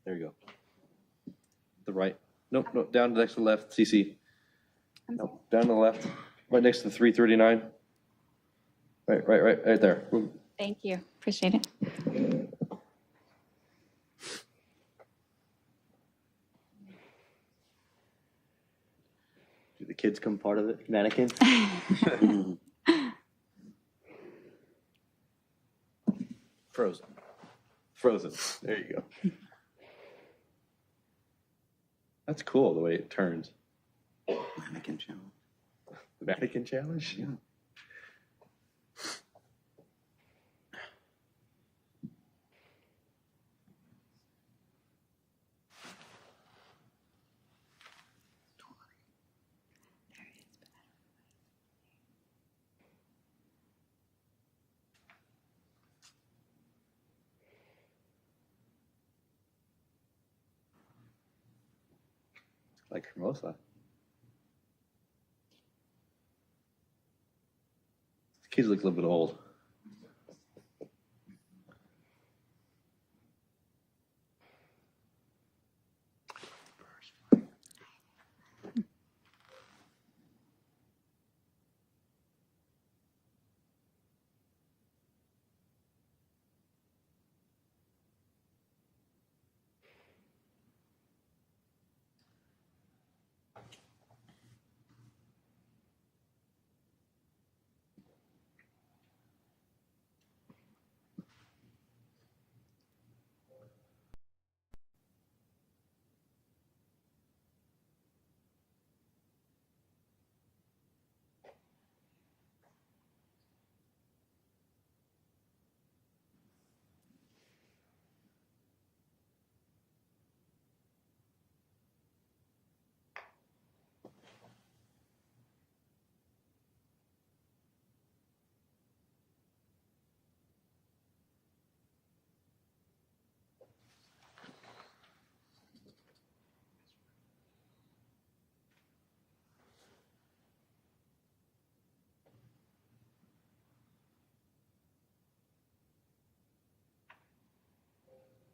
There you go. The right. Nope, nope, down next to the left, CC. Nope, down to the left, right next to the 339. Right there. Boom. Thank you. Appreciate it. Do the kids come part of it? Mannequin? Frozen. Frozen. There you go. That's cool, the way it turns. Mannequin challenge. The mannequin challenge? Yeah. Like Hermosa. These kids look a little bit old.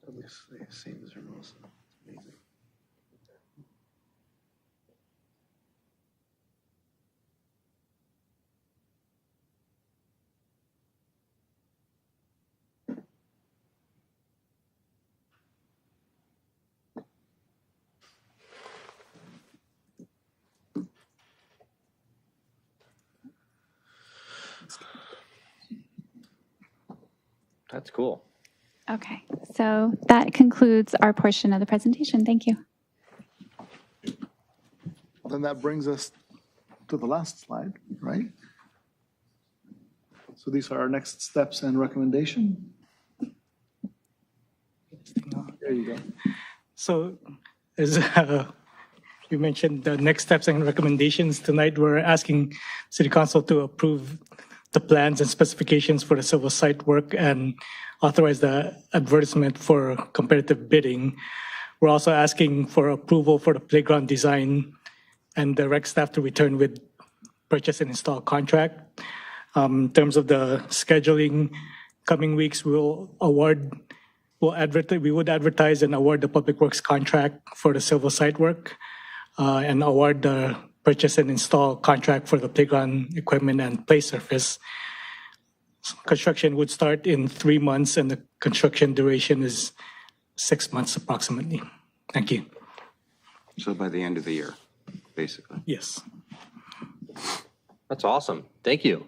That looks like the same as Hermosa. It's amazing. That's cool. Okay, so that concludes our portion of the presentation. Thank you. Then that brings us to the last slide, right? So these are our next steps and recommendation. There you go. So as you mentioned, the next steps and recommendations tonight, we're asking City Council to approve the plans and specifications for the civil site work and authorize the advertisement for competitive bidding. We're also asking for approval for the playground design and direct staff to return with purchase and install contract. In terms of the scheduling, coming weeks we would advertise and award the public works contract for the civil site work and award the purchase and install contract for the playground equipment and play surface. Construction would start in 3 months and the construction duration is 6 months approximately. Thank you. So by the end of the year, basically. Yes. That's awesome. Thank you.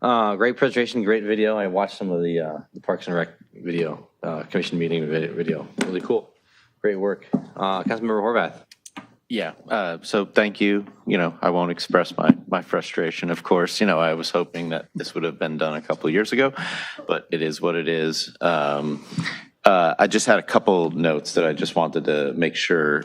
Great presentation, great video. I watched some of the Parks and Rec video, commission meeting video. Really cool. Great work. Councilmember Horvath. Yeah, so thank you. I won't express my frustration, of course. I was hoping that this would have been done a couple of years ago, but it is what it is. I just had a couple notes that I just wanted to make sure.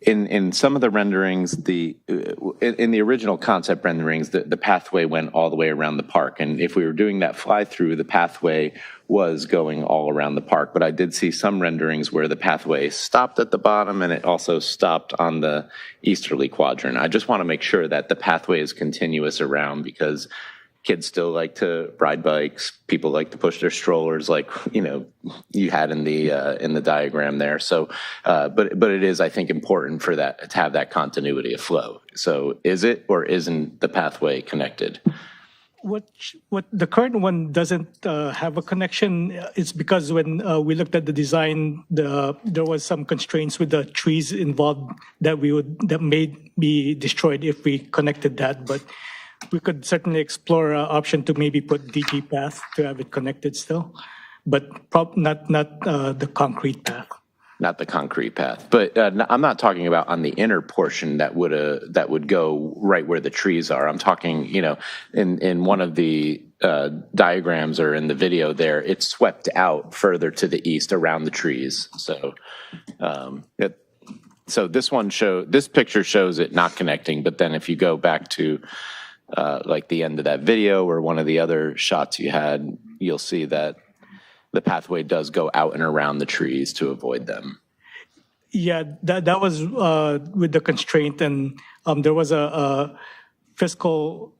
In some of the renderings, in the original concept renderings, the pathway went all the way around the park. And if we were doing that fly-through, the pathway was going all around the park. But I did see some renderings where the pathway stopped at the bottom and it also stopped on the easterly quadrant. I just want to make sure that the pathway is continuous around because kids still like to ride bikes. People like to push their strollers, like you had in the diagram there. So, but it is, I think, important for that to have that continuity of flow. So, is it or isn't the pathway connected? What the current one doesn't have a connection is because when we looked at the design, there was some constraints with the trees involved that may be destroyed if we connected that, but we could certainly explore an option to maybe put DG path to have it connected still, but not the concrete path. Not the concrete path, but I'm not talking about on the inner portion that would go right where the trees are. I'm talking, in one of the diagrams or in the video there, it's swept out further to the east around the trees. So, so this picture shows it not connecting, but then if you go back to like the end of that video or one of the other shots you had, you'll see that the pathway does go out and around the trees to avoid them. Yeah, that was with the constraint, and there was a fiscal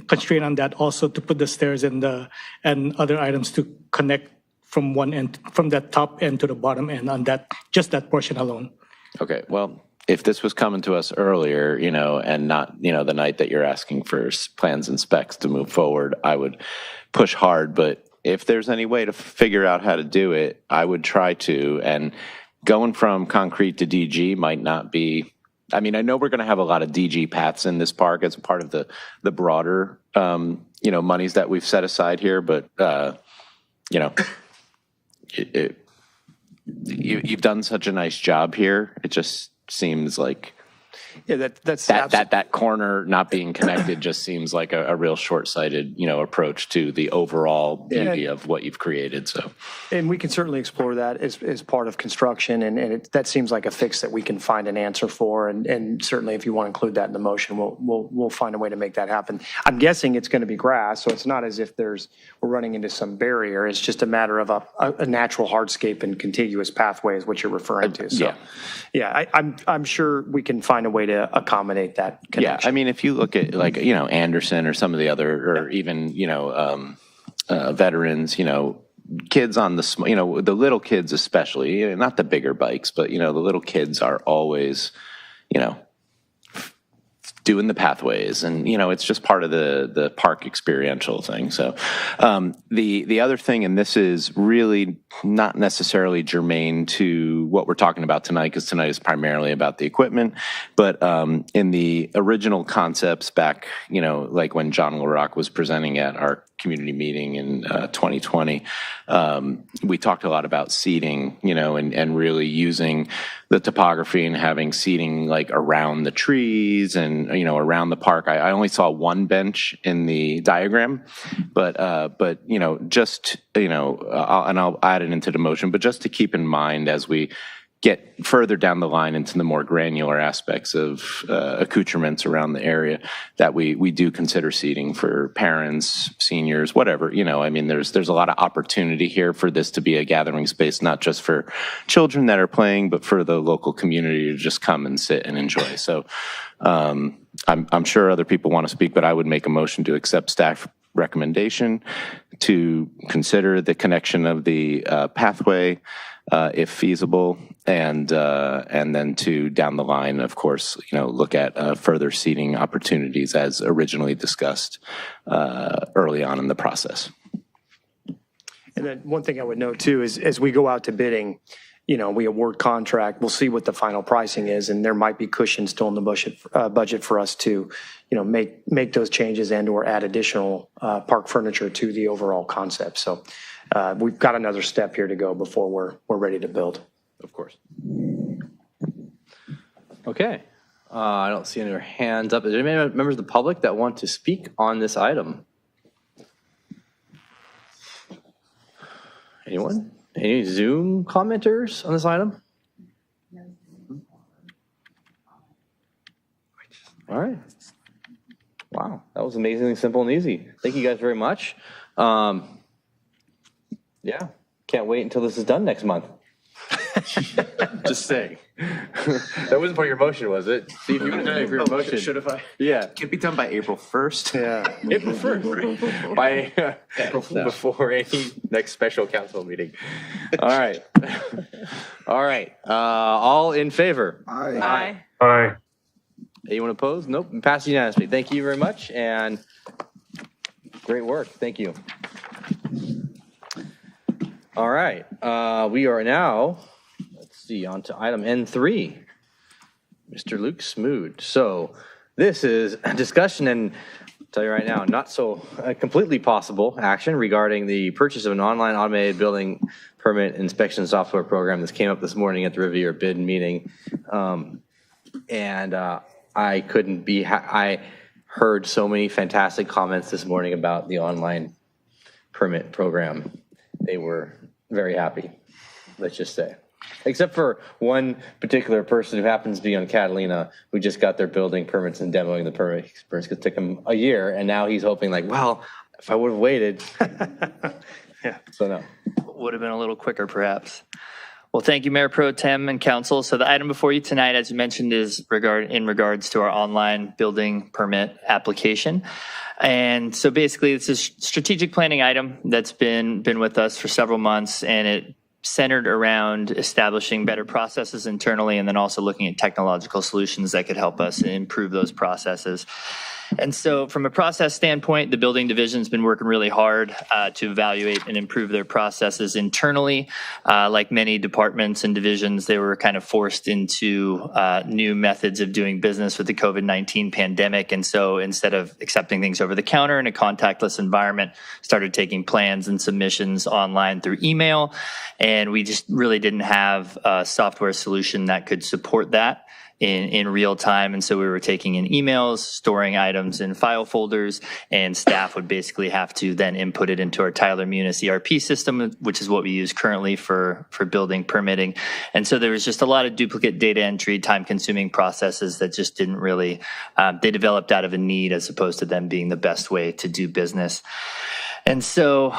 constraint on that also to put the stairs and other items to connect from one end, from that top end to the bottom end on just that portion alone. Okay, well, if this was coming to us earlier, and not, the night that you're asking for plans and specs to move forward, I would push hard, but if there's any way to figure out how to do it, I would try to. And going from concrete to DG might not be, I know we're going to have a lot of DG paths in this park as a part of the broader, monies that we've set aside here. But, you've done such a nice job here. It just seems like that corner not being connected just seems like a real short-sighted, approach to the overall beauty of what you've created. So, and we can certainly explore that as part of construction, and that seems like a fix that we can find an answer for. And certainly, if you want to include that in the motion, we'll find a way to make that happen. I'm guessing it's going to be grass, so it's not as if we're running into some barrier. It's just a matter of a natural hardscape and contiguous pathway is what you're referring to. So, I'm sure we can find a way to accommodate that connection. Yeah, if you look at Anderson or some of the other, or even veterans, kids on the little kids especially, not the bigger bikes, but the little kids are always doing the pathways, and it's just part of the park experiential thing. So the other thing, and this is really not necessarily germane to what we're talking about tonight, because tonight is primarily about the equipment. But in the original concepts back, like when John LaRock was presenting at our community meeting in 2020, we talked a lot about seating, and really using the topography and having seating like around the trees and, around the park. I only saw one bench in the diagram, but I'll add it into the motion, but just to keep in mind as we get further down the line into the more granular aspects of accoutrements around the area, that we do consider seating for parents, seniors, whatever. There's a lot of opportunity here for this to be a gathering space, not just for children that are playing, but for the local community to just come and sit and enjoy. So I'm sure other people want to speak, but I would make a motion to accept staff recommendation to consider the connection of the pathway if feasible, and then to down the line, of course, look at further seating opportunities as originally discussed early on in the process. And then one thing I would note too is as we go out to bidding, we award contract, we'll see what the final pricing is, and there might be cushion still in the budget for us to, make those changes and or add additional park furniture to the overall concept. So we've got another step here to go before we're ready to build. Of course. Okay. I don't see any other hands up. Is there any members of the public that want to speak on this item? Anyone? Any Zoom commenters on this item? All right. Wow, that was amazingly simple and easy. Thank you guys very much. Yeah, can't wait until this is done next month. Just saying. That wasn't part of your motion, was it? See if you would have for your motion. Should have I? Yeah. Can be done by April 1st. Yeah. April 1st. By before any next special council meeting. All right. All right. All in favor? Aye. Aye. Anyone opposed? Nope. Passed unanimously. Thank you very much, and great work. Thank you. All right. We are now, let's see, on to item N3. Mr. Luke Smoot. So this is a discussion, and I'll tell you right now, not so completely possible action regarding the purchase of an online automated building permit inspection software program. This came up this morning at the Revere bid meeting. I couldn't be, I heard so many fantastic comments this morning about the online permit program. They were very happy, let's just say. Except for one particular person who happens to be on Catalina, who just got their building permits and demoing the permit experience. It took him a year, and now he's hoping like, well, if I would have waited. Yeah. So no. Would have been a little quicker, perhaps. Well, thank you, Mayor Pro Tem and Council. So the item before you tonight, as you mentioned, is in regards to our online building permit application. And so basically, it's a strategic planning item that's been with us for several months, and it centered around establishing better processes internally and then also looking at technological solutions that could help us improve those processes. And so from a process standpoint, the building division's been working really hard to evaluate and improve their processes internally. Like many departments and divisions, they were kind of forced into new methods of doing business with the COVID-19 pandemic. And so instead of accepting things over the counter in a contactless environment, started taking plans and submissions online through email. And we just really didn't have a software solution that could support that in real time. And so we were taking in emails, storing items in file folders, and staff would basically have to then input it into our Tyler Munis ERP system, which is what we use currently for building permitting. And so there was just a lot of duplicate data entry, time-consuming processes that just didn't really, they developed out of a need as opposed to them being the best way to do business. And so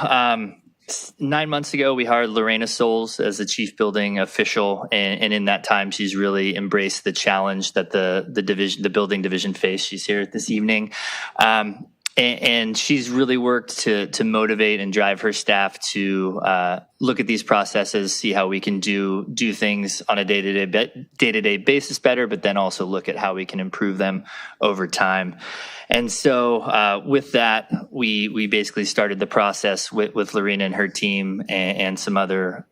9 months ago, we hired Lorena Souls as the chief building official, and in that time, she's really embraced the challenge that the building division faced. She's here this evening, and she's really worked to motivate and drive her staff to look at these processes, see how we can do things on a day-to-day basis better, but then also look at how we can improve them over time. And so with that, we basically started the process with Lorena and her team and some other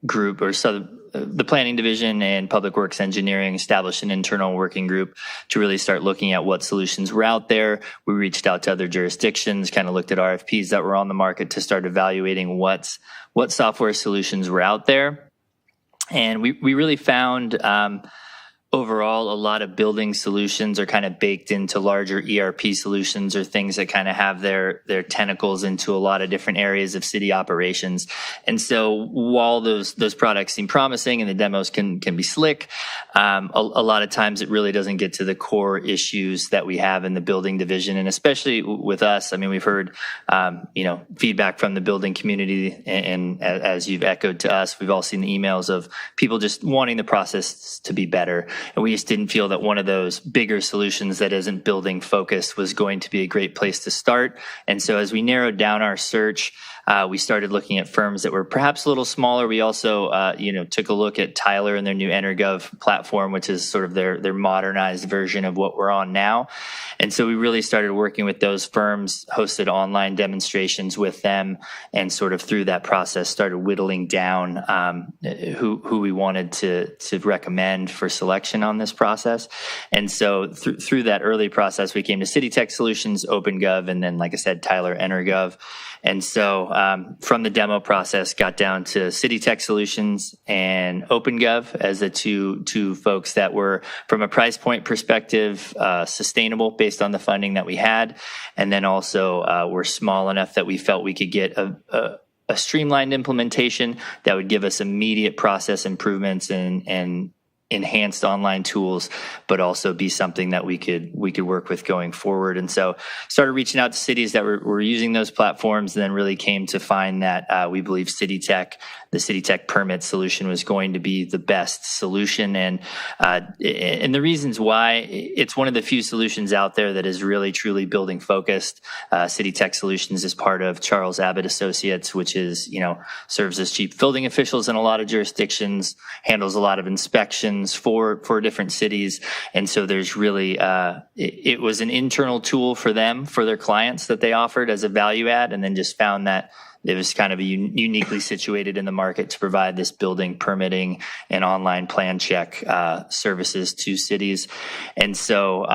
group or some the planning division and public works engineering established an internal working group to really start looking at what solutions were out there. We reached out to other jurisdictions, kind of looked at RFPs that were on the market to start evaluating what software solutions were out there. And we really found overall, a lot of building solutions are kind of baked into larger ERP solutions or things that kind of have their tentacles into a lot of different areas of city operations. And so while those products seem promising and the demos can be slick, a lot of times it really doesn't get to the core issues that we have in the building division. And especially with us, I mean, we've heard, feedback from the building community. And as you've echoed to us, we've all seen the emails of people just wanting the process to be better. And we just didn't feel that one of those bigger solutions that isn't building focused was going to be a great place to start. And so as we narrowed down our search, we started looking at firms that were perhaps a little smaller. We also, took a look at Tyler and their new EnerGov platform, which is sort of their modernized version of what we're on now. And so we really started working with those firms, hosted online demonstrations with them, and sort of through that process started whittling down who we wanted to recommend for selection on this process. And so through that early process, we came to CityTech Solutions, OpenGov, and then, like I said, Tyler EnerGov. And so from the demo process, got down to CityTech Solutions and OpenGov as the two folks that were, from a price point perspective, sustainable based on the funding that we had. And then also were small enough that we felt we could get a streamlined implementation that would give us immediate process improvements and enhanced online tools, but also be something that we could work with going forward. And so started reaching out to cities that were using those platforms, and then really came to find that we believe the CityTech permit solution was going to be the best solution. And the reasons why, it's one of the few solutions out there that is really truly building focused. CityTech Solutions is part of Charles Abbott Associates, which is, serves as chief building officials in a lot of jurisdictions, handles a lot of inspections for different cities. And so there's really, it was an internal tool for them, for their clients that they offered as a value add, and then just found that it was kind of uniquely situated in the market to provide this building permitting and online plan check services to cities. And so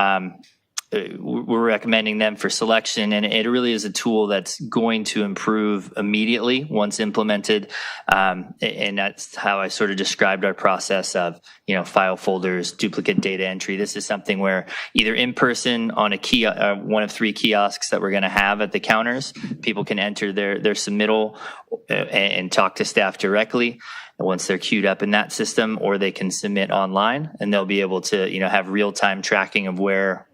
we're recommending them for selection, and it really is a tool that's going to improve immediately once implemented. And that's how I sort of described our process of, file folders, duplicate data entry. This is something where either in person on a one of 3 kiosks that we're going to have at the counters, people can enter their submittal and talk to staff directly once they're queued up in that system, or they can submit online, and they'll be able to, have real-time tracking of where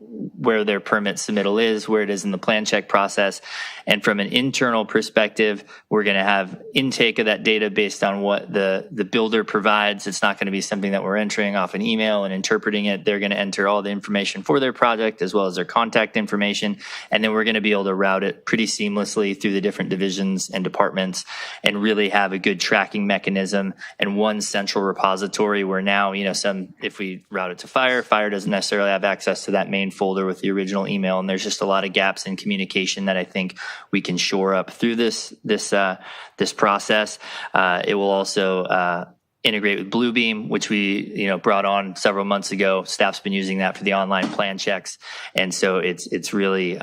their permit submittal is, where it is in the plan check process. And from an internal perspective, we're going to have intake of that data based on what the builder provides. It's not going to be something that we're entering off an email and interpreting it. They're going to enter all the information for their project as well as their contact information. And then we're going to be able to route it pretty seamlessly through the different divisions and departments and really have a good tracking mechanism and one central repository where now, if we route it to Fire doesn't necessarily have access to that main folder with the original email. And there's just a lot of gaps in communication that I think we can shore up through this process. It will also integrate with Bluebeam, which we brought on several months ago. Staff's been using that for the online plan checks, and so it's really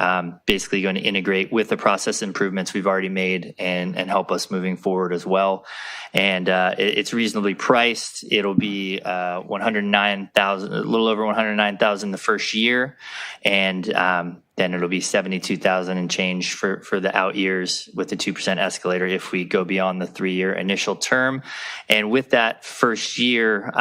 basically going to integrate with the process improvements we've already made and help us moving forward as well. And it's reasonably priced. It'll be $109,000, a little over $109,000 the first year, and then it'll be $72,000 and change for the out years with the 2% escalator if we go beyond the 3-year initial term. And with that first year,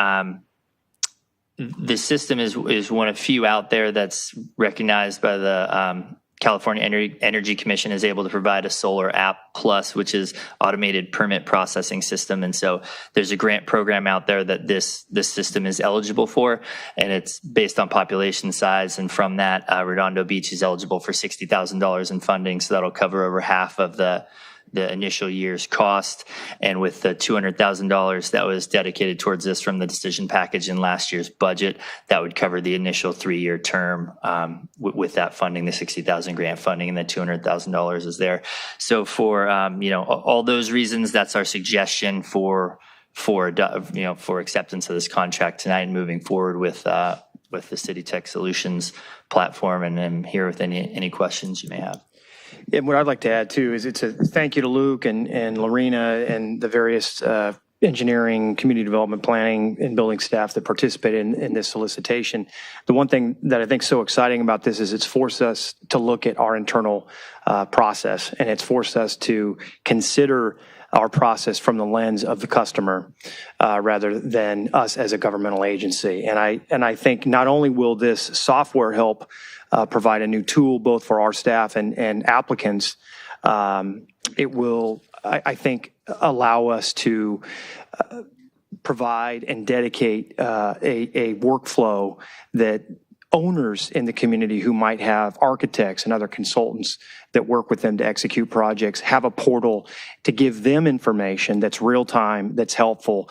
the system is one of few out there that's recognized by the California Energy Commission is able to provide a solar app plus, which is automated permit processing system. And so there's a grant program out there that this system is eligible for, and it's based on population size. And from that, Redondo Beach is eligible for $60,000 in funding. So that'll cover over half of the initial year's cost. And with the $200,000 that was dedicated towards this from the decision package in last year's budget, that would cover the initial 3-year term with that funding, the $60,000 grant funding, and the $200,000 is there. So for all those reasons, that's our suggestion for for acceptance of this contract tonight and moving forward with the City Tech Solutions platform. And I'm here with any questions you may have. And what I'd like to add too is it's a thank you to Luke and Lorena and the various engineering, community development planning, and building staff that participated in this solicitation. The one thing that I think is so exciting about this is it's forced us to look at our internal process, and it's forced us to consider our process from the lens of the customer rather than us as a governmental agency. And I think not only will this software help provide a new tool both for our staff and applicants, it will, I think, allow us to provide and dedicate a workflow that owners in the community who might have architects and other consultants that work with them to execute projects have a portal to give them information that's real time, that's helpful.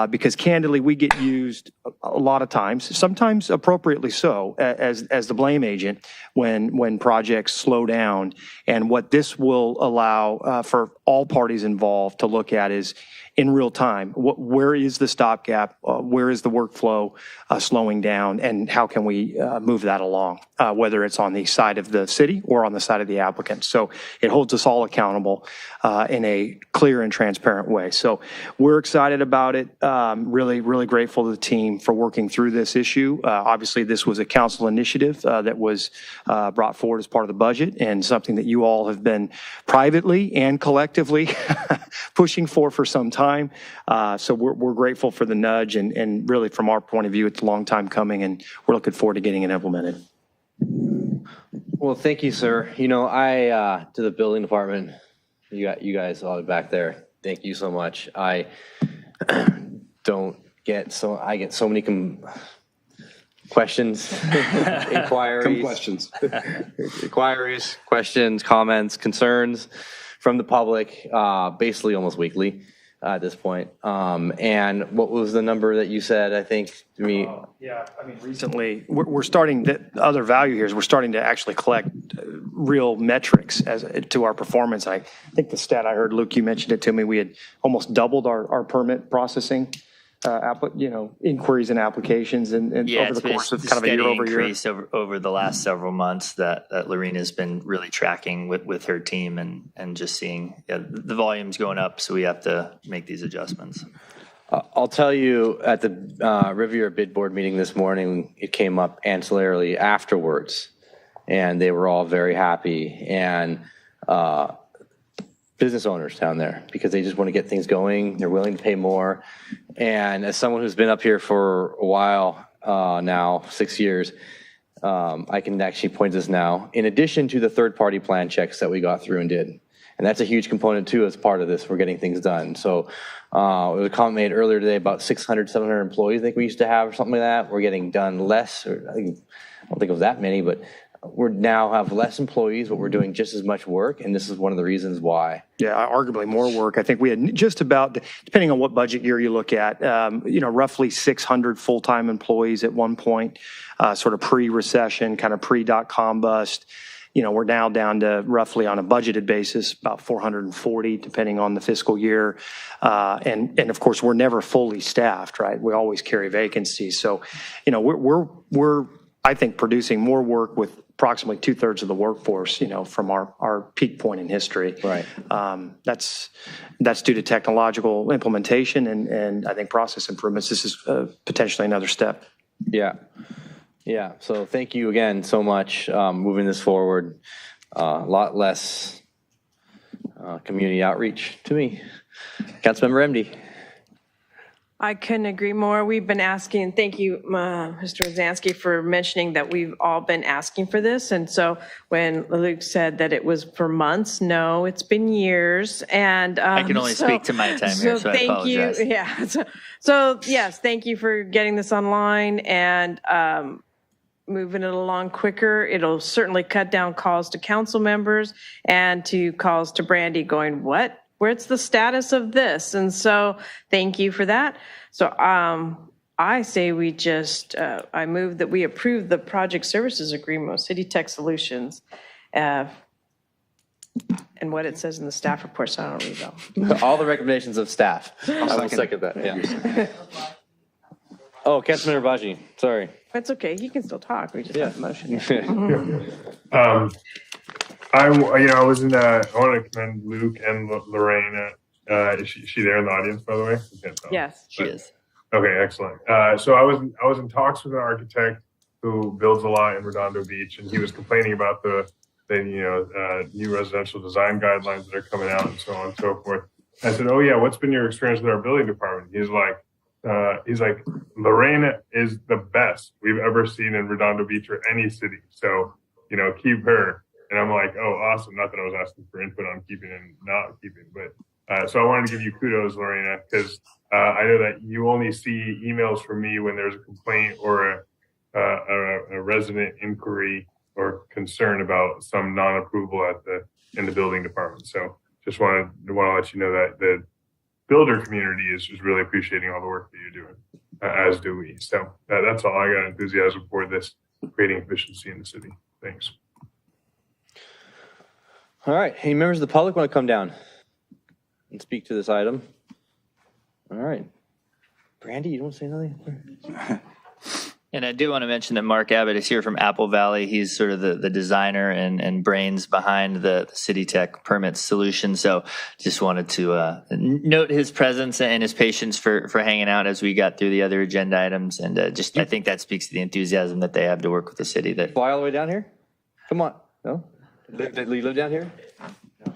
Because candidly, we get used a lot of times, sometimes appropriately so, as the blame agent when projects slow down. And what this will allow for all parties involved to look at is in real time, where is the stopgap? Where is the workflow slowing down? And how can we move that along, whether it's on the side of the city or on the side of the applicant? So it holds us all accountable in a clear and transparent way. So we're excited about it. Really, really grateful to the team for working through this issue. Obviously, this was a council initiative that was brought forward as part of the budget and something that you all have been privately and collectively pushing for some time. So we're grateful for the nudge, and really from our point of view, it's a long time coming, and we're looking forward to getting it implemented. Well, thank you, sir. You know, to the building department, you guys all back there, thank you so much. I get so many questions, inquiries, questions, comments, concerns from the public, basically almost weekly at this point. And what was the number that you said, I think, to me? Yeah, I mean, recently, we're starting, the other value here is we're starting to actually collect real metrics to our performance. I think the stat I heard, Luke, you mentioned it to me, we had almost doubled our permit processing inquiries and applications and over the course of kind of a year over year. Increase over the last several months that Lorena's been really tracking with her team and just seeing the volumes going up. So we have to make these adjustments. I'll tell you, at the Riviera bid board meeting this morning, it came up ancillarily afterwards, and they were all very happy. And business owners down there, because they just want to get things going. They're willing to pay more. And as someone who's been up here for a while now, 6 years, I can actually point this now, in addition to the third-party plan checks that we got through and did. And that's a huge component, too, as part of this. We're getting things done. So it was a comment made earlier today about 600, 700 employees I think we used to have or something like that. We're getting done less. I don't think it was that many, but we now have less employees, but we're doing just as much work, and this is one of the reasons why. Yeah, arguably more work. I think we had just about, depending on what budget year you look at, roughly 600 full-time employees at one point, sort of pre-recession, kind of pre.com bust. We're now down to roughly on a budgeted basis, about 440, depending on the fiscal year. And of course, we're never fully staffed, right? We always carry vacancies. So, we're I think, producing more work with approximately 2/3 of the workforce, from our peak point in history. Right. That's due to technological implementation and I think process improvements. This is potentially another step. Yeah. Yeah. So thank you again so much. Moving this forward, a lot less community outreach to me. Councilmember MD. I couldn't agree more. We've been asking, thank you, Mr. Zansky, for mentioning that we've all been asking for this. And so when Luke said that it was for months, no, it's been years. And I can only speak to my time here, so I apologize. Thank you. Yeah. So yes, thank you for getting this online and moving it along quicker. It'll certainly cut down calls to council members and to calls to Brandy going, what? Where's the status of this? And so thank you for that. So I say we just, I move that we approve the project services agreement with City Tech Solutions and what it says in the staff report, so I don't read them. All the recommendations of staff. I will second that, yeah. Oh, Councilmember Baji, sorry. It's okay, he can still talk, we just have the motion. I wasn't, I want to commend Luke and Lorraine. Is she there in the audience, by the way? Yes, she is. Okay, excellent. So I was in talks with an architect who builds a lot in Redondo Beach, and he was complaining about the new residential design guidelines that are coming out and so on and so forth. I said, oh yeah, what's been your experience with our building department? He's like, Lorraine is the best we've ever seen in Redondo Beach or any city. So, keep her. And I'm like, oh, awesome. Not that I was asking for input on keeping and not keeping, but so I wanted to give you kudos, Lorena, because I know that you only see emails from me when there's a complaint or a resident inquiry or concern about some non-approval in the building department. So just want to let you know that the builder community is just really appreciating all the work that you're doing, as do we. So that's all. I got enthusiasm for this, creating efficiency in the city. Thanks. All right, any members of the public want to come down and speak to this item? All right. Brandy, you don't say nothing? And I do want to mention that Mark Abbott is here from Apple Valley. He's sort of the designer and brains behind the City Tech permit solution. So just wanted to note his presence and his patience for hanging out as we got through the other agenda items. And I think that speaks to the enthusiasm that they have to work with the city. That fly all the way down here? Come on. No? You live down here? No.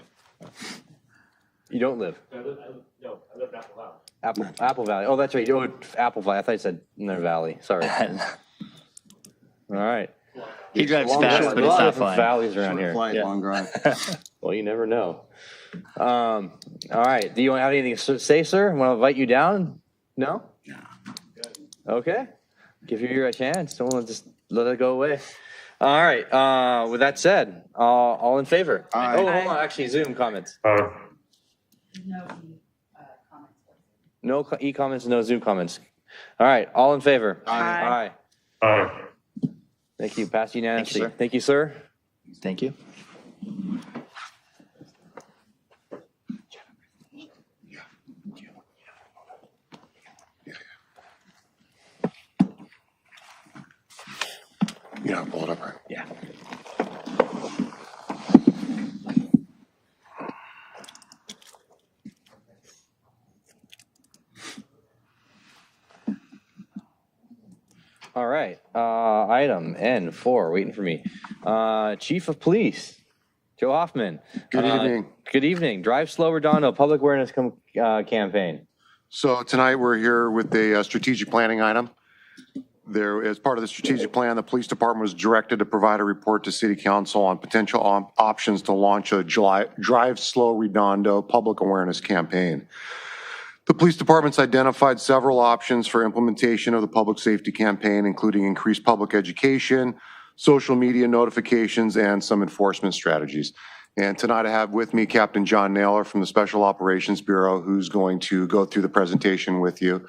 You don't live? No, I live in Apple Valley. Apple Valley. Oh, that's right. Oh, Apple Valley. I thought you said Inner Valley. Sorry. All right. He drives fast, but it's not flying. Valleys around here. Flight, long drive. Well, you never know. All right. Do you have anything to say, sir? Want to invite you down? No? No. Okay. Give you a chance. Don't just let it go away. All right. With that said, all in favor? Aye. Oh, hold on. Actually, Zoom comments. No e-comments, no Zoom comments. All right. All in favor? Aye. Aye. Thank you. Passed unanimously. Thank you, sir. Thank you. You know, pull it up, right? Yeah. All right. Item N4, waiting for me. Chief of Police, Joe Hoffman. Good evening. Good evening. Drive Slow Redondo Public Awareness Campaign. So tonight we're here with a strategic planning item. As part of the strategic plan, the police department was directed to provide a report to City Council on potential options to launch a Drive Slow Redondo public awareness campaign. The police department's identified several options for implementation of the public safety campaign, including increased public education, social media notifications, and some enforcement strategies. And tonight I have with me Captain John Naylor from the Special Operations Bureau, who's going to go through the presentation with you,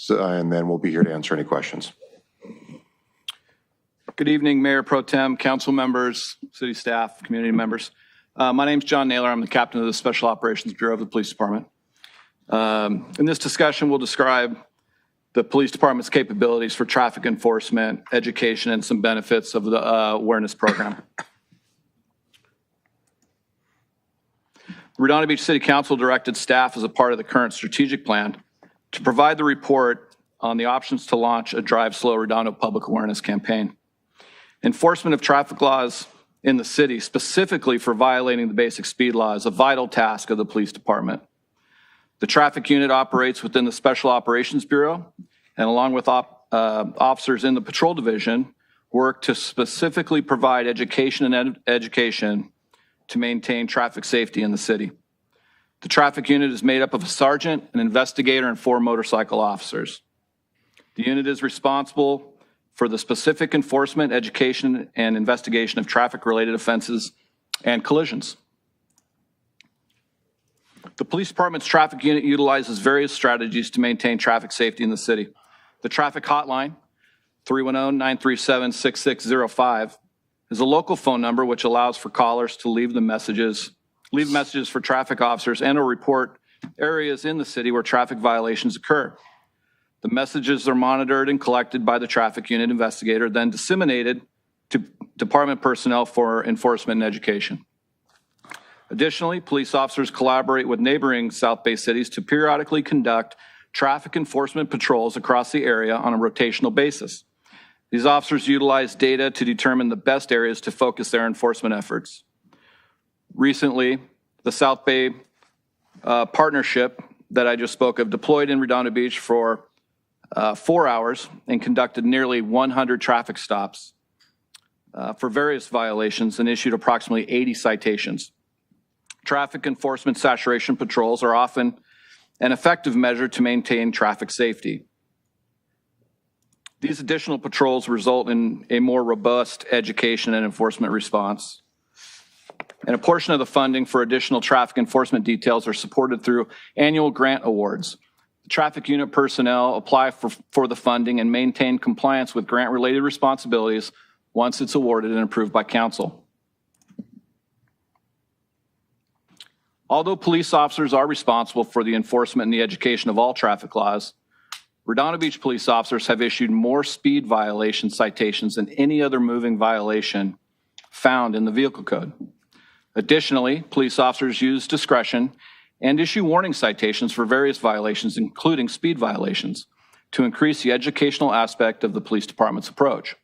and then we'll be here to answer any questions. Good evening, Mayor Pro Tem, council members, city staff, community members. My name's John Naylor. I'm the captain of the Special Operations Bureau of the Police Department. In this discussion, we'll describe the police department's capabilities for traffic enforcement, education, and some benefits of the awareness program. Redondo Beach City Council directed staff as a part of the current strategic plan to provide the report on the options to launch a Drive Slow Redondo public awareness campaign. Enforcement of traffic laws in the city, specifically for violating the basic speed law, is a vital task of the police department. The traffic unit operates within the Special Operations Bureau, and along with officers in the patrol division, work to specifically provide education to maintain traffic safety in the city. The traffic unit is made up of a sergeant, an investigator, and 4 motorcycle officers. The unit is responsible for the specific enforcement, education, and investigation of traffic-related offenses and collisions. The police department's traffic unit utilizes various strategies to maintain traffic safety in the city. The traffic hotline, 310-937-6605, is a local phone number which allows for callers to leave the messages leave messages for traffic officers, and or report areas in the city where traffic violations occur. The messages are monitored and collected by the traffic unit investigator, then disseminated to department personnel for enforcement and education. Additionally, police officers collaborate with neighboring South Bay cities to periodically conduct traffic enforcement patrols across the area on a rotational basis. These officers utilize data to determine the best areas to focus their enforcement efforts. Recently, the South Bay partnership that I just spoke of deployed in Redondo Beach for 4 hours and conducted nearly 100 traffic stops for various violations and issued approximately 80 citations. Traffic enforcement saturation patrols are often an effective measure to maintain traffic safety. These additional patrols result in a more robust education and enforcement response. And a portion of the funding for additional traffic enforcement details are supported through annual grant awards. The traffic unit personnel apply for the funding and maintain compliance with grant-related responsibilities once it's awarded and approved by council. Although police officers are responsible for the enforcement and the education of all traffic laws, Redondo Beach police officers have issued more speed violation citations than any other moving violation found in the vehicle code. Additionally, police officers use discretion and issue warning citations for various violations, including speed violations, to increase the educational aspect of the police department's approach.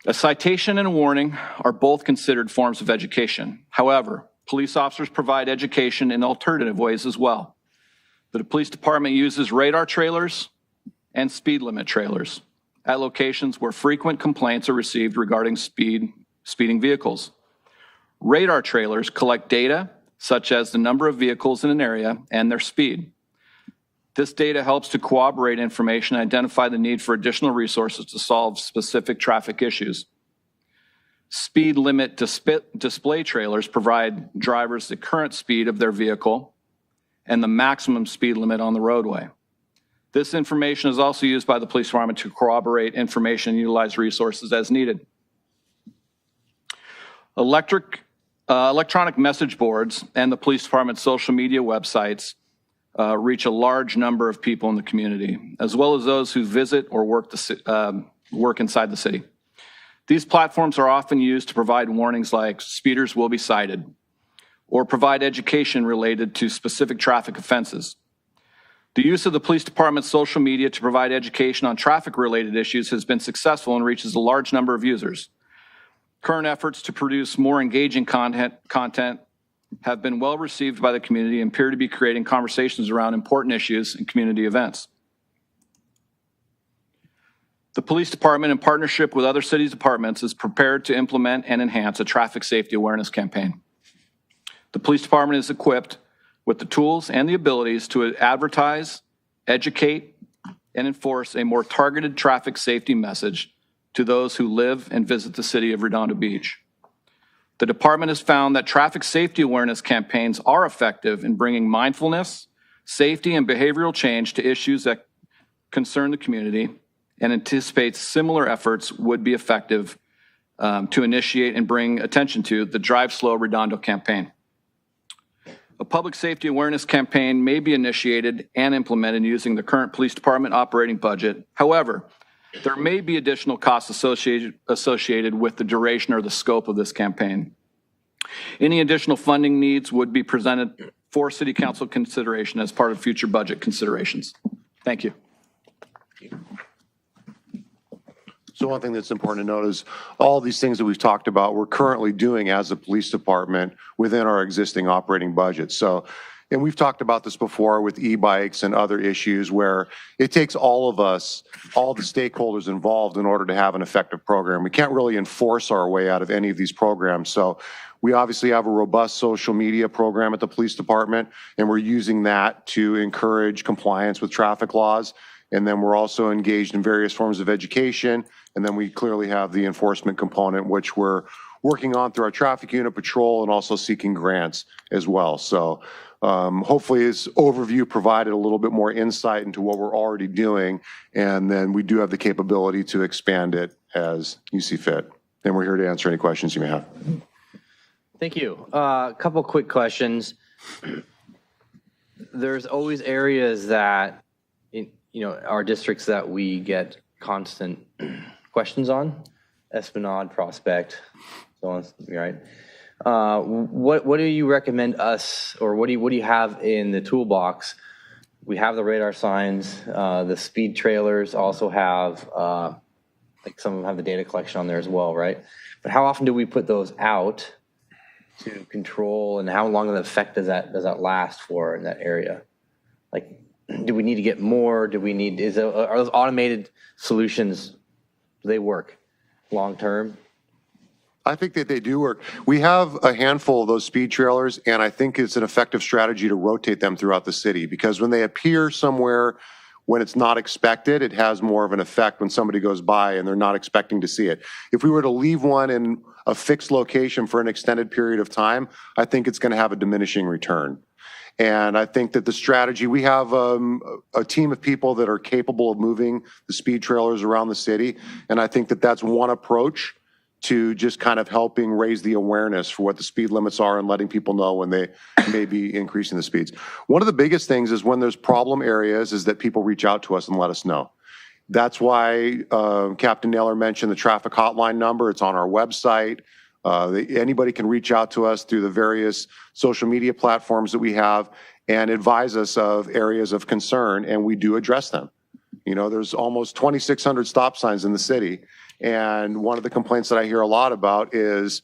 A citation and a warning are both considered forms of education. However, police officers provide education in alternative ways as well. The police department uses radar trailers and speed limit trailers at locations where frequent complaints are received regarding speeding vehicles. Radar trailers collect data such as the number of vehicles in an area and their speed. This data helps to corroborate information and identify the need for additional resources to solve specific traffic issues. Speed limit display trailers provide drivers the current speed of their vehicle and the maximum speed limit on the roadway. This information is also used by the police department to corroborate information and utilize resources as needed. Electronic message boards and the police department's social media websites reach a large number of people in the community, as well as those who visit or work inside the city. These platforms are often used to provide warnings like speeders will be cited, or provide education related to specific traffic offenses. The use of the police department's social media to provide education on traffic-related issues has been successful and reaches a large number of users. Current efforts to produce more engaging content have been well received by the community and appear to be creating conversations around important issues and community events. The police department, in partnership with other city departments, is prepared to implement and enhance a traffic safety awareness campaign. The police department is equipped with the tools and the abilities to advertise, educate, and enforce a more targeted traffic safety message to those who live and visit the city of Redondo Beach. The department has found that traffic safety awareness campaigns are effective in bringing mindfulness, safety, and behavioral change to issues that concern the community, and anticipates similar efforts would be effective to initiate and bring attention to the Drive Slow Redondo campaign. A public safety awareness campaign may be initiated and implemented using the current police department operating budget. However, there may be additional costs associated with the duration or the scope of this campaign. Any additional funding needs would be presented for City Council consideration as part of future budget considerations. Thank you. So one thing that's important to note is all these things that we've talked about, we're currently doing as a police department within our existing operating budget. So, and we've talked about this before with e-bikes and other issues where it takes all of us, all the stakeholders involved in order to have an effective program. We can't really enforce our way out of any of these programs. So we obviously have a robust social media program at the police department, and we're using that to encourage compliance with traffic laws. And then we're also engaged in various forms of education. And then we clearly have the enforcement component, which we're working on through our traffic unit patrol and also seeking grants as well. So hopefully this overview provided a little bit more insight into what we're already doing. And then we do have the capability to expand it as you see fit. And we're here to answer any questions you may have. Thank you. A couple quick questions. There's always areas that, our districts that we get constant questions on, Esplanade, Prospect, so on, right? What do you recommend us, or what do you have in the toolbox? We have the radar signs, the speed trailers also have, like some of them have the data collection on there as well, right? But how often do we put those out to control, and how long of an effect does that last for in that area? Like, do we need to get more? Do we need, are those automated solutions, do they work long term? I think that they do work. We have a handful of those speed trailers, and I think it's an effective strategy to rotate them throughout the city, because when they appear somewhere when it's not expected, it has more of an effect when somebody goes by and they're not expecting to see it. If we were to leave one in a fixed location for an extended period of time, I think it's going to have a diminishing return. And I think that the strategy, we have a team of people that are capable of moving the speed trailers around the city, and I think that that's one approach to just kind of helping raise the awareness for what the speed limits are and letting people know when they may be increasing the speeds. One of the biggest things is when there's problem areas is that people reach out to us and let us know. That's why Captain Naylor mentioned the traffic hotline number. It's on our website. Anybody can reach out to us through the various social media platforms that we have and advise us of areas of concern, and we do address them. There's almost 2,600 stop signs in the city. And one of the complaints that I hear a lot about is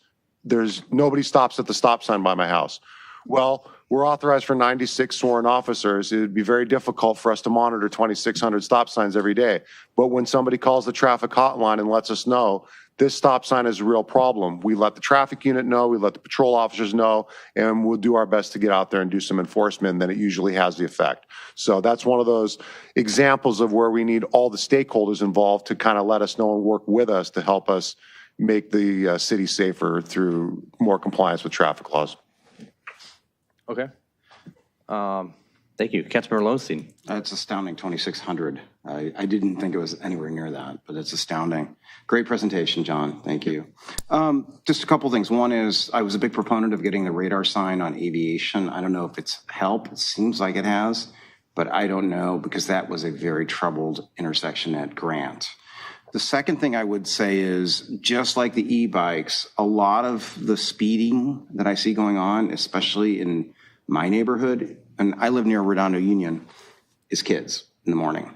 nobody stops at the stop sign by my house. Well, we're authorized for 96 sworn officers. It would be very difficult for us to monitor 2,600 stop signs every day. But when somebody calls the traffic hotline and lets us know this stop sign is a real problem, we let the traffic unit know, we let the patrol officers know, and we'll do our best to get out there and do some enforcement, and then it usually has the effect. So that's one of those examples of where we need all the stakeholders involved to kind of let us know and work with us to help us make the city safer through more compliance with traffic laws. Okay. Thank you. Councilmember Lowenstein. It's astounding, 2,600. I didn't think it was anywhere near that, but it's astounding. Great presentation, John. Thank you. Just a couple things. One is I was a big proponent of getting the radar sign on aviation. I don't know if it's helped. It seems like it has, but I don't know, because that was a very troubled intersection at Grant. The second thing I would say is, just like the e-bikes, a lot of the speeding that I see going on, especially in my neighborhood, and I live near Redondo Union, is kids in the morning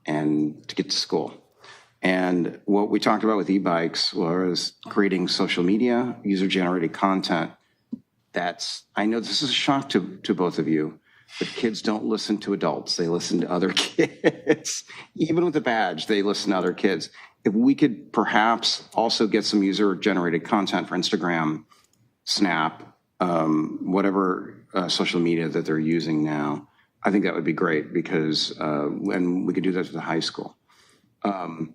and to get to school. And what we talked about with e-bikes was creating social media, user-generated content. I know this is a shock to both of you, but kids don't listen to adults. They listen to other kids. Even with a badge, they listen to other kids. If we could perhaps also get some user-generated content for Instagram, Snap, whatever social media that they're using now, I think that would be great, because and we could do that to the high school. I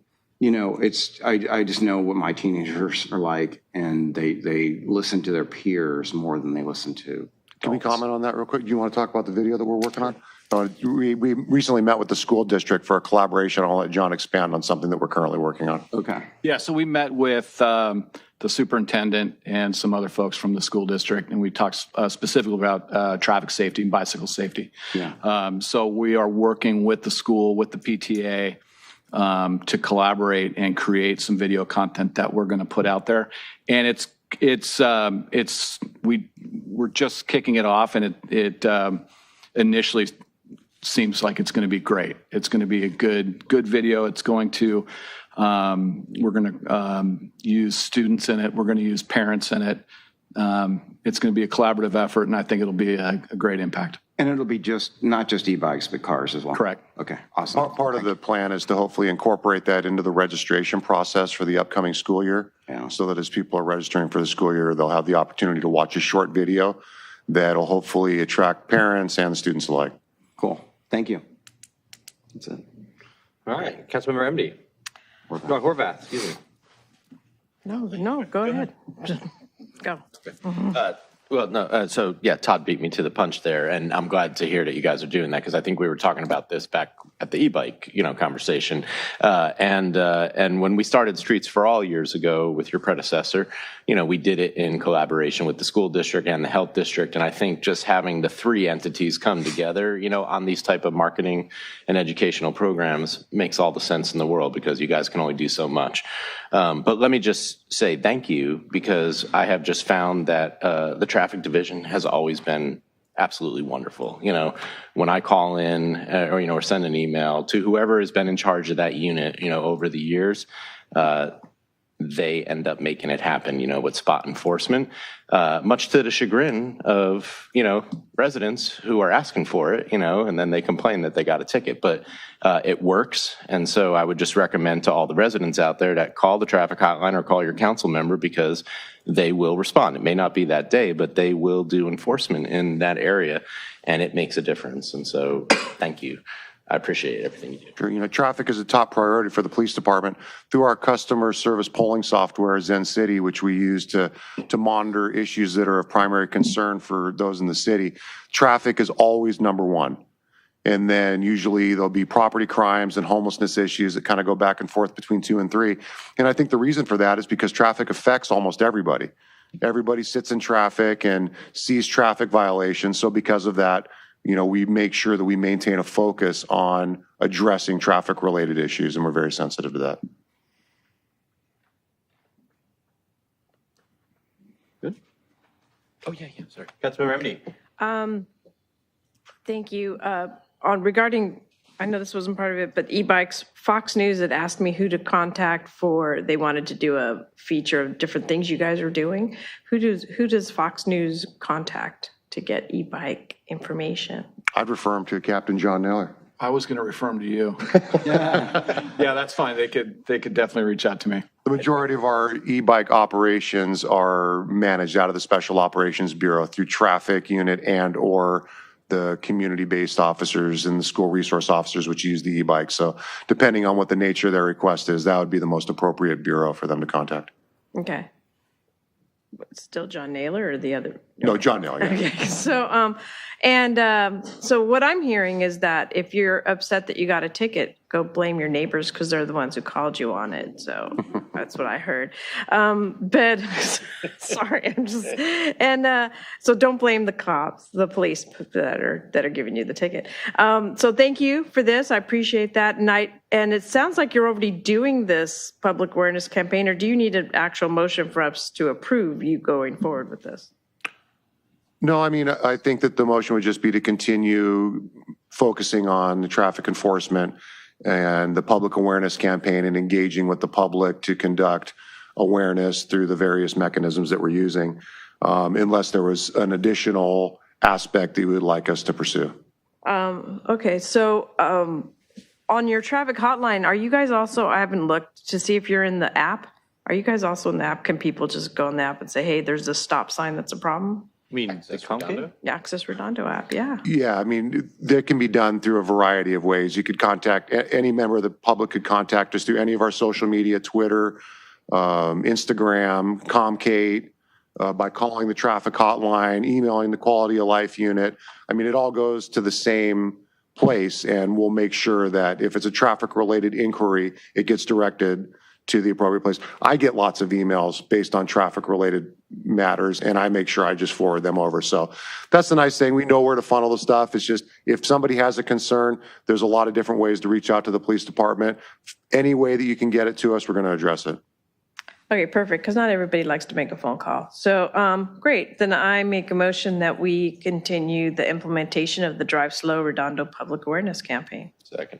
just know what my teenagers are like, and they listen to their peers more than they listen to adults. Can we comment on that real quick? Do you want to talk about the video that we're working on? We recently met with the school district for a collaboration. I'll let John expand on something that we're currently working on. Okay. Yeah, so we met with the superintendent and some other folks from the school district, and we talked specifically about traffic safety and bicycle safety. Yeah. So we are working with the school, with the PTA, to collaborate and create some video content that we're going to put out there. And we're just kicking it off, and it initially seems like it's going to be great. It's going to be a good video. It's going to we're going to use students in it. We're going to use parents in it. It's going to be a collaborative effort, and I think it'll be a great impact. And it'll be not just e-bikes, but cars as well? Correct. Okay, awesome. Part of the plan is to hopefully incorporate that into the registration process for the upcoming school year. Yeah. So that as people are registering for the school year, they'll have the opportunity to watch a short video that'll hopefully attract parents and the students alike. Cool. Thank you. That's it. All right. Councilmember MD. Horvath, excuse me. No, go ahead. Just go. Well, no, so yeah, Todd beat me to the punch there, and I'm glad to hear that you guys are doing that, because I think we were talking about this back at the e-bike, conversation. And when we started Streets for All years ago with your predecessor, we did it in collaboration with the school district and the health district. And I think just having the three entities come together, on these type of marketing and educational programs makes all the sense in the world, because you guys can only do so much. But let me just say thank you, because I have just found that the traffic division has always been absolutely wonderful. When I call in or send an email to whoever has been in charge of that unit, over the years, they end up making it happen, with spot enforcement, much to the chagrin of, residents who are asking for it, and then they complain that they got a ticket, but it works. And so I would just recommend to all the residents out there that call the traffic hotline or call your council member, because they will respond. It may not be that day, but they will do enforcement in that area, and it makes a difference. And so thank you. I appreciate everything you do. Traffic is a top priority for the police department. Through our customer service polling software, Zen City, which we use to monitor issues that are of primary concern for those in the city, traffic is always number one. And then usually there'll be property crimes and homelessness issues that kind of go back and forth between 2 and 3. And I think the reason for that is because traffic affects almost everybody. Everybody sits in traffic and sees traffic violations. So because of that, we make sure that we maintain a focus on addressing traffic-related issues, and we're very sensitive to that. Good. Oh, yeah, sorry. Councilmember Remedy. Thank you. Regarding, I know this wasn't part of it, but e-bikes, Fox News had asked me who to contact they wanted to do a feature of different things you guys are doing. Who does Fox News contact to get e-bike information? I'd refer him to Captain John Naylor. I was going to refer him to you. Yeah, that's fine. They could definitely reach out to me. The majority of our e-bike operations are managed out of the Special Operations Bureau through traffic unit and or the community-based officers and the school resource officers which use the e-bike. So depending on what the nature of their request is, that would be the most appropriate bureau for them to contact. Okay. Still John Naylor or the other? No, John Naylor. Yeah. Okay. So what I'm hearing is that if you're upset that you got a ticket, go blame your neighbors, because they're the ones who called you on it. So that's what I heard. But sorry, so don't blame the cops, the police that are giving you the ticket. So thank you for this. I appreciate that. And it sounds like you're already doing this public awareness campaign, or do you need an actual motion for us to approve you going forward with this? No, I think that the motion would just be to continue focusing on the traffic enforcement and the public awareness campaign and engaging with the public to conduct awareness through the various mechanisms that we're using, unless there was an additional aspect that you would like us to pursue. Okay, so on your traffic hotline, are you guys also, I haven't looked to see if you're in the app. Are you guys also in the app? Can people just go in the app and say, hey, there's a stop sign that's a problem? Access Redondo? Yeah, Access Redondo app, yeah. Yeah, that can be done through a variety of ways. You could contact, any member of the public could contact us through any of our social media, Twitter, Instagram, Comcate, by calling the traffic hotline, emailing the quality of life unit. It all goes to the same place, and we'll make sure that if it's a traffic-related inquiry, it gets directed to the appropriate place. I get lots of emails based on traffic-related matters, and I make sure I just forward them over. So that's the nice thing. We know where to funnel the stuff. It's just if somebody has a concern, there's a lot of different ways to reach out to the police department. Any way that you can get it to us, we're going to address it. Okay, perfect, because not everybody likes to make a phone call. So great, then I make a motion that we continue the implementation of the Drive Slow Redondo Public Awareness Campaign. Second.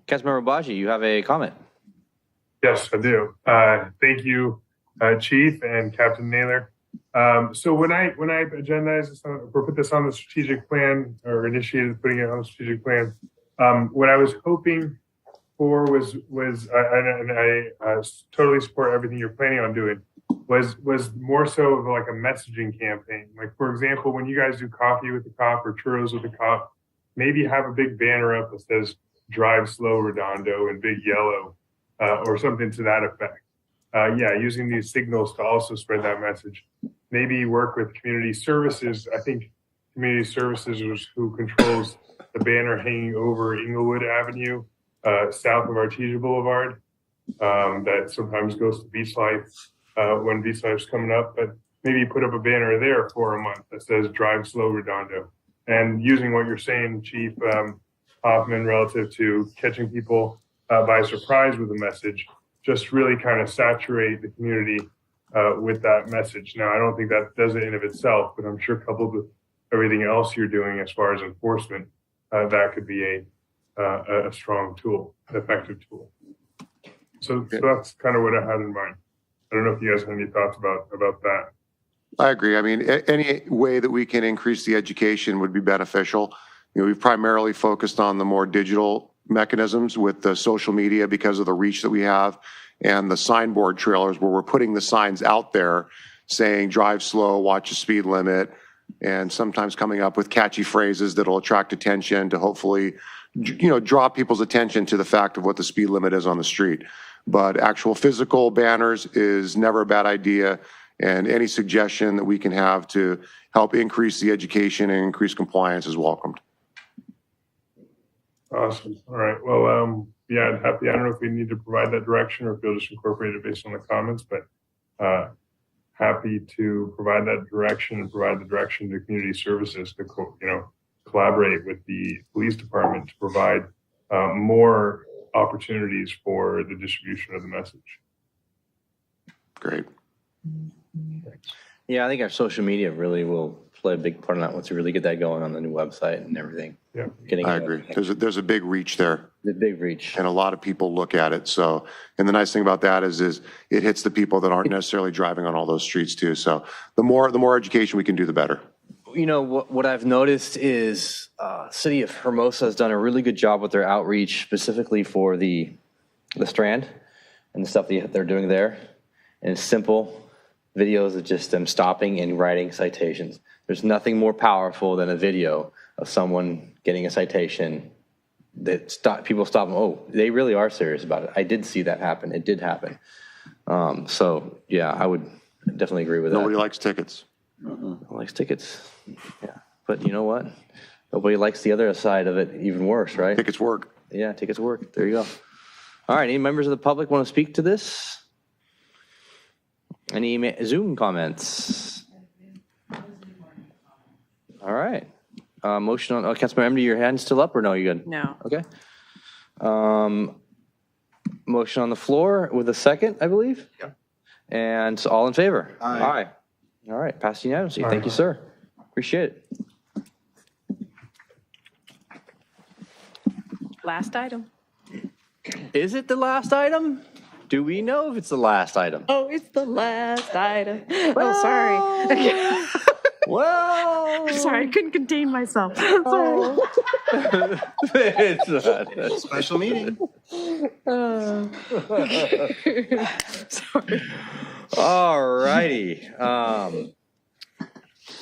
Councilmember Baji, you have a comment. Yes, I do. Thank you, Chief and Captain Naylor. So when I agendized this or put this on the strategic plan or initiated putting it on the strategic plan, what I was hoping for was I totally support everything you're planning on doing, was more so of like a messaging campaign. Like, for example, when you guys do coffee with the cop or churros with the cop, maybe have a big banner up that says Drive Slow Redondo in big yellow or something to that effect. using these signals to also spread that message. Maybe work with community services. I think community services is who controls the banner hanging over Inglewood Avenue, south of Artesia Boulevard, that sometimes goes to Beach Life when Beach Life's coming up. But maybe put up a banner there for a month that says "Drive Slow, Redondo," and using what you're saying, Chief Hoffman, relative to catching people by surprise with a message. Just really kind of saturate the community with that message. Now, I don't think that does it in of itself, but I'm sure coupled with everything else you're doing as far as enforcement, that could be a strong tool, an effective tool. So that's kind of what I had in mind. I don't know if you guys have any thoughts about that. I agree. I mean, any way that we can increase the education would be beneficial. You know, we've primarily focused on the more digital mechanisms with the social media because of the reach that we have, and the signboard trailers where we're putting the signs out there saying drive slow, watch the speed limit, and sometimes coming up with catchy phrases that'll attract attention to hopefully, you know, draw people's attention to the fact of what the speed limit is on the street. But actual physical banners is never a bad idea, and any suggestion that we can have to help increase the education and increase compliance is welcomed. Awesome. All right. Well, yeah, I'd happy. I don't know if we need to provide that direction or if you'll just incorporate it based on the comments, but happy to provide that direction and provide the direction to community services to, collaborate with the police department to provide more opportunities for the distribution of the message. Great. Yeah, I think our social media really will play a big part in that once we really get that going on the new website and everything. Yeah, I agree. There's a big reach there. The big reach. And a lot of people look at it. So, and the nice thing about that is it hits the people that aren't necessarily driving on all those streets too. So the more education we can do, the better. You know, what I've noticed is City of Hermosa has done a really good job with their outreach, specifically for the Strand and the stuff that they're doing there. And it's simple videos of just them stopping and writing citations. There's nothing more powerful than a video of someone getting a citation that people stop them. Oh, they really are serious about it. I did see that happen. It did happen. So yeah, I would definitely agree with that. Nobody likes tickets. Nobody likes tickets. Yeah, but you know what? Nobody likes the other side of it even worse, right? Tickets work. Yeah, tickets work. There you go. All right, any members of the public want to speak to this? Any Zoom comments? All right. Motion on, Councilmember MD, your hand's still up or no? You good? No. Okay. Motion on the floor with a second, I believe? Yeah. And so all in favor? Aye. All right, passed unanimously. Thank you, sir. Appreciate it. Last item. Is it the last item? Do we know if it's the last item? Oh, it's the last item. Oh, sorry. Well, sorry, I couldn't contain myself. Sorry. It's not. Special meeting. Sorry. All righty.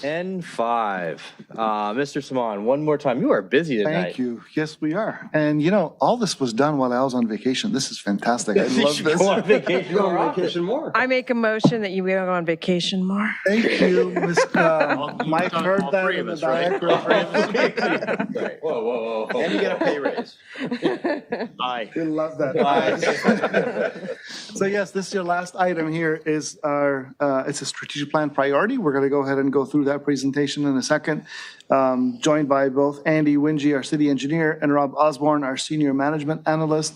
N5. Mr. Simon, one more time. You are busy tonight. Thank you. Yes, we are. And you know, all this was done while I was on vacation. This is fantastic. I love this. Go on vacation more. I make a motion that you will go on vacation more. Thank you, Ms. Mike heard that in the diagram. Right. Whoa. And you get a pay raise. Aye. We love that. So yes, this your last item here is our, it's a strategic plan priority. We're going to go ahead and go through that presentation in a second. Joined by both Andy Wingy, our city engineer, and Rob Osborne, our senior management analyst.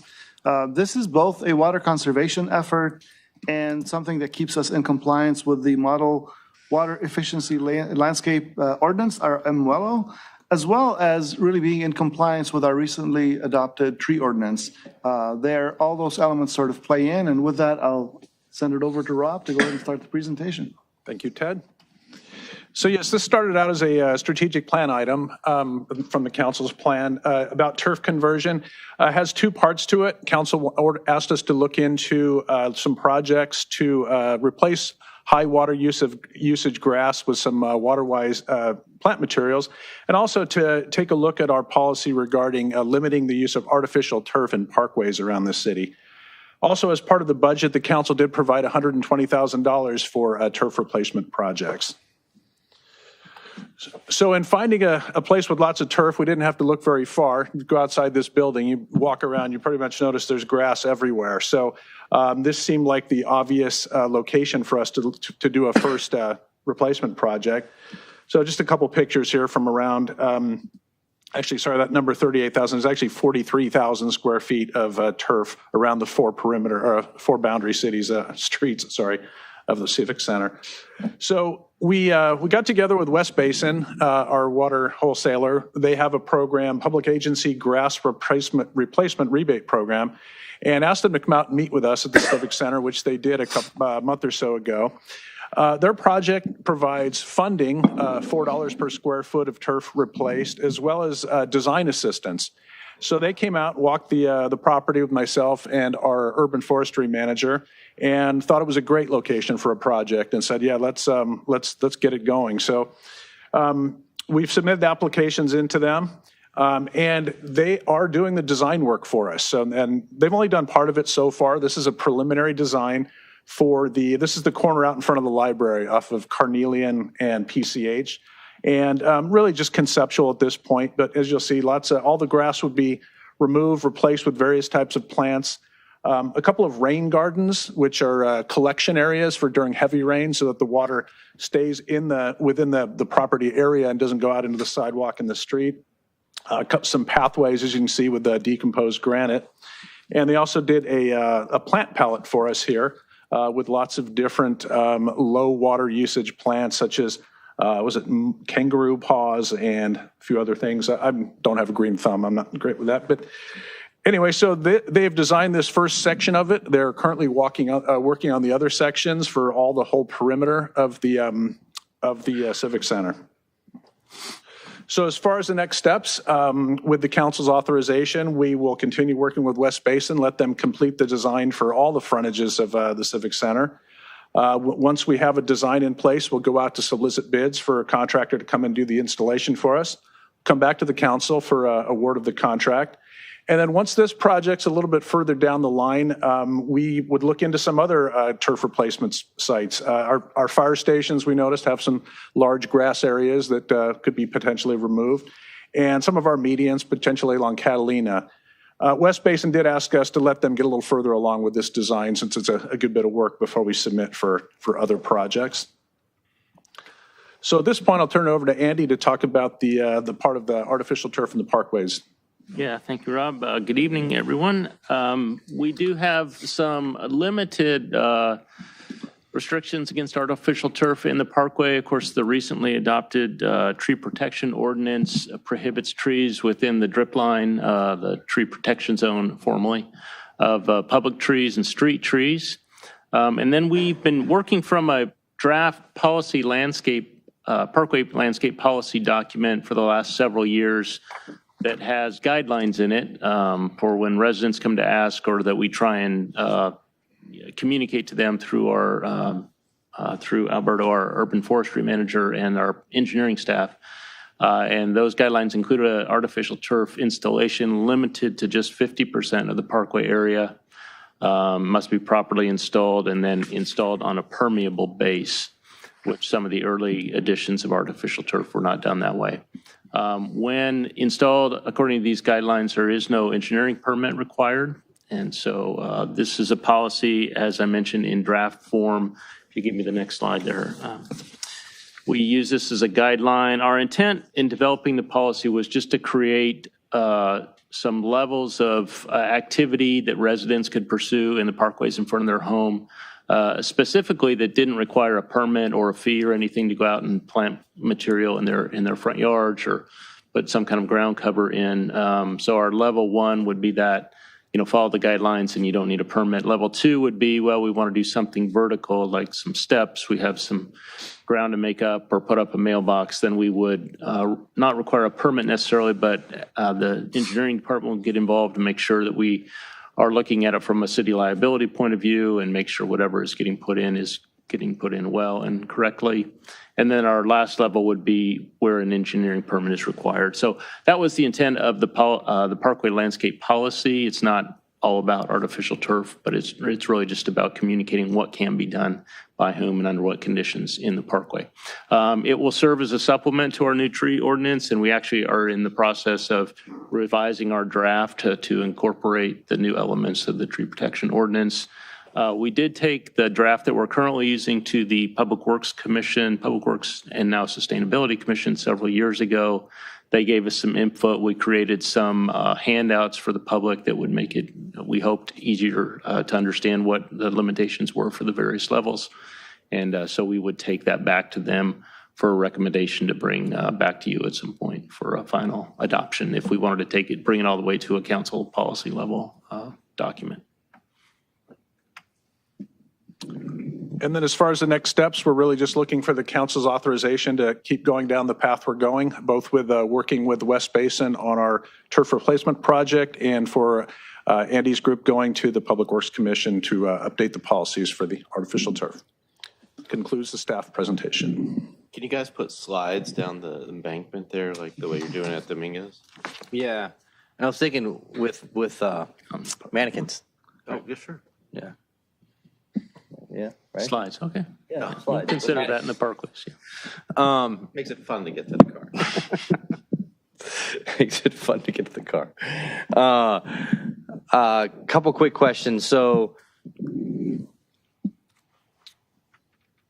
This is both a water conservation effort and something that keeps us in compliance with the Model Water Efficiency Landscape Ordinance, our MWELO, as well as really being in compliance with our recently adopted tree ordinance. All those elements sort of play in, and with that, I'll send it over to Rob to go ahead and start the presentation. Thank you, Ted. So yes, this started out as a strategic plan item from the council's plan about turf conversion. Has two parts to it. Council asked us to look into some projects to replace high water usage grass with some water-wise plant materials, and also to take a look at our policy regarding limiting the use of artificial turf in parkways around the city. Also, as part of the budget, the council did provide $120,000 for turf replacement projects. So in finding a place with lots of turf, we didn't have to look very far. You go outside this building, you walk around, you pretty much notice there's grass everywhere. So this seemed like the obvious location for us to do a first replacement project. So just a couple pictures here from around, actually, sorry, that number 38,000 is actually 43,000 square feet of turf around the four boundary streets, of the Civic Center. So we got together with West Basin, our water wholesaler. They have a program, public agency grass replacement rebate program, and asked them to come out and meet with us at the Civic Center, which they did a month or so ago. Their project provides funding, $4 per square foot of turf replaced, as well as design assistance. So they came out, walked the property with myself and our urban forestry manager, and thought it was a great location for a project, and said, "Yeah, let's get it going." So we've submitted applications into them, and they are doing the design work for us. And they've only done part of it so far. This is a preliminary design for this is the corner out in front of the library off of Carnelian and PCH. And really just conceptual at this point, but as you'll see, all the grass would be removed, replaced with various types of plants. A couple of rain gardens, which are collection areas for during heavy rain so that the water stays within the property area and doesn't go out into the sidewalk and the street. Some pathways, as you can see, with the decomposed granite. And they also did a plant palette for us here with lots of different low water usage plants, such as kangaroo paws and a few other things. I don't have a green thumb. I'm not great with that. But anyway, so they've designed this first section of it. They're currently working on the other sections for the whole perimeter of the Civic Center. So as far as the next steps, with the council's authorization, we will continue working with West Basin, let them complete the design for all the frontages of the Civic Center. Once we have a design in place, we'll go out to solicit bids for a contractor to come and do the installation for us, come back to the council for award of the contract. And then once this project's a little bit further down the line, we would look into some other turf replacement sites. Our fire stations, we noticed, have some large grass areas that could be potentially removed, and some of our medians, potentially along Catalina. West Basin did ask us to let them get a little further along with this design, since it's a good bit of work before we submit for other projects. So at this point, I'll turn it over to Andy to talk about the part of the artificial turf in the parkways. Yeah, thank you, Rob. Good evening, everyone. We do have some limited restrictions against artificial turf in the parkway. Of course, the recently adopted tree protection ordinance prohibits trees within the drip line, the tree protection zone formally, of public trees and street trees. And then we've been working from a draft policy parkway landscape policy document for the last several years that has guidelines in it for when residents come to ask, or that we try and communicate to them through through Alberto, our urban forestry manager, and our engineering staff. And those guidelines include an artificial turf installation limited to just 50% of the parkway area, must be properly installed, and then installed on a permeable base, which some of the early editions of artificial turf were not done that way. When installed, according to these guidelines, there is no engineering permit required. And so this is a policy, as I mentioned, in draft form. If you give me the next slide there. We use this as a guideline. Our intent in developing the policy was just to create some levels of activity that residents could pursue in the parkways in front of their home, specifically that didn't require a permit or a fee or anything to go out and plant material in their front yards or put some kind of ground cover in. So our level one would be that, follow the guidelines and you don't need a permit. Level two would be, well, we want to do something vertical, like some steps. We have some ground to make up or put up a mailbox. Then we would not require a permit necessarily, but the engineering department will get involved to make sure that we are looking at it from a city liability point of view and make sure whatever is getting put in well and correctly. And then our last level would be where an engineering permit is required. So that was the intent of the Parkway landscape policy. It's not all about artificial turf, but it's really just about communicating what can be done by whom and under what conditions in the parkway. It will serve as a supplement to our new tree ordinance, and we actually are in the process of revising our draft to incorporate the new elements of the tree protection ordinance. We did take the draft that we're currently using to the Public Works Commission, Public Works and now Sustainability Commission several years ago. They gave us some input. We created some handouts for the public that would make it, we hoped, easier to understand what the limitations were for the various levels. And so we would take that back to them for a recommendation to bring back to you at some point for a final adoption if we wanted to bring it all the way to a council policy level document. And then as far as the next steps, we're really just looking for the council's authorization to keep going down the path we're going, both with working with West Basin on our turf replacement project and for Andy's group going to the Public Works Commission to update the policies for the artificial turf. Concludes the staff presentation. Can you guys put slides down the embankment there, like the way you're doing at Dominguez? Yeah. And I was thinking with mannequins. Oh, yeah, sure. Yeah. Yeah, right? Slides, okay. Yeah, We'll slides. consider that in the parkways. Yeah. Makes it fun to get to the car. Makes it fun to get to the car. Couple quick questions. So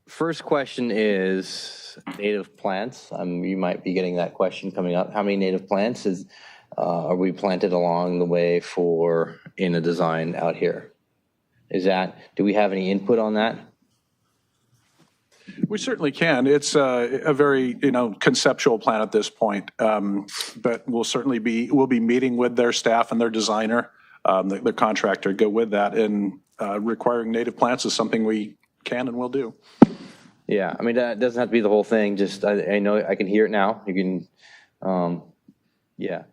first question is native plants. You might be getting that question coming up. How many native plants are we planted along the way in the design out here? Do we have any input on that? We certainly can. It's a very, conceptual plan at this point. But we'll be meeting with their staff and their designer, the contractor, go with that. And requiring native plants is something we can and will do. Yeah, I mean, that doesn't have to be the whole thing. Just, I know I can hear it now. You can, yeah.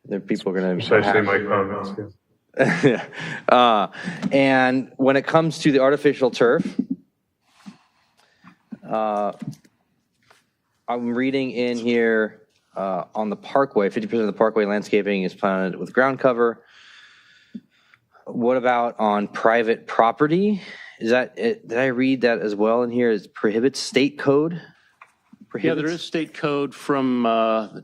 There people are going to. Precisely my comments. And when it comes to the artificial turf, I'm reading in here on the parkway, 50% of the parkway landscaping is planted with ground cover. What about on private property? Is that it? Did I read that as well in here? Is prohibits state code? Yeah, there is state code from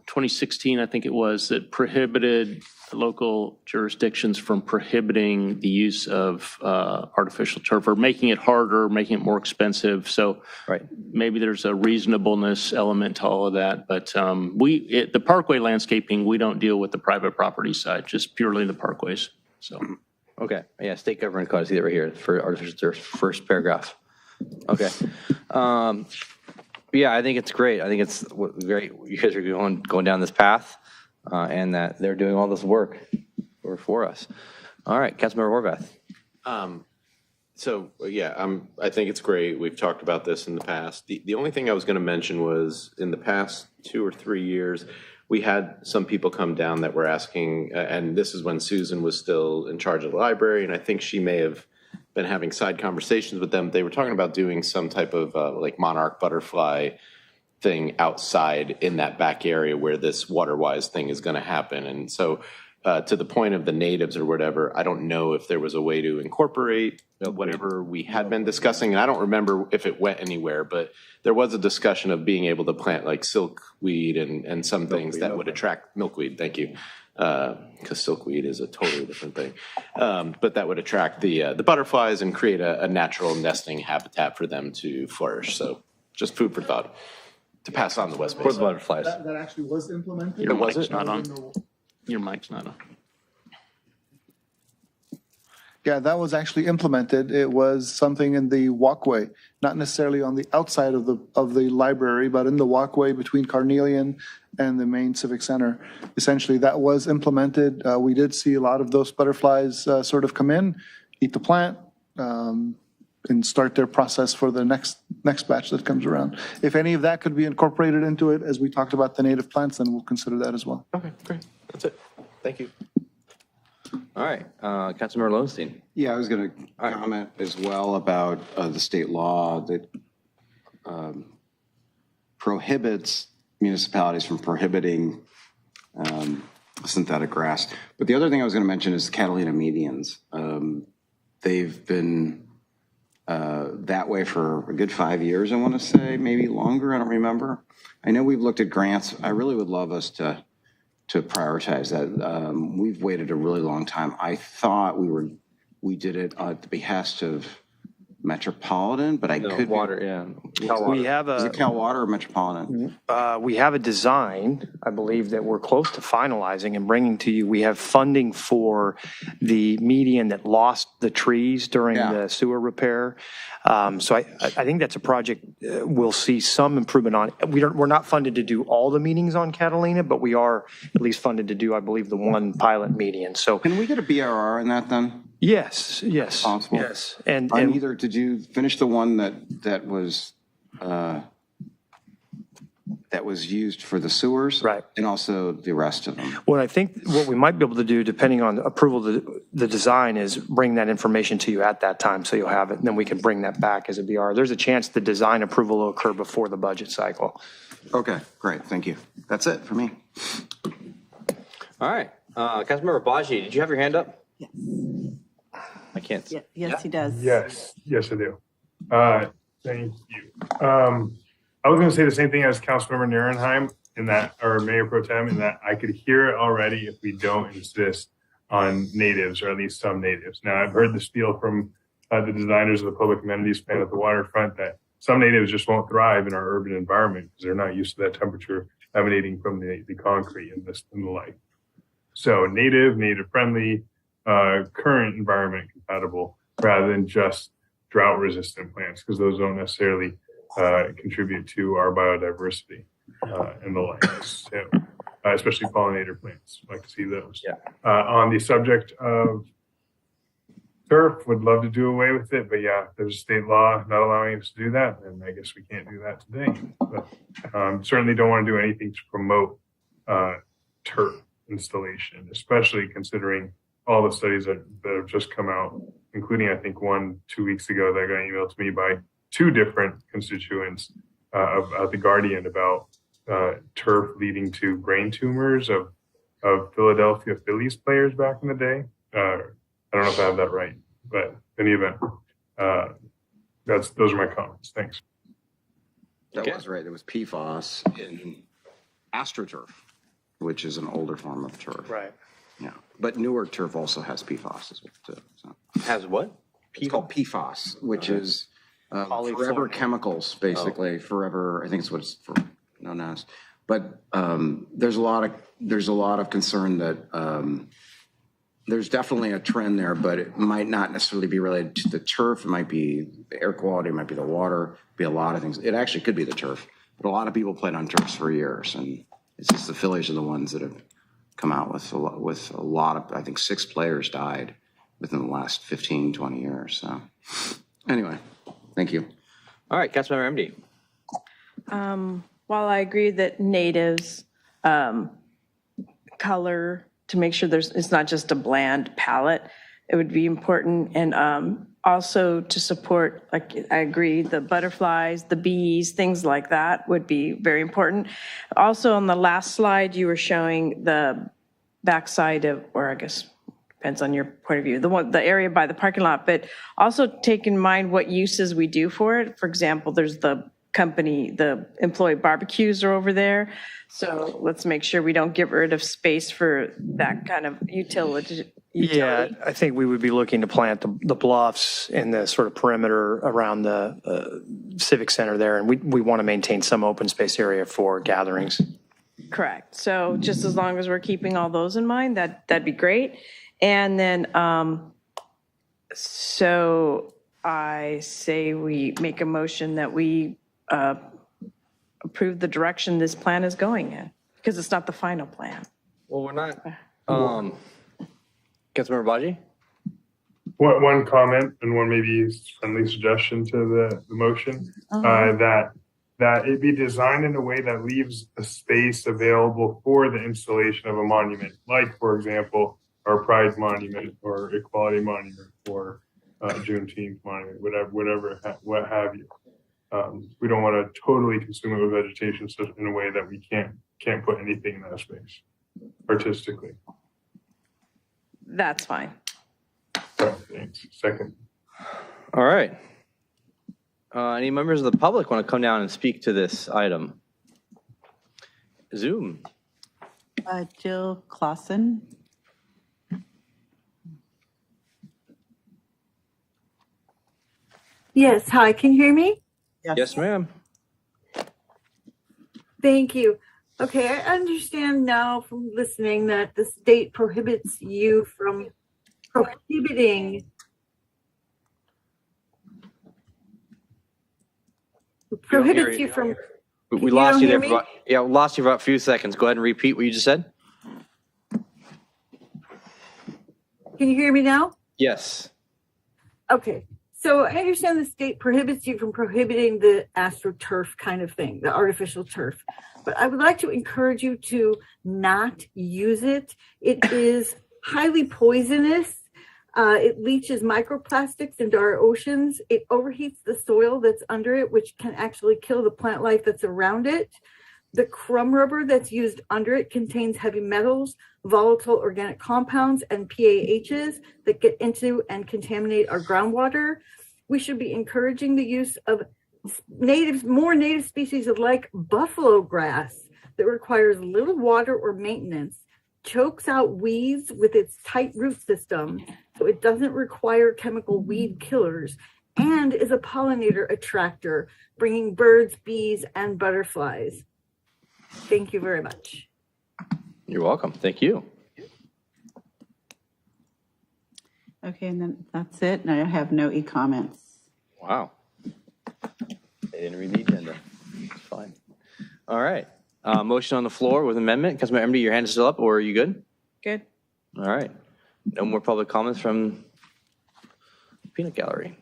2016, I think it was, that prohibited local jurisdictions from prohibiting the use of artificial turf or making it harder, making it more expensive. So maybe there's a reasonableness element to all of that. But the parkway landscaping, we don't deal with the private property side, just purely the parkways. So. Okay, yeah, state government code, I see that right here for artificial turf, first paragraph. Okay. Yeah, I think it's great. I think it's great. You guys are going down this path and that they're doing all this work for us. All right, Councilmember Horvath. So, yeah, I think it's great. We've talked about this in the past. The only thing I was going to mention was in the past 2 or 3 years, we had some people come down that were asking, and this is when Susan was still in charge of the library, and I think she may have been having side conversations with them. They were talking about doing some type of like monarch butterfly thing outside in that back area where this water-wise thing is going to happen. And so to the point of the natives or whatever, I don't know if there was a way to incorporate whatever we had been discussing. And I don't remember if it went anywhere, but there was a discussion of being able to plant like silkweed and some things that would attract milkweed. Thank you. Because silkweed is a totally different thing. But that would attract the butterflies and create a natural nesting habitat for them to flourish. So just food for thought to pass on the West Basin. For the butterflies. That actually was implemented. Your mic's not on. Your mic's not on. Yeah, that was actually implemented. It was something in the walkway, not necessarily on the outside of the library, but in the walkway between Carnelian and the main civic center. Essentially, that was implemented. We did see a lot of those butterflies sort of come in, eat the plant, and start their process for the next batch that comes around. If any of that could be incorporated into it, as we talked about the native plants, then we'll consider that as well. Okay, great. That's it. Thank you. All right, Councilmember Lowenstein. Yeah, I was going to comment as well about the state law that prohibits municipalities from prohibiting synthetic grass. But the other thing I was going to mention is Catalina medians. They've been that way for a good 5 years, I want to say, maybe longer. I don't remember. I know we've looked at grants. I really would love us to prioritize that. We've waited a really long time. I thought we did it at the behest of Metropolitan, but I could water, yeah. We have Is it Cal Water or Metropolitan? we have a design, I believe, that we're close to finalizing and bringing to you. We have funding for the median that lost the trees during the sewer repair. So I think that's a project we'll see some improvement on. We're not funded to do all the meetings on Catalina, but we are at least funded to do, I believe, the one pilot median. So can we get a BRR in that then? Yes, Possible. yes. And either, did you finish the one that was used for the sewers? Right. And also the rest of them? Well, I think what we might be able to do, depending on approval of the design, is bring that information to you at that time so you'll have it, and then we can bring that back as a BR. There's a chance the design approval will occur before the budget cycle. Okay, great, thank you. That's it for me. All right. Councilmember Baji, did you have your hand up? Yes. I can't. Yes, he does. Yes, I do. Thank you. I was going to say the same thing as Councilmember Nierenheim in that, or Mayor Pro Tem, in that I could hear it already if we don't insist on natives, or at least some natives. Now, I've heard the spiel from the designers of the public amenities plan at the waterfront that some natives just won't thrive in our urban environment because they're not used to that temperature emanating from the concrete and the like. So native friendly, current environment compatible, rather than just drought resistant plants, because those don't necessarily contribute to our biodiversity and the like. So, especially pollinator plants, I'd like to see those. Yeah. On the subject of turf, would love to do away with it, but yeah, there's a state law not allowing us to do that, and I guess we can't do that today. But certainly don't want to do anything to promote turf installation, especially considering all the studies that have just come out, including I think 1-2 weeks ago that got emailed to me by 2 different constituents of the Guardian about turf leading to brain tumors of Philadelphia Phillies players back in the day. I don't know if I have that right, but in any event, those are my comments. Thanks. That was right. There was PFAS in AstroTurf, which is an older form of turf. Right. Yeah, but newer turf also has PFAS as well too. So. Has what? It's called PFAS, which is forever chemicals, basically. Forever, I think it's what it's known as. But there's a lot of concern that there's definitely a trend there, but it might not necessarily be related to the turf. It might be the air quality, it might be the water, be a lot of things. It actually could be the turf, but a lot of people played on turfs for years, and it's just the Phillies are the ones that have come out with a lot of, I think 6 players died within the last 15, 20 years. So anyway, thank you. All right, Councilmember MD. While I agree that natives color to make sure it's not just a bland palette, it would be important. And also to support, like I agree, the butterflies, the bees, things like that would be very important. Also on the last slide, you were showing the backside of, or I guess depends on your point of view, the area by the parking lot, but also take in mind what uses we do for it. For example, there's the employee barbecues are over there. So let's make sure we don't get rid of space for that kind of utility. Yeah, I think we would be looking to plant the bluffs and the sort of perimeter around the civic center there. And we want to maintain some open space area for gatherings. Correct. So just as long as we're keeping all those in mind, that'd be great. And then, so I say we make a motion that we approve the direction this plan is going in, because it's not the final plan. Well, we're not. Councilmember Baji? One comment and one maybe friendly suggestion to the motion, that it be designed in a way that leaves a space available for the installation of a monument, like, for example, our Pride Monument or Equality Monument or Juneteenth Monument, what have you. We don't want to totally consume it with vegetation in a way that we can't put anything in that space. artistically. That's fine. Oh, thanks. Second. All right. Any members of the public want to come down and speak to this item? Zoom. Jill Clausen. Yes, hi, can you hear me? Yes, ma'am. Thank you. Okay, I understand now from listening that the state prohibits you from prohibiting you from. We lost you there for about, we lost you for about a few seconds. Go ahead and repeat what you just said. Can you hear me now? Yes. Okay, so I understand the state prohibits you from prohibiting the astroturf kind of thing, the artificial turf. But I would like to encourage you to not use it. It is highly poisonous. It leaches microplastics into our oceans. It overheats the soil that's under it, which can actually kill the plant life that's around it. The crumb rubber that's used under it contains heavy metals, volatile organic compounds, and PAHs that get into and contaminate our groundwater. We should be encouraging the use of more native species like buffalo grass that requires little water or maintenance, chokes out weeds with its tight root system, so it doesn't require chemical weed killers, and is a pollinator attractor, bringing birds, bees, and butterflies. Thank you very much. You're welcome. Thank you. Okay, and then that's it. And I have no e-comments. Wow. They didn't read the agenda. It's fine. All right. Motion on the floor with amendment. Councilmember MD, your hand is still up, or are you good? Good. All right. No more public comments from Peanut Gallery.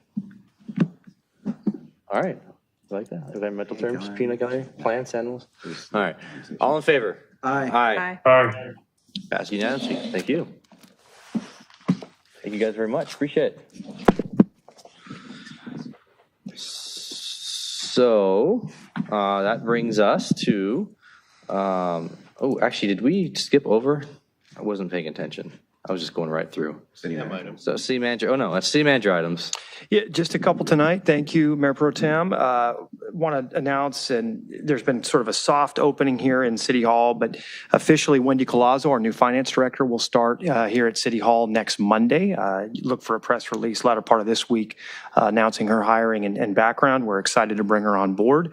All right. You like that? Environmental terms, peanut gallery, plants, animals. All right. All in favor? Aye. Aye. Pass unanimously. Thank you. Thank you guys very much. Appreciate it. So that brings us to, actually, did we skip over? I wasn't paying attention. I was just going right through. City items. So city manager, that's city manager items. Yeah, just a couple tonight. Thank you, Mayor Pro Tem. Want to announce, and there's been sort of a soft opening here in City Hall, but officially Wendy Collazo, our new finance director, will start here at City Hall next Monday. Look for a press release latter part of this week announcing her hiring and background. We're excited to bring her on board.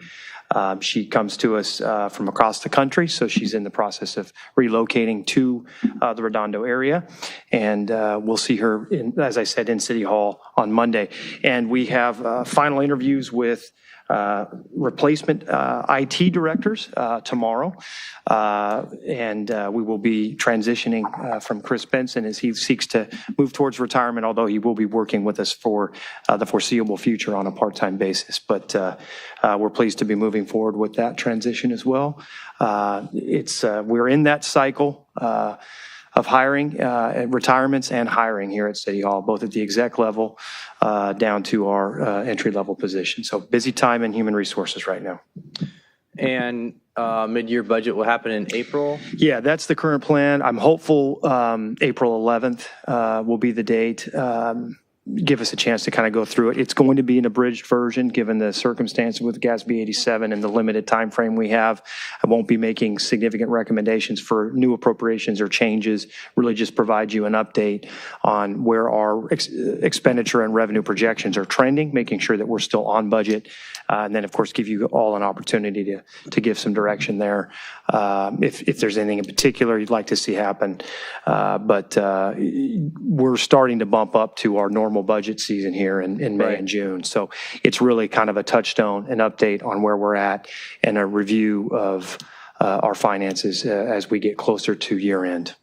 She comes to us from across the country, so she's in the process of relocating to the Redondo area, and we'll see her, as I said, in City Hall on Monday. And we have final interviews with replacement IT directors tomorrow, and we will be transitioning from Chris Benson as he seeks to move towards retirement, although he will be working with us for the foreseeable future on a part-time basis. But we're pleased to be moving forward with that transition as well. We're in that cycle of hiring, retirements and hiring here at City Hall, both at the exec level down to our entry-level position. So busy time in human resources right now. And mid-year budget will happen in April? Yeah, that's the current plan. I'm hopeful April 11th will be the date. Give us a chance to kind of go through it. It's going to be an abridged version, given the circumstances with GASB 87 and the limited time frame we have. I won't be making significant recommendations for new appropriations or changes, really just provide you an update on where our expenditure and revenue projections are trending, making sure that we're still on budget, and then, of course, give you all an opportunity to give some direction there if there's anything in particular you'd like to see happen. But we're starting to bump up to our normal budget season here in May and June. So it's really kind of a touchstone, an update on where we're at, and a review of our finances as we get closer to year end.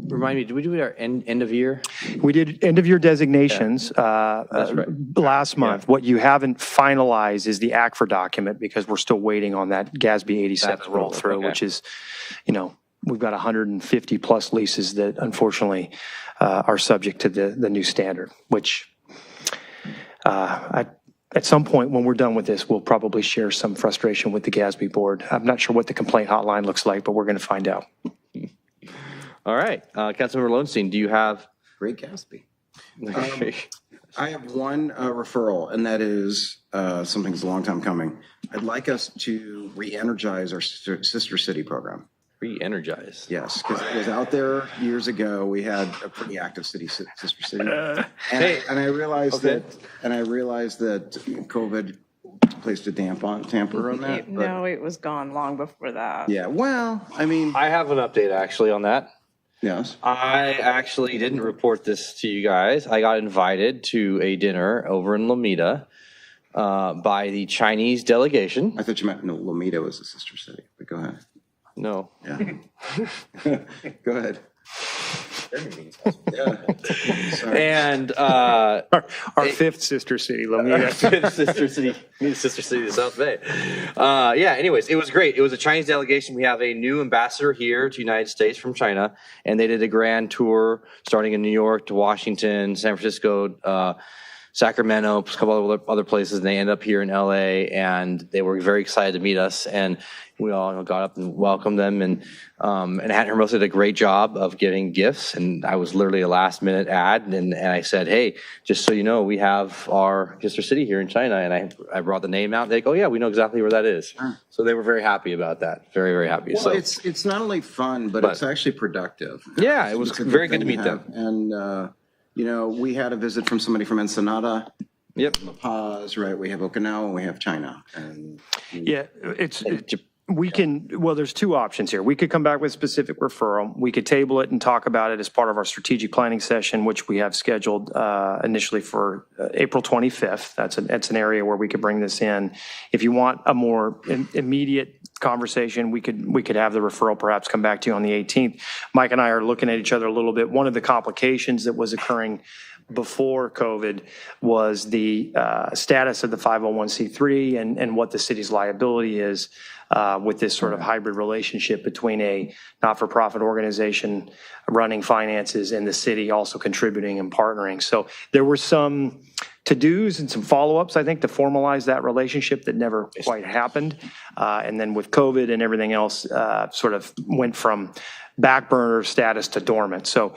Remind me, did we do our end of year? We did end of year designations last month. What you haven't finalized is the ACFR document, because we're still waiting on that GASB 87 roll through, which is, we've got 150 plus leases that unfortunately are subject to the new standard, which at some point when we're done with this, we'll probably share some frustration with the GASB board. I'm not sure what the complaint hotline looks like, but we're going to find out. All right, Councilmember Lowenstein, do you have? Great Gatsby. I have one referral, and that is something that's a long time coming. I'd like us to re-energize our sister city program. Re-energize? Yes, because it was out there years ago. We had a pretty active sister city, and I realized that COVID placed a tamper on that. No, it was gone long before that. Yeah, well, I mean, I have an update actually on that. Yes. I actually didn't report this to you guys. I got invited to a dinner over in Lomita by the Chinese delegation. I thought you meant Lomita was a sister city, but go ahead. No. Yeah. Go ahead. And our fifth sister city, Lomita. Fifth sister city, sister city of South Bay. Yeah. Anyways, it was great. It was a Chinese delegation. We have a new ambassador here to the United States from China, and they did a grand tour starting in New York to Washington, San Francisco, Sacramento, a couple of other places, and they ended up here in LA, and they were very excited to meet us, and we all got up and welcomed them, and Hat Hermosa did a great job of giving gifts, and I was literally a last minute ad, and I said, hey, just so you know, we have our sister city here in China, and I brought the name out, and they go, oh yeah, we know exactly where that is. So they were very happy about that, very, very happy. Well, so it's not only fun, but it's actually productive. Yeah, it was very good to meet them. And you know, we had a visit from somebody from Ensenada. Yep. La Paz, right? We have Okinawa and we have China. And yeah, there's two options here. We could come back with specific referral. We could table it and talk about it as part of our strategic planning session, which we have scheduled initially for April 25th. That's an area where we could bring this in. If you want a more immediate conversation, we could have the referral perhaps come back to you on the 18th. Mike and I are looking at each other a little bit. One of the complications that was occurring before COVID was the status of the 501c3 and what the city's liability is with this sort of hybrid relationship between a not-for-profit organization running finances and the city also contributing and partnering. So there were some to-dos and some follow-ups, I think, to formalize that relationship that never quite happened. And then with COVID and everything else, sort of went from back burner status to dormant. So